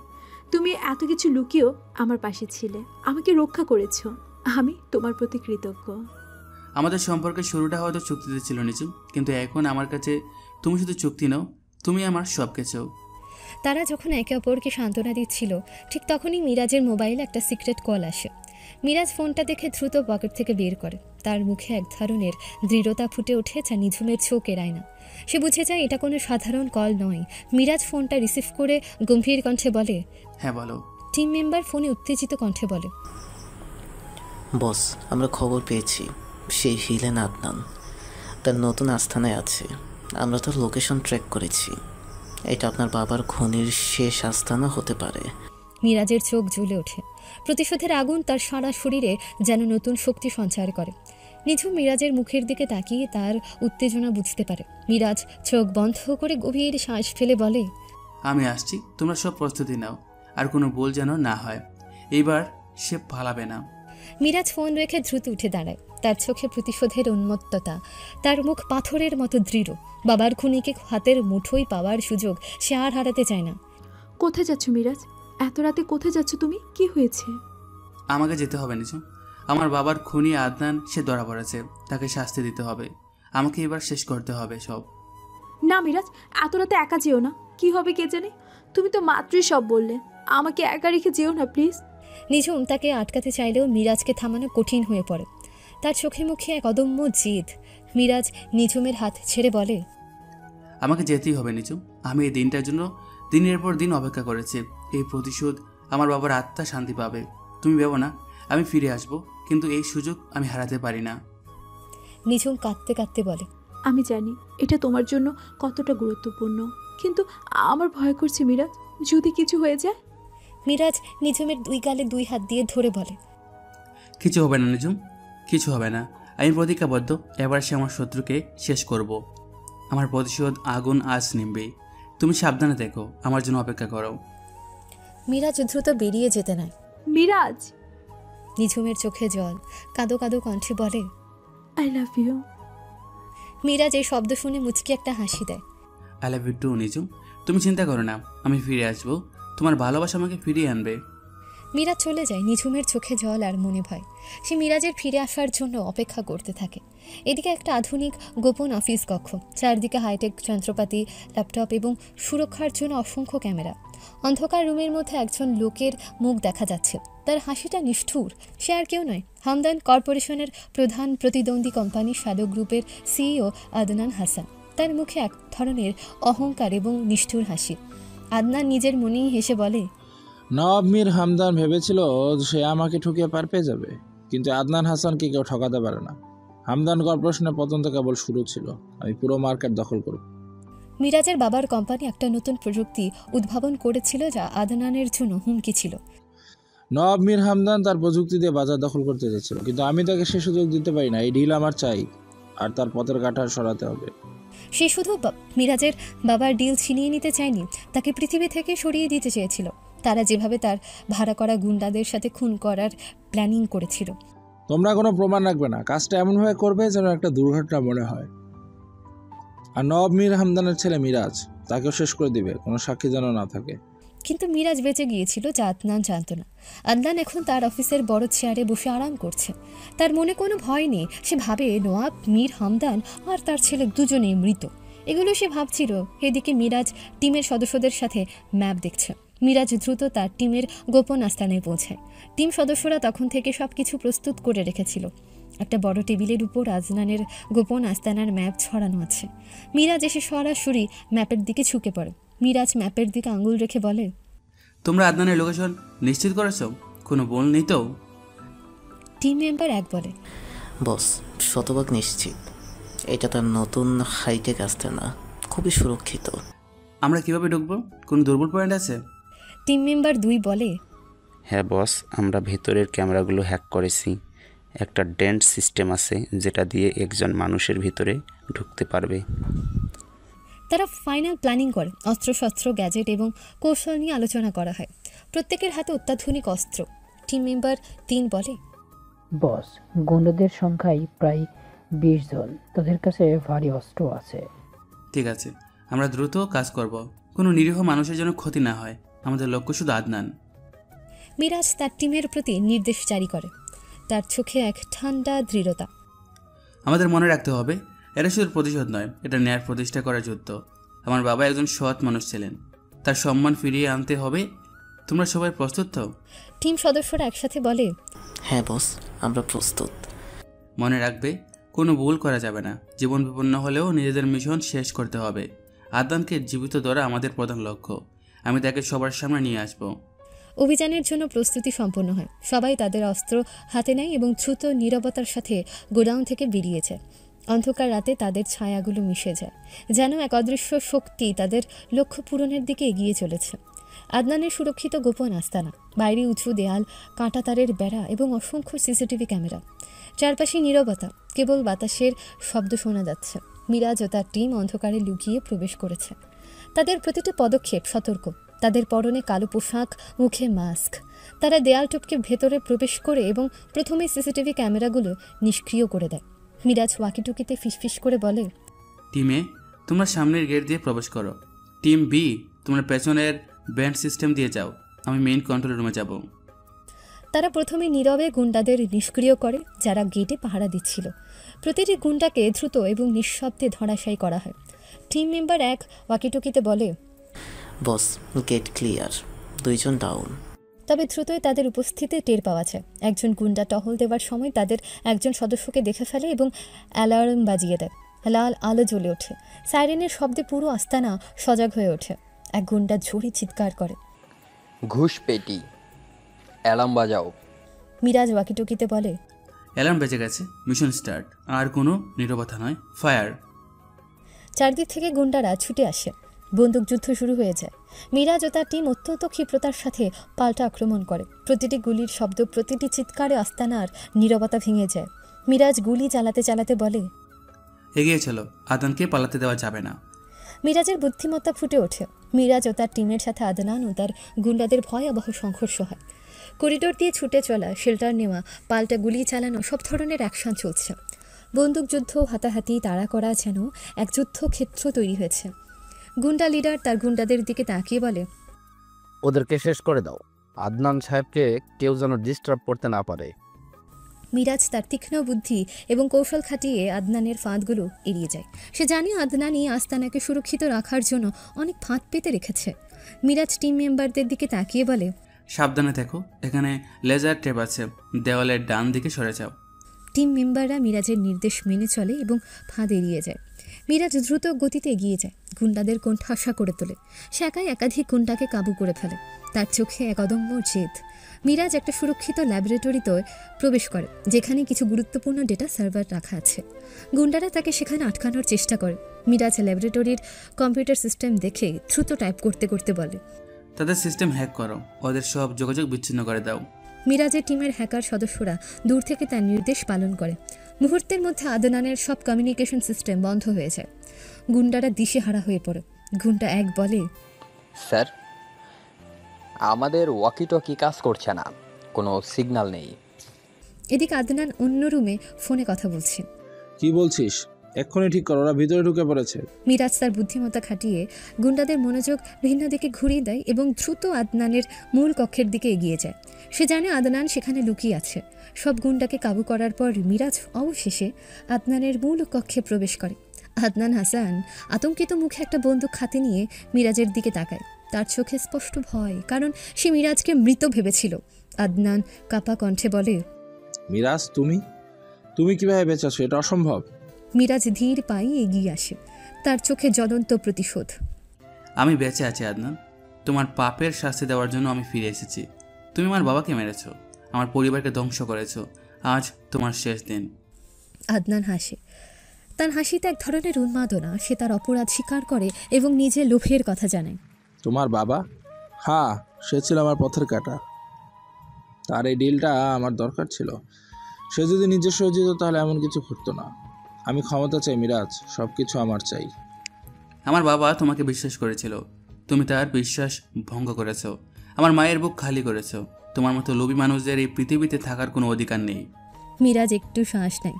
C: তুমি এত কিছু লুকিয়েও আমার পাশে ছিলে, আমাকে রক্ষা করেছো। আমি তোমার প্রতি কৃতজ্ঞ।
E: আমাদের সম্পর্কের শুরুটা হয়তো চুক্তিতে ছিল নিঝুম, কিন্তু এখন আমার কাছে তুমি শুধু চুক্তি নাও, তুমি আমার সব কিছু।
A: তারা যখন একে অপরকে সান্ত্বনা দিচ্ছিল, ঠিক তখনই মিরাজের মোবাইলে একটা সিক্রেট কল আসে। মিরাজ ফোনটা দেখে দ্রুত পকেট থেকে বের করে। তার মুখে এক ধরনের দৃঢ়তা ফুটে ওঠে, যা নিঝুমের চোখ এড়ায় না। সে বুঝে যায় এটা কোনো সাধারণ কল নয়। মিরাজ ফোনটা রিসিভ করে গম্ভীর কণ্ঠে বলে,
E: হ্যাঁ বলো।
A: টিম মেম্বার ফোনে উত্তেজিত কণ্ঠে বলে,
F: বস, আমরা খবর পেয়েছি সেই হিলেন আদনান তার নতুন আস্থানায় আছে। আমরা তার লোকেশন ট্র্যাক করেছি। এটা আপনার বাবার খনির শেষ আস্তানা হতে পারে।
A: মিরাজের চোখ জ্বলে ওঠে। প্রতিশোধের আগুন তার সারা শরীরে যেন নতুন শক্তি সঞ্চার করে। নিঝুম মিরাজের মুখের দিকে তাকিয়ে তার উত্তেজনা বুঝতে পারে। মিরাজ চোখ বন্ধ করে গভীর শ্বাস ফেলে বলে,
E: আমি আসছি, তোমরা সব প্রস্তুতি নাও, আর কোনো ভুল যেন না হয়। এইবার সে পালাবে না।
A: মিরাজ ফোন রেখে দ্রুত উঠে দাঁড়ায়। তার চোখে প্রতিশোধের উন্মত্ততা, তার মুখ পাথরের মতো দৃঢ়। বাবার খুনিকে হাতের মুঠোয় পাওয়ার সুযোগ সে আর হারাতে চায় না।
C: কোথায় যাচ্ছ মিরাজ? এত রাতে কোথায় যাচ্ছ তুমি? কি হয়েছে?
E: আমাকে যেতে হবে নিচু। আমার বাবার খুনি আদনান, সে ধরা পড়েছে, তাকে শাস্তি দিতে হবে। আমাকে এবার শেষ করতে হবে সব।
C: না মিরাজ, এত রাতে একা যেও না। কি হবে কে জানে। তুমি তো মাত্রই সব বললে। আমাকে একা রেখে যেও না প্লিজ।
A: নিঝুম তাকে আটকাতে চাইলেও মিরাজকে থামানো কঠিন হয়ে পড়ে। তার চোখে মুখে এক অদম্য জেদ। মিরাজ নিঝুমের হাত ছেড়ে বলে,
E: আমাকে যেতেই হবে নিচু। আমি এই দিনটার জন্য দিনের পর দিন অপেক্ষা করেছি। এই প্রতিশোধ আমার বাবার আত্মা শান্তি পাবে। তুমি ভেবো না আমি ফিরে আসব, কিন্তু এই সুযোগ আমি হারাতে পারি না।
A: নিঝুম কাঁদতে কাঁদতে বলে,
C: আমি জানি এটা তোমার জন্য কতটা গুরুত্বপূর্ণ, কিন্তু আমার ভয় করছে মিরাজ, যদি কিছু হয়ে যায়।
A: মিরাজ নিঝুমের দুই গালে দুই হাত দিয়ে ধরে বলে,
E: কিছু হবে না নিঝুম, কিছু হবে না। আমি প্রতিজ্ঞাবদ্ধ, এবার সে আমার শত্রুকে শেষ করব। আমার প্রতিশোধ আগুন আজ নিমবেই। তুমি সাবধানে দেখো, আমার জন্য অপেক্ষা করো।
A: মিরাজ দ্রুত বেরিয়ে যেতে নাই।
C: মিরাজ!
A: নিঝুমের চোখে জল, কাঁদো কাঁদো কণ্ঠে বলে,
C: আই লাভ ইউ।
A: মিরাজ এই শব্দ শুনে মুচকি একটা হাসি দেয়।
E: আই লাভ ইউ টু নিঝুম। তুমি চিন্তা করো না, আমি ফিরে আসবো। তোমার ভালোবাসা আমাকে ফিরিয়ে আনবে।
A: মিরাজ চলে যায়। নিঝুমের চোখে জল আর মনে ভয়। সে মিরাজের ফিরে আসার জন্য অপেক্ষা করতে থাকে। এদিকে একটা আধুনিক গোপন অফিস কক্ষ, চারদিকে হাইটেক যন্ত্রপাতি, ল্যাপটপ এবং সুরক্ষার জন্য অসংখ্য ক্যামেরা। অন্ধকার রুমের মধ্যে একজন লোকের মুখ দেখা যাচ্ছে। তার হাসিটা নিষ্ঠুর। সে আর কেউ নয়, হামদান কর্পোরেশনের প্রধান প্রতিদ্বন্দ্বী কোম্পানি শ্যাডো গ্রুপের সিইও আদনান হাসান। তার মুখে এক ধরনের অহংকার এবং নিষ্ঠুর হাসি। আদনান নিজের মনেই হেসে বলে,
R: নওয়াব মীর হামদান ভেবেছিল সে আমাকে ঠকিয়ে পার পেয়ে যাবে, কিন্তু আদনান হাসানকে কেউ ঠকাতে পারে না। হামদান কর্পোরেশনের পতন তো কেবল শুরু ছিল। আমি পুরো মার্কেট দখল করব।
A: মিরাজের বাবার কোম্পানি একটা নতুন প্রযুক্তি উদ্ভাবন করেছিল যা আদনানের জন্য হুমকি ছিল।
R: নওয়াব মীর হামদান তার প্রযুক্তি দিয়ে বাজার দখল করতে যাচ্ছিল, কিন্তু আমি তাকে সে সুযোগ দিতে পারি না। এই ডিল আমার চাই, আর তার পথের কাঁটা সরাতে হবে।
A: সে শুধু মিরাজের বাবার ডিল ছিনিয়ে নিতে চায়নি, তাকে পৃথিবী থেকে সরিয়ে দিতে চেয়েছিল। তারা যেভাবে তার ভাড়া করা গুন্ডাদের সাথে খুন করার প্ল্যানিং করেছিল।
R: তোমরা কোনো প্রমাণ রাখবে না, কাজটা এমনভাবে করবে যেন একটা দুর্ঘটনা মনে হয়। আর নওয়াব মীর হামদানের ছেলে মিরাজ, তাকেও শেষ করে দিবে, কোনো সাক্ষী যেন না থাকে।
A: কিন্তু মিরাজ বেঁচে গিয়েছিল যা আদনান জানত না। আদনান এখন তার অফিসের বড় চেয়ারে বসে আরাম করছে। তার মনে কোনো ভয় নেই। সে ভাবে নওয়াব মীর হামদান আর তার ছেলে দুজনেই মৃত। এগুলো সে ভাবছিল। এদিকে মিরাজ টিমের সদস্যদের সাথে ম্যাপ দেখছে। মিরাজ দ্রুত তার টিমের গোপন আস্তানায় পৌঁছায়। টিম সদস্যরা তখন থেকে সব কিছু প্রস্তুত করে রেখেছিল। একটা বড় টেবিলের উপর আদনানের গোপন আস্তানার ম্যাপ ছড়ানো আছে। মিরাজ এসে সরাসরি ম্যাপের দিকে ঝুঁকে পড়ে। মিরাজ ম্যাপের দিকে আঙুল রেখে বলে,
E: তোমরা আদনানের লোকেশন নিশ্চিত করেছো? কোনো ভুল নেই তো?
A: টিম মেম্বার এক বলে,
F: বস শতভাগ নিশ্চিত। এটা তার নতুন হাইটেক আস্তানা, খুবই সুরক্ষিত।
E: আমরা কিভাবে ঢুকবো? কোনো দুর্বল পয়েন্ট আছে?
A: টিম মেম্বার 2 বলে,
G: হ্যাঁ বস, আমরা ভেতরের ক্যামেরাগুলো হ্যাক করেছি। একটা ডেন্ট সিস্টেম আছে যেটা দিয়ে একজন মানুষের ভিতরে ঢুকতে পারবে।
A: তারা ফাইনাল প্ল্যানিং করে। অস্ত্রশস্ত্র, গ্যাজেট এবং কৌশল নিয়ে আলোচনা করা হয়। প্রত্যেকের হাতে অত্যাধুনিক অস্ত্র। টিম মেম্বার 3 বলে,
K: বস গুন্ডাদের সংখ্যায় প্রায় 20 জন, তাদের কাছে ভারী অস্ত্র আছে।
E: ঠিক আছে, আমরা দ্রুত কাজ করব। কোনো নিরীহ মানুষের জন্য ক্ষতি না হয়। আমাদের লক্ষ্য শুধু আদনান।
A: মিরাজ তার টিমের প্রতি নির্দেশ জারি করে। তার চোখে এক ঠান্ডা দৃঢ়তা।
E: আমাদের মনে রাখতে হবে, এটা শুধু প্রতিশোধ নয়, এটা ন্যায় প্রতিষ্ঠা করার যুদ্ধ। আমার বাবা একজন সৎ মানুষ ছিলেন, তার সম্মান ফিরিয়ে আনতে হবে। তোমরা সবাই প্রস্তুত তো?
A: টিম সদস্যরা একসাথে বলে,
F: হ্যাঁ বস, আমরা প্রস্তুত।
E: মনে রাখবে, কোনো ভুল করা যাবে না। জীবন বিপন্ন হলেও নিজেদের মিশন শেষ করতে হবে। আদনানকে জীবিত ধরা আমাদের প্রধান লক্ষ্য। আমি তাকে সবার সামনে নিয়ে আসব।
A: অভিযানের জন্য প্রস্তুতি সম্পন্ন হয়। সবাই তাদের অস্ত্র হাতে নেয় এবং দ্রুত নীরবতার সাথে গোডাউন থেকে বেরিয়েছে। অন্ধকার রাতে তাদের ছায়াগুলো মিশে যায়, যেন এক অদৃশ্য শক্তি তাদের লক্ষ্য পূরণের দিকে এগিয়ে চলেছে। আদনানের সুরক্ষিত গোপন আস্তানা, বাইরে উঁচু দেয়াল, কাঁটাতারের বেড়া এবং অসংখ্য সিসিটিভি ক্যামেরা। চারপাশে নীরবতা, কেবল বাতাসের শব্দ শোনা যাচ্ছে। মিরাজ ও তার টিম অন্ধকারে লুকিয়ে প্রবেশ করেছে। তাদের প্রতিটি পদক্ষেপ সতর্ক, তাদের পরনে কালো পোশাক, মুখে মাস্ক। তারা দেয়াল টপকে ভেতরে প্রবেশ করে এবং প্রথমে সিসিটিভি ক্যামেরাগুলো নিষ্ক্রিয় করে দেয়। মিরাজ ওয়াকিটকিতে ফিসফিস করে বলে,
E: টিমে তোমরা সামনের গেট দিয়ে প্রবেশ করো। টিম বি তোমরা পেছনের ব্যান্ড সিস্টেম দিয়ে যাও, আমি মেইন কন্ট্রোল রুমে যাব।
A: তারা প্রথমে নীরবে গুন্ডাদের নিষ্ক্রিয় করে যারা গেটে পাহারা দিচ্ছিল। প্রতিটি গুন্ডাকে দ্রুত এবং নিঃশব্দে ধরাশায়ী করা হয়। টিম মেম্বার 1 ওয়াকিটকিতে বলে,
F: বস গেট ক্লিয়ার, 2 জন ডাউন।
A: তবে দ্রুতই তাদের উপস্থিতি টের পাওয়া যায়। একজন গুন্ডা টহল দেওয়ার সময় তাদের একজন সদস্যকে দেখে ফেলে এবং অ্যালার্ম বাজিয়ে দেয়। লাল আলো জ্বলে ওঠে, সাইরেনের শব্দে পুরো আস্তানা সজাগ হয়ে ওঠে। এক গুন্ডা জোরে চিৎকার করে,
S: ঘুষ পেটি, অ্যালার্ম বাজাও।
A: মিরাজ ওয়াকিটকিতে বলে,
E: অ্যালার্ম বেজে গেছে, মিশন স্টার্ট। আর কোনো নীরবতা নয়, ফায়ার।
A: চারদিক থেকে গুন্ডারা ছুটে আসে, বন্দুকযুদ্ধ শুরু হয়ে যায়। মিরাজ ও তার টিম অত্যন্ত ক্ষিপ্রতার সাথে পাল্টা আক্রমণ করে। প্রতিটি গুলির শব্দ, প্রতিটি চিৎকারে আস্তানার নীরবতা ভেঙে যায়। মিরাজ গুলি চালাতে চালাতে বলে,
E: এগিয়ে চলো, আদনানকে পালাতে দেওয়া যাবে না।
A: মিরাজের বুদ্ধিমত্তা ফুটে ওঠে। মিরাজ ও তার টিমের সাথে আদনান ও তার গুন্ডাদের ভয়াবহ সংঘর্ষ হয়। করিডোর দিয়ে ছুটে চলা, শেল্টার নেওয়া, পাল্টা গুলি চালানো, সব ধরনের অ্যাকশন চলছে। বন্দুকযুদ্ধ, হাতাহাতি, তাড়া করা, যেন এক যুদ্ধক্ষেত্র তৈরি হয়েছে। গুন্ডা লিডার তার গুন্ডাদের দিকে তাকিয়ে বলে,
L: ওদেরকে শেষ করে দাও, আদনান সাহেবকে কেউ যেন ডিস্টার্ব করতে না পারে।
A: মিরাজ তার তীক্ষ্ণ বুদ্ধি এবং কৌশল খাটিয়ে আদনানের ফাঁদগুলো এড়িয়ে যায়। সে জানে আদনানই আস্তানাকে সুরক্ষিত রাখার জন্য অনেক ফাঁদ পেতে রেখেছে। মিরাজ টিম মেম্বারদের দিকে তাকিয়ে বলে,
E: সাবধানে থেকো, এখানে লেজার ট্যাপ আছে, দেওয়ালের ডান দিকে সরে যাও।
A: টিম মেম্বাররা মিরাজের নির্দেশ মেনে চলে এবং ফাঁদ এড়িয়ে যায়। মিরাজ দ্রুত গতিতে এগিয়ে যায়, গুন্ডাদের কোণঠাসা করে তোলে। সে একাই একাধিক গুন্ডাকে কাবু করে ফেলে। তার চোখে এক অদম্য জেদ। মিরাজ একটা সুরক্ষিত ল্যাবরেটরিতে প্রবেশ করে, যেখানে কিছু গুরুত্বপূর্ণ ডেটা সার্ভার রাখা আছে। গুন্ডারা তাকে সেখানে আটকানোর চেষ্টা করে। মিরাজ ল্যাবরেটরির কম্পিউটার সিস্টেম দেখে দ্রুত টাইপ করতে করতে বলে,
E: তাদের সিস্টেম হ্যাক করো, ওদের সব যোগাযোগ বিচ্ছিন্ন করে দাও।
A: মিরাজের টিমের হ্যাকার সদস্যরা দূর থেকে তার নির্দেশ পালন করে। মুহূর্তের মধ্যে আদনানের সব কমিউনিকেশন সিস্টেম বন্ধ হয়ে যায়। গুন্ডারা দিশেহারা হয়ে পড়ে। গুন্ডা 1 বলে,
S: স্যার, আমাদের ওয়াকিটকি কাজ করছে না, কোনো সিগন্যাল নেই।
A: এদিকে আদনান অন্য রুমে ফোনে কথা বলছে।
R: কি বলছিস? এক্ষুনি ঠিক কর, ওরা ভিতরে ঢুকে পড়েছে।
A: মিরাজ তার বুদ্ধিমত্তা খাটিয়ে গুন্ডাদের মনোযোগ ভিন্ন দিকে ঘুরিয়ে দেয় এবং দ্রুত আদনানের মূল কক্ষের দিকে এগিয়ে যায়। সে জানে আদনান সেখানে লুকিয়ে আছে। সব গুন্ডাকে কাবু করার পর মিরাজ অবশেষে আদনানের মূল কক্ষে প্রবেশ করে। আদনান হাসান আতঙ্কিত মুখে একটা বন্দুক হাতে নিয়ে মিরাজের দিকে তাকায়। তার চোখে স্পষ্ট ভয়, কারণ সে মিরাজকে মৃত ভেবেছিল। আদনান কাপা কণ্ঠে বলে,
R: মিরাজ, তুমি কিভাবে বেঁচে আছো? এটা অসম্ভব।
A: মিরাজ ধীর পায়ে এগিয়ে আসে, তার চোখে জ্বলন্ত প্রতিশোধ।
E: আমি বেঁচে আছি আদনান, তোমার পাপের শাস্তি দেওয়ার জন্য আমি ফিরে এসেছি। তুমি আমার বাবাকে মেরেছো, আমার পরিবারকে ধ্বংস করেছো, আজ তোমার শেষ দিন।
A: আদনান হাসে, তার হাসিতে এক ধরনের উন্মাদনা। সে তার অপরাধ স্বীকার করে এবং নিজের লোভের কথা জানায়।
R: তোমার বাবা? হ্যাঁ, সে ছিল আমার পথের কাঁটা। তার এই ডিলটা আমার দরকার ছিল। সে যদি নিজস্ব যেত তাহলে এমন কিছু ঘটতো না। আমি ক্ষমতা চাই মিরাজ, সব কিছু আমার চাই।
E: আমার বাবা তোমাকে বিশ্বাস করেছিল, তুমি তার বিশ্বাস ভঙ্গ করেছো। আমার মায়ের বুক খালি করেছো। তোমার মতো লোভী মানুষদের এই পৃথিবীতে থাকার কোনো অধিকার নেই।
A: মিরাজ একটু শ্বাস নেয়।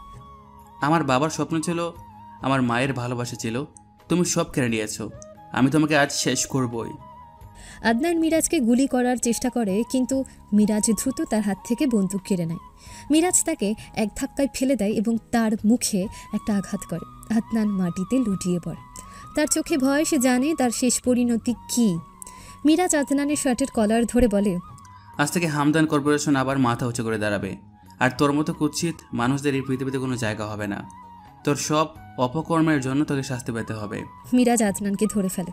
E: আমার বাবার স্বপ্ন ছিল, আমার মায়ের ভালোবাসা ছিল, তুমি সব কেড়ে নিয়েছো। আমি তোমাকে আজ শেষ করবই।
A: আদনান মিরাজকে গুলি করার চেষ্টা করে, কিন্তু মিরাজ দ্রুত তার হাত থেকে বন্দুক কেড়ে নেয়। মিরাজ তাকে এক ধাক্কায় ফেলে দেয় এবং তার মুখে একটা আঘাত করে। আদনান মাটিতে লুটিয়ে পড়ে। তার চোখে ভয়, সে জানে তার শেষ পরিণতি কী। মিরাজ আদনানের শার্টের কলার ধরে বলে,
E: আজ থেকে হামদান কর্পোরেশন আবার মাথা উঁচু করে দাঁড়াবে, আর তোর মতো কুৎসিত মানুষদের এই পৃথিবীতে কোনো জায়গা হবে না। তোর সব অপকর্মের জন্য তোকে শাস্তি পেতে হবে।
A: মিরাজ আদনানকে ধরে ফেলে।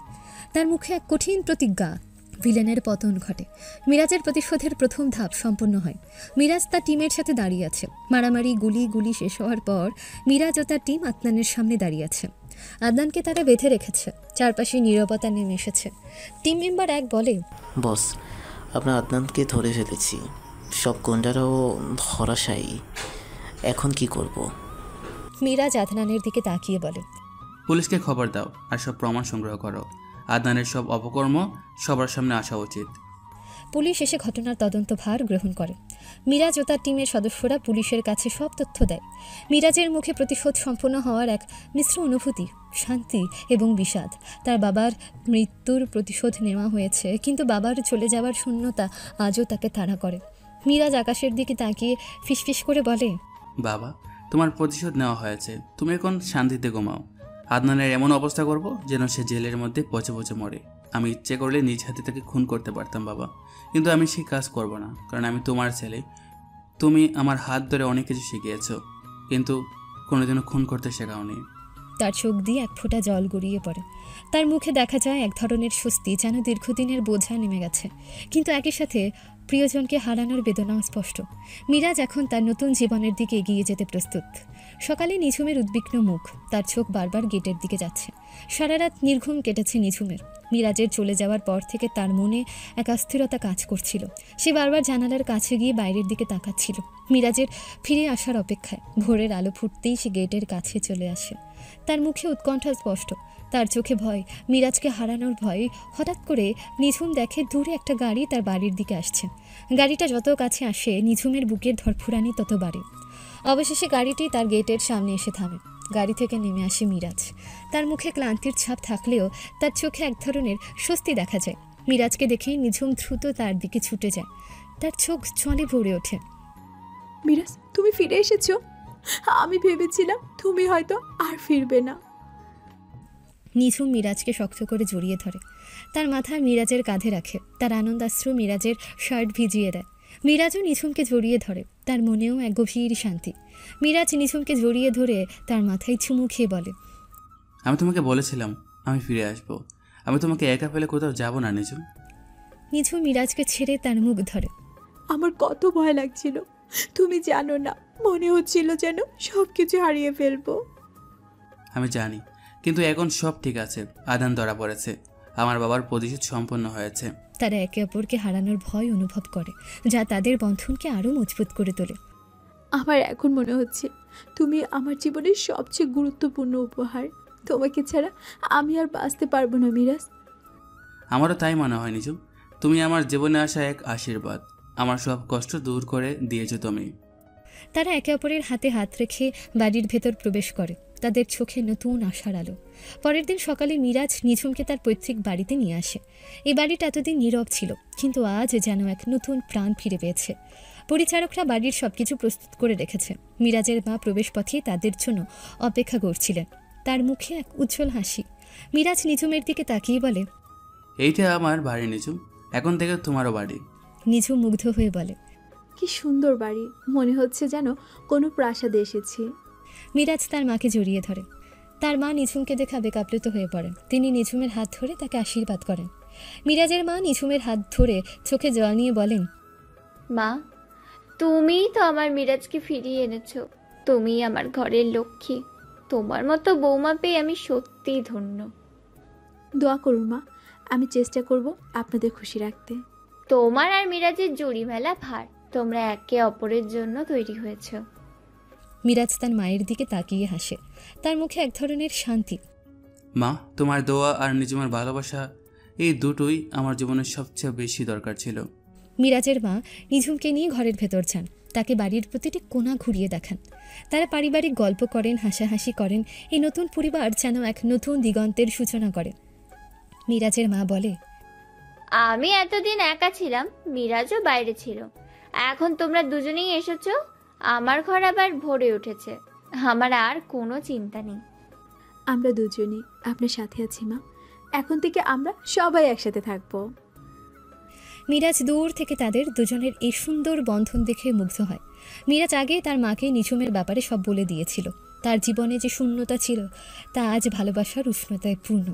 A: তার মুখে এক কঠিন প্রতিজ্ঞা, ভিলেনের পতন ঘটে। মিরাজের প্রতিশোধের প্রথম ধাপ সম্পন্ন হয়। মিরাজ তার টিমের সাথে দাঁড়িয়ে আছে। মারামারি গুলি শেষ হওয়ার পর মিরাজ ও তার টিম আদনানের সামনে দাঁড়িয়ে আছে। আদনানকে তারা বেঁধে রেখেছে। চারপাশে নীরবতা নেমে এসেছে। টিম মেম্বার এক বলে,
F: বস, আমরা আদনানকে ধরে ফেলেছি, সব গুন্ডারাও ধরাশায়ী। এখন কি করব?
A: মিরাজ আদনানের দিকে তাকিয়ে বলে,
E: পুলিশকে খবর দাও আর সব প্রমাণ সংগ্রহ করো। আদনানের সব অপকর্ম সবার সামনে আসা উচিত।
A: পুলিশ এসে ঘটনার তদন্ত ভার গ্রহণ করে। মিরাজ ও তার টিমের সদস্যরা পুলিশের কাছে সব তথ্য দেয়। মিরাজের মুখে প্রতিশোধ সম্পন্ন হওয়ার এক মিশ্র অনুভূতি, শান্তি এবং বিষাদ। তার বাবার মৃত্যুর প্রতিশোধ নেওয়া হয়েছে, কিন্তু বাবার চলে যাওয়ার শূন্যতা আজও তাকে তাড়া করে। মিরাজ আকাশের দিকে তাকিয়ে ফিসফিস করে বলে,
E: বাবা, তোমার প্রতিশোধ নেওয়া হয়েছে, তুমি এখন শান্তিতে ঘুমাও। আদনানের এমন অবস্থা করব যেন সে জেলের মধ্যে পচে পচে মরে। আমি ইচ্ছে করলে নিজ হাতে তাকে খুন করতে পারতাম বাবা, কিন্তু আমি সেই কাজ করব না, কারণ আমি তোমার ছেলে। তুমি আমার হাত ধরে অনেক কিছু শিখিয়েছো, কিন্তু কোনোদিনও খুন করতে শেখাওনি।
A: তার চোখ দিয়ে এক ফোঁটা জল গড়িয়ে পড়ে। তার মুখে দেখা যায় এক ধরনের স্বস্তি, যেন দীর্ঘদিনের বোঝা নেমে গেছে। কিন্তু একই সাথে প্রিয়জনকে হারানোর বেদনাও স্পষ্ট। মিরাজ এখন তার নতুন জীবনের দিকে এগিয়ে যেতে প্রস্তুত। সকালে নিঝুমের উদ্বিগ্ন মুখ, তার চোখ বারবার গেটের দিকে যাচ্ছে। সারা রাত নির্ঘুম কেটেছে নিঝুমের। মিরাজের চলে যাওয়ার পর থেকে তার মনে এক অস্থিরতা কাজ করছিল। সে বারবার জানালার কাছে গিয়ে বাইরের দিকে তাকাচ্ছিল, মিরাজের ফিরে আসার অপেক্ষায়। ভোরের আলো ফুটতেই সে গেটের কাছে চলে আসে। তার মুখে উৎকণ্ঠা স্পষ্ট, তার চোখে ভয়, মিরাজকে হারানোর ভয়। হঠাৎ করে নিঝুম দেখে দূরে একটা গাড়ি তার বাড়ির দিকে আসছে। গাড়িটা যত কাছে আসে নিঝুমের বুকের ধরফুরানি তত বাড়ে। অবশেষে গাড়িটি তার গেটের সামনে এসে থামে। গাড়ি থেকে নেমে আসে মিরাজ। তার মুখে ক্লান্তির ছাপ থাকলেও তার চোখে এক ধরনের স্বস্তি দেখা যায়। মিরাজকে দেখে নিঝুম দ্রুত তার দিকে ছুটে যায়। তার চোখ জলে ভরে ওঠে।
C: মিরাজ, তুমি ফিরে এসেছো। আমি ভেবেছিলাম তুমি হয়তো আর ফিরবে না।
A: নিঝুম মিরাজকে শক্ত করে জড়িয়ে ধরে, তার মাথা মিরাজের কাঁধে রাখে। তার আনন্দাশ্রু মিরাজের শার্ট ভিজিয়ে দেয়। মিরাজও নিঝুমকে জড়িয়ে ধরে, তার মনেও এক গভীর শান্তি। মিরাজ নিঝুমকে জড়িয়ে ধরে তার মাথায় চুমু খেয়ে বলে,
E: আমি তোমাকে বলেছিলাম আমি ফিরে আসবো। আমি তোমাকে একা ফেলে কোথাও যাব না নিঝুম।
A: নিঝুম মিরাজকে ছেড়ে তার মুখ ধরে।
C: আমার কত ভয় লাগছিল, তুমি জানো না। মনে হচ্ছিল যেন সব কিছু হারিয়ে ফেলবো।
E: আমি জানি, কিন্তু এখন সব ঠিক আছে। আদান ধরা পড়েছে, আমার বাবার প্রতিশোধ সম্পন্ন হয়েছে।
A: তারা একে অপরকে হারানোর ভয় অনুভব করে, যা তাদের বন্ধনকে আরও মজবুত করে তোলে।
C: আমার এখন মনে হচ্ছে তুমি আমার জীবনের সবচেয়ে গুরুত্বপূর্ণ উপহার। তোমাকে ছাড়া আমি আর বাঁচতে পারবো না মিরাজ।
E: আমারও তাই মনে হয় নিঝুম, তুমি আমার জীবনে আসা এক আশীর্বাদ। আমার সব কষ্ট দূর করে দিয়েছো তুমি।
A: তারা একে অপরের হাতে হাত রেখে বাড়ির ভেতর প্রবেশ করে, তাদের চোখে নতুন আশার আলো। পরের দিন সকালে মিরাজ নিঝুমকে তার পৈতৃক বাড়িতে নিয়ে আসে। এই বাড়িটা এতদিন নীরব ছিল, কিন্তু আজ যেন এক নতুন প্রাণ ফিরে পেয়েছে। পরিচারকরা বাড়ির সবকিছু প্রস্তুত করে রেখেছে। মিরাজের মা প্রবেশপথে তাদের জন্য অপেক্ষা করছিলেন, তার মুখে এক উজ্জ্বল হাসি। মিরাজ নিঝুমের দিকে তাকিয়ে বলে,
E: এইটা আমার বাড়ি নিঝুম, এখন থেকে তোমারও বাড়ি।
A: নিঝুম মুগ্ধ হয়ে বলে,
C: কি সুন্দর বাড়ি, মনে হচ্ছে যেন কোনো প্রাসাদে এসেছি।
A: মিরাজ তার মাকে জড়িয়ে ধরে। তার মা নিঝুমকে দেখে আবেগাপ্লুত হয়ে পড়েন। তিনি নিঝুমের হাত ধরে তাকে আশীর্বাদ করেন। মিরাজের মা নিঝুমের হাত ধরে চোখে জল নিয়ে বলেন,
D: মা, তুমিই তো আমার মিরাজকে ফিরিয়ে এনেছো। তুমিই আমার ঘরের লক্ষ্মী। তোমার মতো বৌমা পেয়ে আমি সত্যিই ধন্য।
C: দোয়া করুন মা, আমি চেষ্টা করব আপনাদের খুশি রাখতে।
D: তোমার আর মিরাজের জুড়ি মেলা ভার। তোমরা একে অপরের জন্য তৈরি হয়েছো।
A: মিরাজ তার মায়ের দিকে তাকিয়ে হাসে, তার মুখে এক ধরনের শান্তি।
E: মা, তোমার দোয়া আর নিঝুমের ভালোবাসা, এই দুটোই আমার জীবনের সবচেয়ে বেশি দরকার ছিল।
A: মিরাজের মা নিঝুমকে নিয়ে ঘরের ভেতর যান, তাকে বাড়ির প্রতিটি কোণা ঘুরিয়ে দেখান। তারা পারিবারিক গল্প করেন, হাসাহাসি করেন। এই নতুন পরিবার যেন এক নতুন দিগন্তের সূচনা করে। মিরাজের মা বলে,
D: আমি এতদিন একা ছিলাম, মিরাজও বাইরে ছিল। এখন তোমরা দুজনেই এসেছো, আমার ঘর আবার ভরে উঠেছে। আমার আর কোনো চিন্তা নেই।
C: আমরা দুজনেই আপনার সাথে আছি মা। এখন থেকে আমরা সবাই একসাথে থাকবো।
A: মিরাজ দূর থেকে তাদের দুজনের এই সুন্দর বন্ধন দেখে মুগ্ধ হয়। মিরাজ আগে তার মাকে নিঝুমের ব্যাপারে সব বলে দিয়েছিল। তার জীবনে যে শূন্যতা ছিল তা আজ ভালোবাসার উষ্ণতায় পূর্ণ।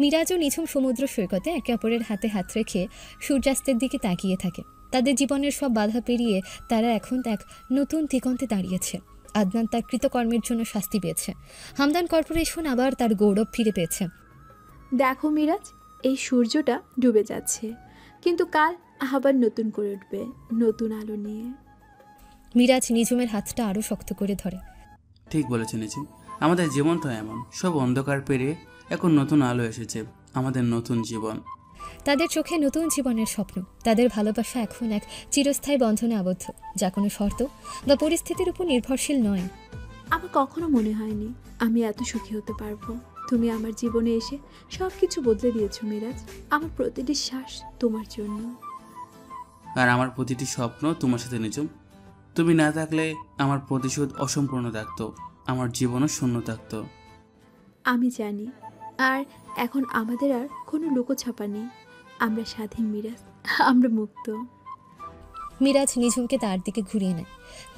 A: মিরাজ ও নিঝুম সমুদ্র সৈকতে একে অপরের হাতে হাত রেখে সূর্যাস্তের দিকে তাকিয়ে থাকে। তাদের জীবনের সব বাধা পেরিয়ে তারা এখন এক নতুন দিগন্তে দাঁড়িয়েছে। আদনান তার কৃতকর্মের জন্য শাস্তি পেয়েছে, হামদান কর্পোরেশন আবার তার গৌরব ফিরে পেয়েছে।
C: দেখো মিরাজ, এই সূর্যটা ডুবে যাচ্ছে, কিন্তু কাল আবার নতুন করে উঠবে, নতুন আলো নিয়ে।
A: মিরাজ নিঝুমের হাতটা আরও শক্ত করে ধরে।
E: ঠিক বলেছে নিঝুম, আমাদের জীবন তো এমন, সব অন্ধকার পেরিয়ে এখন নতুন আলো এসেছে, আমাদের নতুন জীবন।
A: তাদের চোখে নতুন জীবনের স্বপ্ন। তাদের ভালোবাসা এখন এক চিরস্থায়ী বন্ধনে আবদ্ধ, যা কোনো শর্ত বা পরিস্থিতির উপর নির্ভরশীল নয়।
C: আমার কখনো মনে হয়নি আমি এত সুখী হতে পারবো। তুমি আমার জীবনে এসে সব কিছু বদলে দিয়েছো মিরাজ। আমার প্রতিটি শ্বাস তোমার জন্য,
E: আর আমার প্রতিটি স্বপ্ন তোমার সাথে নিঝুম। তুমি না থাকলে আমার প্রতিশোধ অসম্পূর্ণ থাকতো, আমার জীবনও শূন্য থাকতো।
C: আমি জানি। আর এখন আমাদের আর কোনো লুকোছাপা নেই। আমরা স্বাধীন মিরাজ, আমরা মুক্ত।
A: মিরাজ নিঝুমকে তার দিকে ঘুরিয়ে নেয়।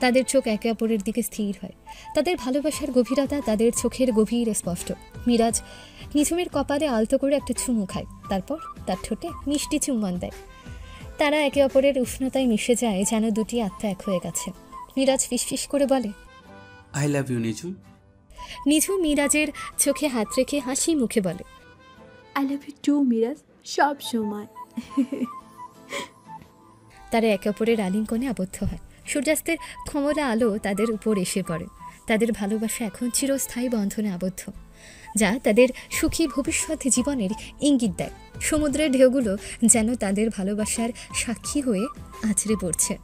A: তাদের চোখ একে অপরের দিকে স্থির হয়। তাদের ভালোবাসার গভীরতা তাদের চোখের গভীর স্পষ্ট। মিরাজ নিঝুমের কপালে আলতো করে একটা চুমু খায়, তারপর তার ঠোঁটে মিষ্টি চুম্বন দেয়। তারা একে অপরের উষ্ণতায় মিশে যায়, যেন দুটি আত্মা এক হয়ে গেছে। মিরাজ ফিসফিস করে বলে,
E: আই লাভ ইউ নিঝুম।
A: নিঝুম মিরাজের চোখে হাত রেখে হাসি মুখে বলে,
C: I love you too Miraj, সব সময়।
A: তারা একে অপরের আলিঙ্গনে আবদ্ধ হয়। সূর্যাস্তের ক্ষমতা আলো তাদের উপর এসে পড়ে। তাদের ভালোবাসা এখন চিরস্থায়ী বন্ধনে আবদ্ধ, যা তাদের সুখী ভবিষ্যৎ জীবনের ইঙ্গিত দেয়। সমুদ্রের ঢেউগুলো যেন তাদের ভালোবাসার সাক্ষী হয়ে আছড়ে পড়ছে।